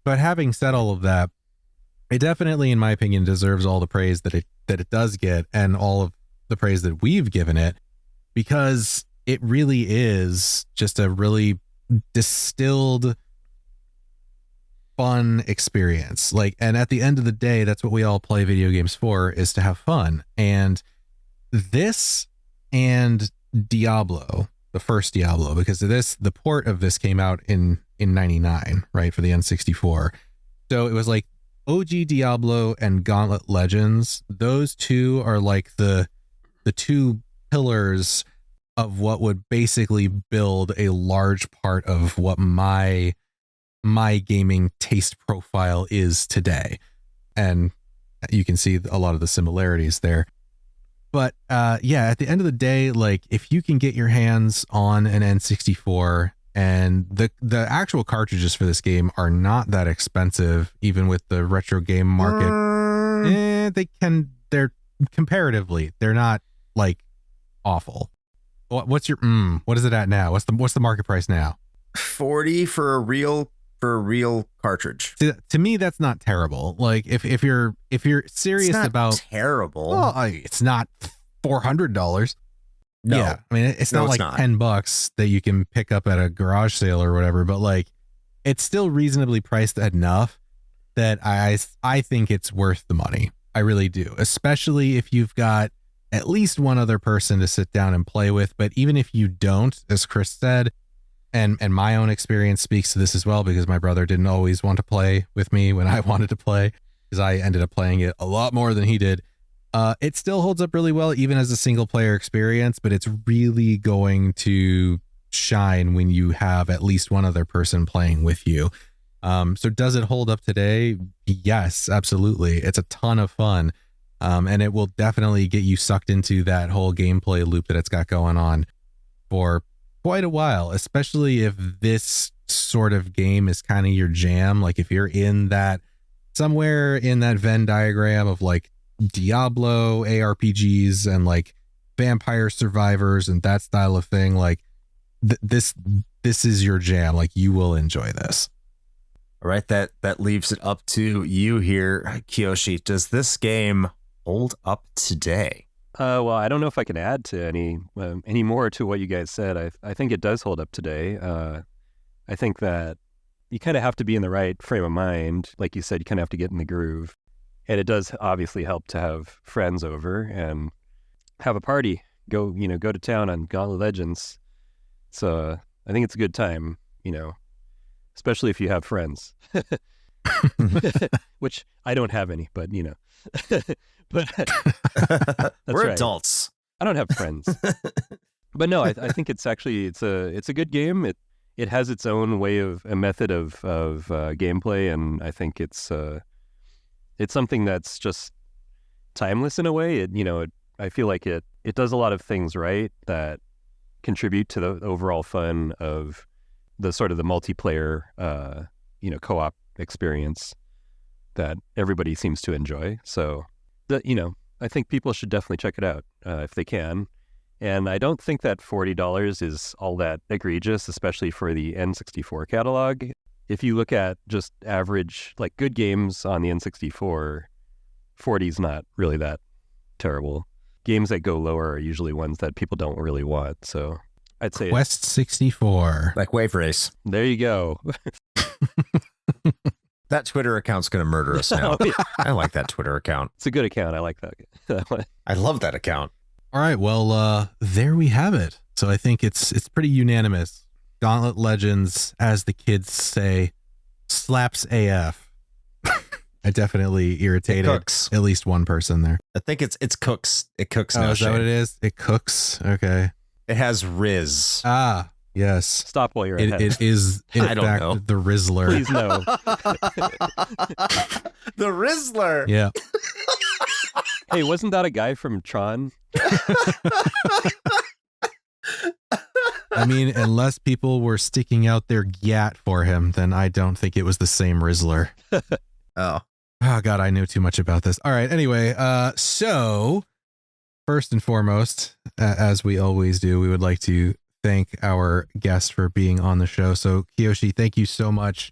[SPEAKER 2] But having said all of that, it definitely, in my opinion, deserves all the praise that it does get, and all of the praise that we've given it, because it really is just a really distilled, fun experience. And at the end of the day, that's what we all play video games for, is to have fun. And this and Diablo, the first Diablo, because the port of this came out in 99, right, for the N64. So it was like OG Diablo and Gauntlet Legends. Those two are like the two pillars of what would basically build a large part of what my gaming taste profile is today. And you can see a lot of the similarities there. But yeah, at the end of the day, like if you can get your hands on an N64, and the actual cartridges for this game are not that expensive, even with the retro game market. They're comparatively, they're not like awful. What's your what is it at now? What's the market price now?
[SPEAKER 4] 40 for a real cartridge.
[SPEAKER 2] To me, that's not terrible. Like if you're serious about
[SPEAKER 4] terrible,
[SPEAKER 2] well, it's not $400.
[SPEAKER 4] No.
[SPEAKER 2] Yeah, I mean it's not like $10 that you can pick up at a garage sale or whatever, but like it's still reasonably priced enough that I think it's worth the money. I really do, especially if you've got at least one other person to sit down and play with. But even if you don't, as Chris said, and my own experience speaks to this as well, because my brother didn't always want to play with me when I wanted to play, because I ended up playing it a lot more than he did. It still holds up really well, even as a single player experience, but it's really going to shine when you have at least one other person playing with you. So does it hold up today? Yes, absolutely. It's a ton of fun. And it will definitely get you sucked into that whole gameplay loop that it's got going on for quite a while, especially if this sort of game is kind of your jam. Like if you're in that, somewhere in that Venn diagram of like Diablo, ARPGs, and like Vampire Survivors and that style of thing, like this is your jam. Like you will enjoy this.
[SPEAKER 4] All right, that leaves it up to you here, Kiyoshi. Does this game hold up today?
[SPEAKER 3] Well, I don't know if I can add to any more to what you guys said. I think it does hold up today. I think that you kind of have to be in the right frame of mind. Like you said, you kind of have to get in the groove. And it does obviously help to have friends over and have a party. Go to town on Gauntlet Legends. So I think it's a good time, especially if you have friends. Which I don't have any, but but that's
[SPEAKER 4] we're
[SPEAKER 3] right.
[SPEAKER 4] adults.
[SPEAKER 3] I don't have friends. But no, I think it's actually it's a good game. It has its own way of a method of gameplay, and I think it's something that's just timeless in a way. I feel like it does a lot of things right that contribute to the overall fun of the sort of the multiplayer co-op experience that everybody seems to enjoy. So I think people should definitely check it out if they can. And I don't think that $40 is all that egregious, especially for the N64 catalog. If you look at just average, like good games on the N64, 40 is not really that terrible. Games that go lower are usually ones that people don't really want. So I'd say
[SPEAKER 2] Quest 64.
[SPEAKER 4] Like Wave Race.
[SPEAKER 3] There you go.
[SPEAKER 4] That Twitter account's going to murder us now.
[SPEAKER 3] Oh, yeah.
[SPEAKER 4] I like that Twitter account.
[SPEAKER 3] It's a good account. I like that one.
[SPEAKER 4] I love that account.
[SPEAKER 2] All right, well, there we have it. So I think it's pretty unanimous. Gauntlet Legends, as the kids say, slaps AF. I definitely irritated at least one person there.
[SPEAKER 4] I think it's cooks. It cooks
[SPEAKER 2] now.
[SPEAKER 4] Oh,
[SPEAKER 2] is that what it is? It cooks? Okay.
[SPEAKER 4] It has Riz.
[SPEAKER 2] Ah, yes.
[SPEAKER 3] Stop while you're ahead.
[SPEAKER 2] It is, in
[SPEAKER 4] I don't
[SPEAKER 2] fact,
[SPEAKER 4] know.
[SPEAKER 2] the Rizzler.
[SPEAKER 3] Please no.
[SPEAKER 4] The Rizzler.
[SPEAKER 2] Yeah.
[SPEAKER 3] Hey, wasn't that a guy from Tron?
[SPEAKER 2] I mean, unless people were sticking out their gat for him, then I don't think it was the same Rizzler.
[SPEAKER 4] Oh.
[SPEAKER 2] Oh, God, I knew too much about this. All right, anyway, so first and foremost, as we always do, we would like to thank our guest for being on the show. So, Kiyoshi, thank you so much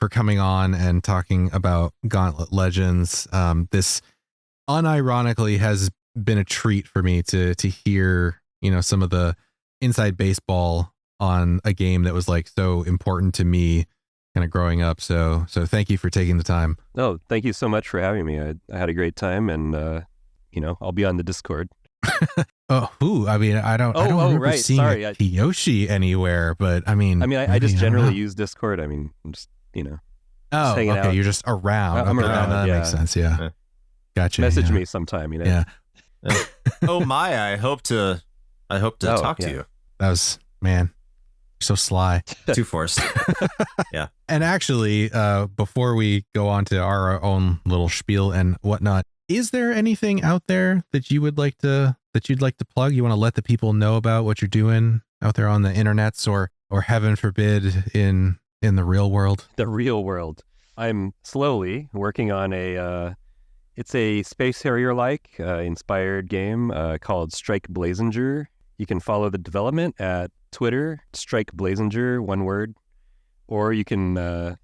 [SPEAKER 2] for coming on and talking about Gauntlet Legends. This unironically has been a treat for me to hear, some of the inside baseball on a game that was like so important to me kind of growing up. So thank you for taking the time.
[SPEAKER 3] Oh, thank you so much for having me. I had a great time, and I'll be on the Discord.
[SPEAKER 2] I don't remember seeing Kiyoshi anywhere, but
[SPEAKER 3] I just generally use Discord. I'm just
[SPEAKER 2] oh,
[SPEAKER 3] hanging
[SPEAKER 2] okay,
[SPEAKER 3] out.
[SPEAKER 2] you're just around.
[SPEAKER 3] I'm
[SPEAKER 2] okay,
[SPEAKER 3] around,
[SPEAKER 2] that makes sense. Yeah. Gotcha.
[SPEAKER 3] Message me sometime,
[SPEAKER 2] Yeah.
[SPEAKER 4] Oh my, I hope to talk to you.
[SPEAKER 2] That was, man, So sly.
[SPEAKER 4] Too forced. Yeah.
[SPEAKER 2] And actually, before we go on to our own little spiel and whatnot, is there anything out there that you'd like to plug? You want to let the people know about what you're doing out there on the internets, or heaven forbid in the real world?
[SPEAKER 3] The real world. I'm slowly working on it's a Space Harrier-like inspired game called Strike Blazinger. You can follow the development at Twitter, Strike Blazinger, one word, or you can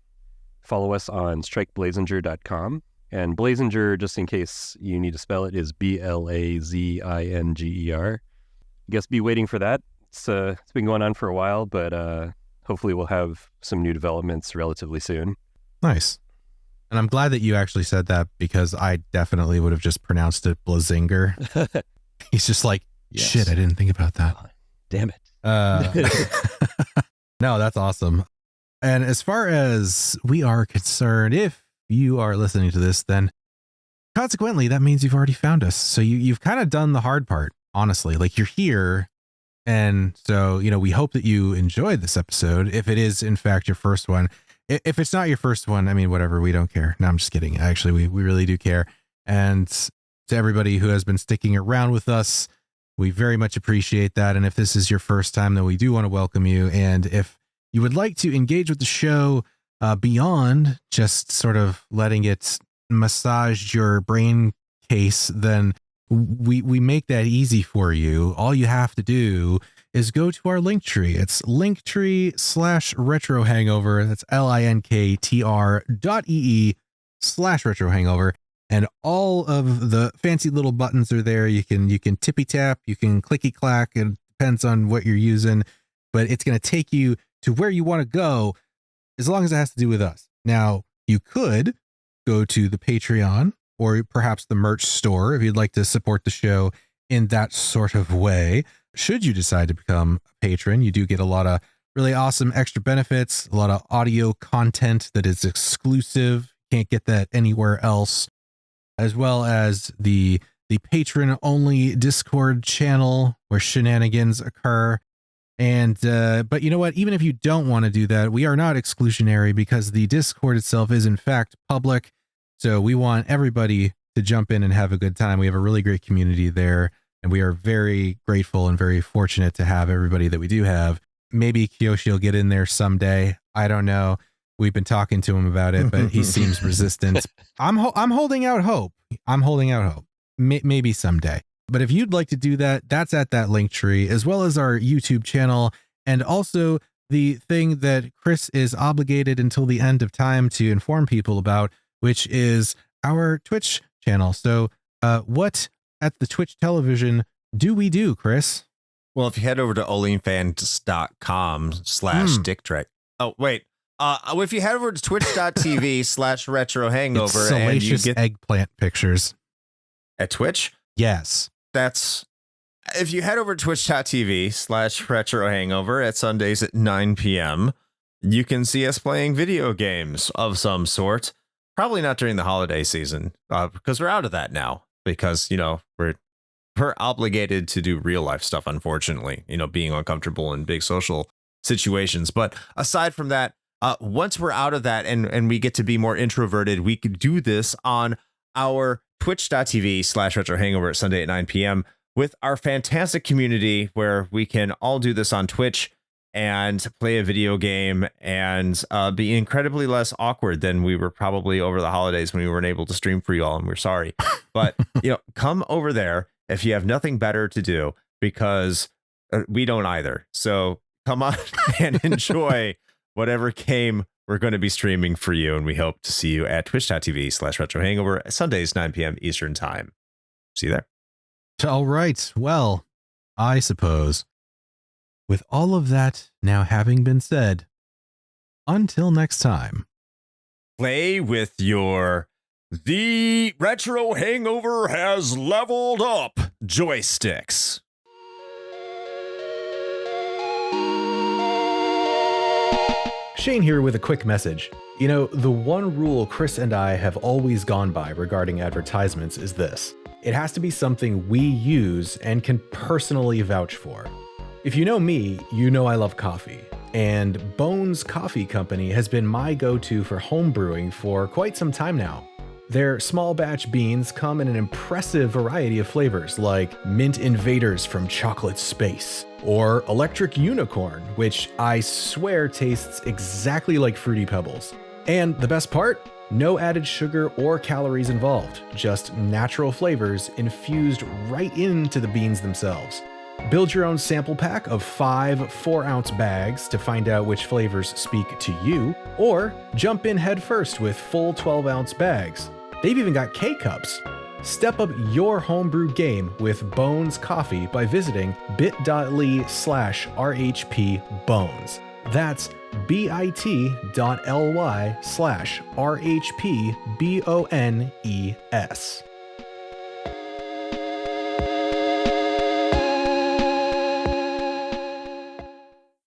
[SPEAKER 3] follow us on strikeblazinger.com. And Blazinger, just in case you need to spell it, is Blazinger. I guess be waiting for that. It's been going on for a while, but hopefully we'll have some new developments relatively soon.
[SPEAKER 2] Nice. And I'm glad that you actually said that, because I definitely would have just pronounced it Blazinger. He's just like,
[SPEAKER 3] Yes.
[SPEAKER 2] shit, I didn't think about that.
[SPEAKER 3] Damn it.
[SPEAKER 2] No, that's awesome. And as far as we are concerned, if you are listening to this, then consequently, that means you've already found us. So you've kind of done the hard part, honestly. Like, you're here. And so, we hope that you enjoyed this episode. If it is, in fact, your first one. If it's not your first one, I mean, whatever, we don't care. No, I'm just kidding. Actually, we really do care. And to everybody who has been sticking around with us, we very much appreciate that. And if this is your first time, then we do want to welcome you. And if you would like to engage with the show beyond just sort of letting it massage your brain case, then we make that easy for you. All you have to do is go to our link tree. It's linktree/retro hangover. That's linktr.ee/retro hangover. And all of the fancy little buttons are there. You can tippy tap, you can clicky clack. It depends on what you're using, but it's going to take you to where you want to go, as long as it has to do with us. Now, you could go to the Patreon or perhaps the merch store if you'd like to support the show in that sort of way. Should you decide to become a patron, you do get a lot of really awesome extra benefits, a lot of audio content that is exclusive. Can't get that anywhere else, as well as the patron-only Discord channel where shenanigans occur. And but you know what? Even if you don't want to do that, we are not exclusionary, because the Discord itself is in fact public. So we want everybody to jump in and have a good time. We have a really great community there, and we are very grateful and very fortunate to have everybody that we do have. Maybe Kiyoshi will get in there someday. I don't know. We've been talking to him about it, but he seems resistant. I'm holding out hope. Maybe someday. But if you'd like to do that, that's at that link tree, as well as our YouTube channel, and also the thing that Chris is obligated until the end of time to inform people about, which is our Twitch channel. So what at the Twitch television do we do, Chris?
[SPEAKER 4] Well, if you head over to onlyfans.com/dicktrick. Oh, wait. If you head over to twitch.tv/retro hangover,
[SPEAKER 2] it's
[SPEAKER 4] and you
[SPEAKER 2] salacious
[SPEAKER 4] get
[SPEAKER 2] eggplant pictures
[SPEAKER 4] at Twitch.
[SPEAKER 2] Yes.
[SPEAKER 4] That's if you head over to twitch.tv/retro hangover at Sundays at 9 p.m. You can see us playing video games of some sort. Probably not during the holiday season, because we're out of that now, because, we're obligated to do real life stuff, unfortunately, being uncomfortable in big social situations. But aside from that, once we're out of that and we get to be more introverted, we could do this on our twitch.tv/retro hangover Sunday at 9 p.m. with our fantastic community, where we can all do this on Twitch and play a video game and be incredibly less awkward than we were probably over the holidays when we weren't able to stream for you all, and we're sorry. But come over there if you have nothing better to do, because we don't either. So come on and enjoy whatever game we're going to be streaming for you, and we hope to see you at twitch.tv/retro hangover Sundays 9 p.m. Eastern time. See you there.
[SPEAKER 2] All right. Well, I suppose with all of that now having been said, until next time,
[SPEAKER 4] play with the Retro Hangover has leveled up joysticks.
[SPEAKER 2] Shane here with a quick message. The one rule Chris and I have always gone by regarding advertisements is this: it has to be something we use and can personally vouch for. If you know me, you know I love coffee. and Bones Coffee Company has been my go-to for homebrewing for quite some time now. Their small batch beans come in an impressive variety of flavors like Mint Invaders from Chocolate Space, or Electric Unicorn, which I swear tastes exactly like Fruity Pebbles. And the best part? No added sugar or calories involved, just natural flavors infused right into the beans themselves. Build your own sample pack of 5 4-ounce bags to find out which flavors speak to you, or jump in headfirst with full 12-ounce bags. They've even got K-Cups. Step up your homebrew game with Bones Coffee by visiting bit.ly/RHPBones. That's bit.ly/RHPBONES.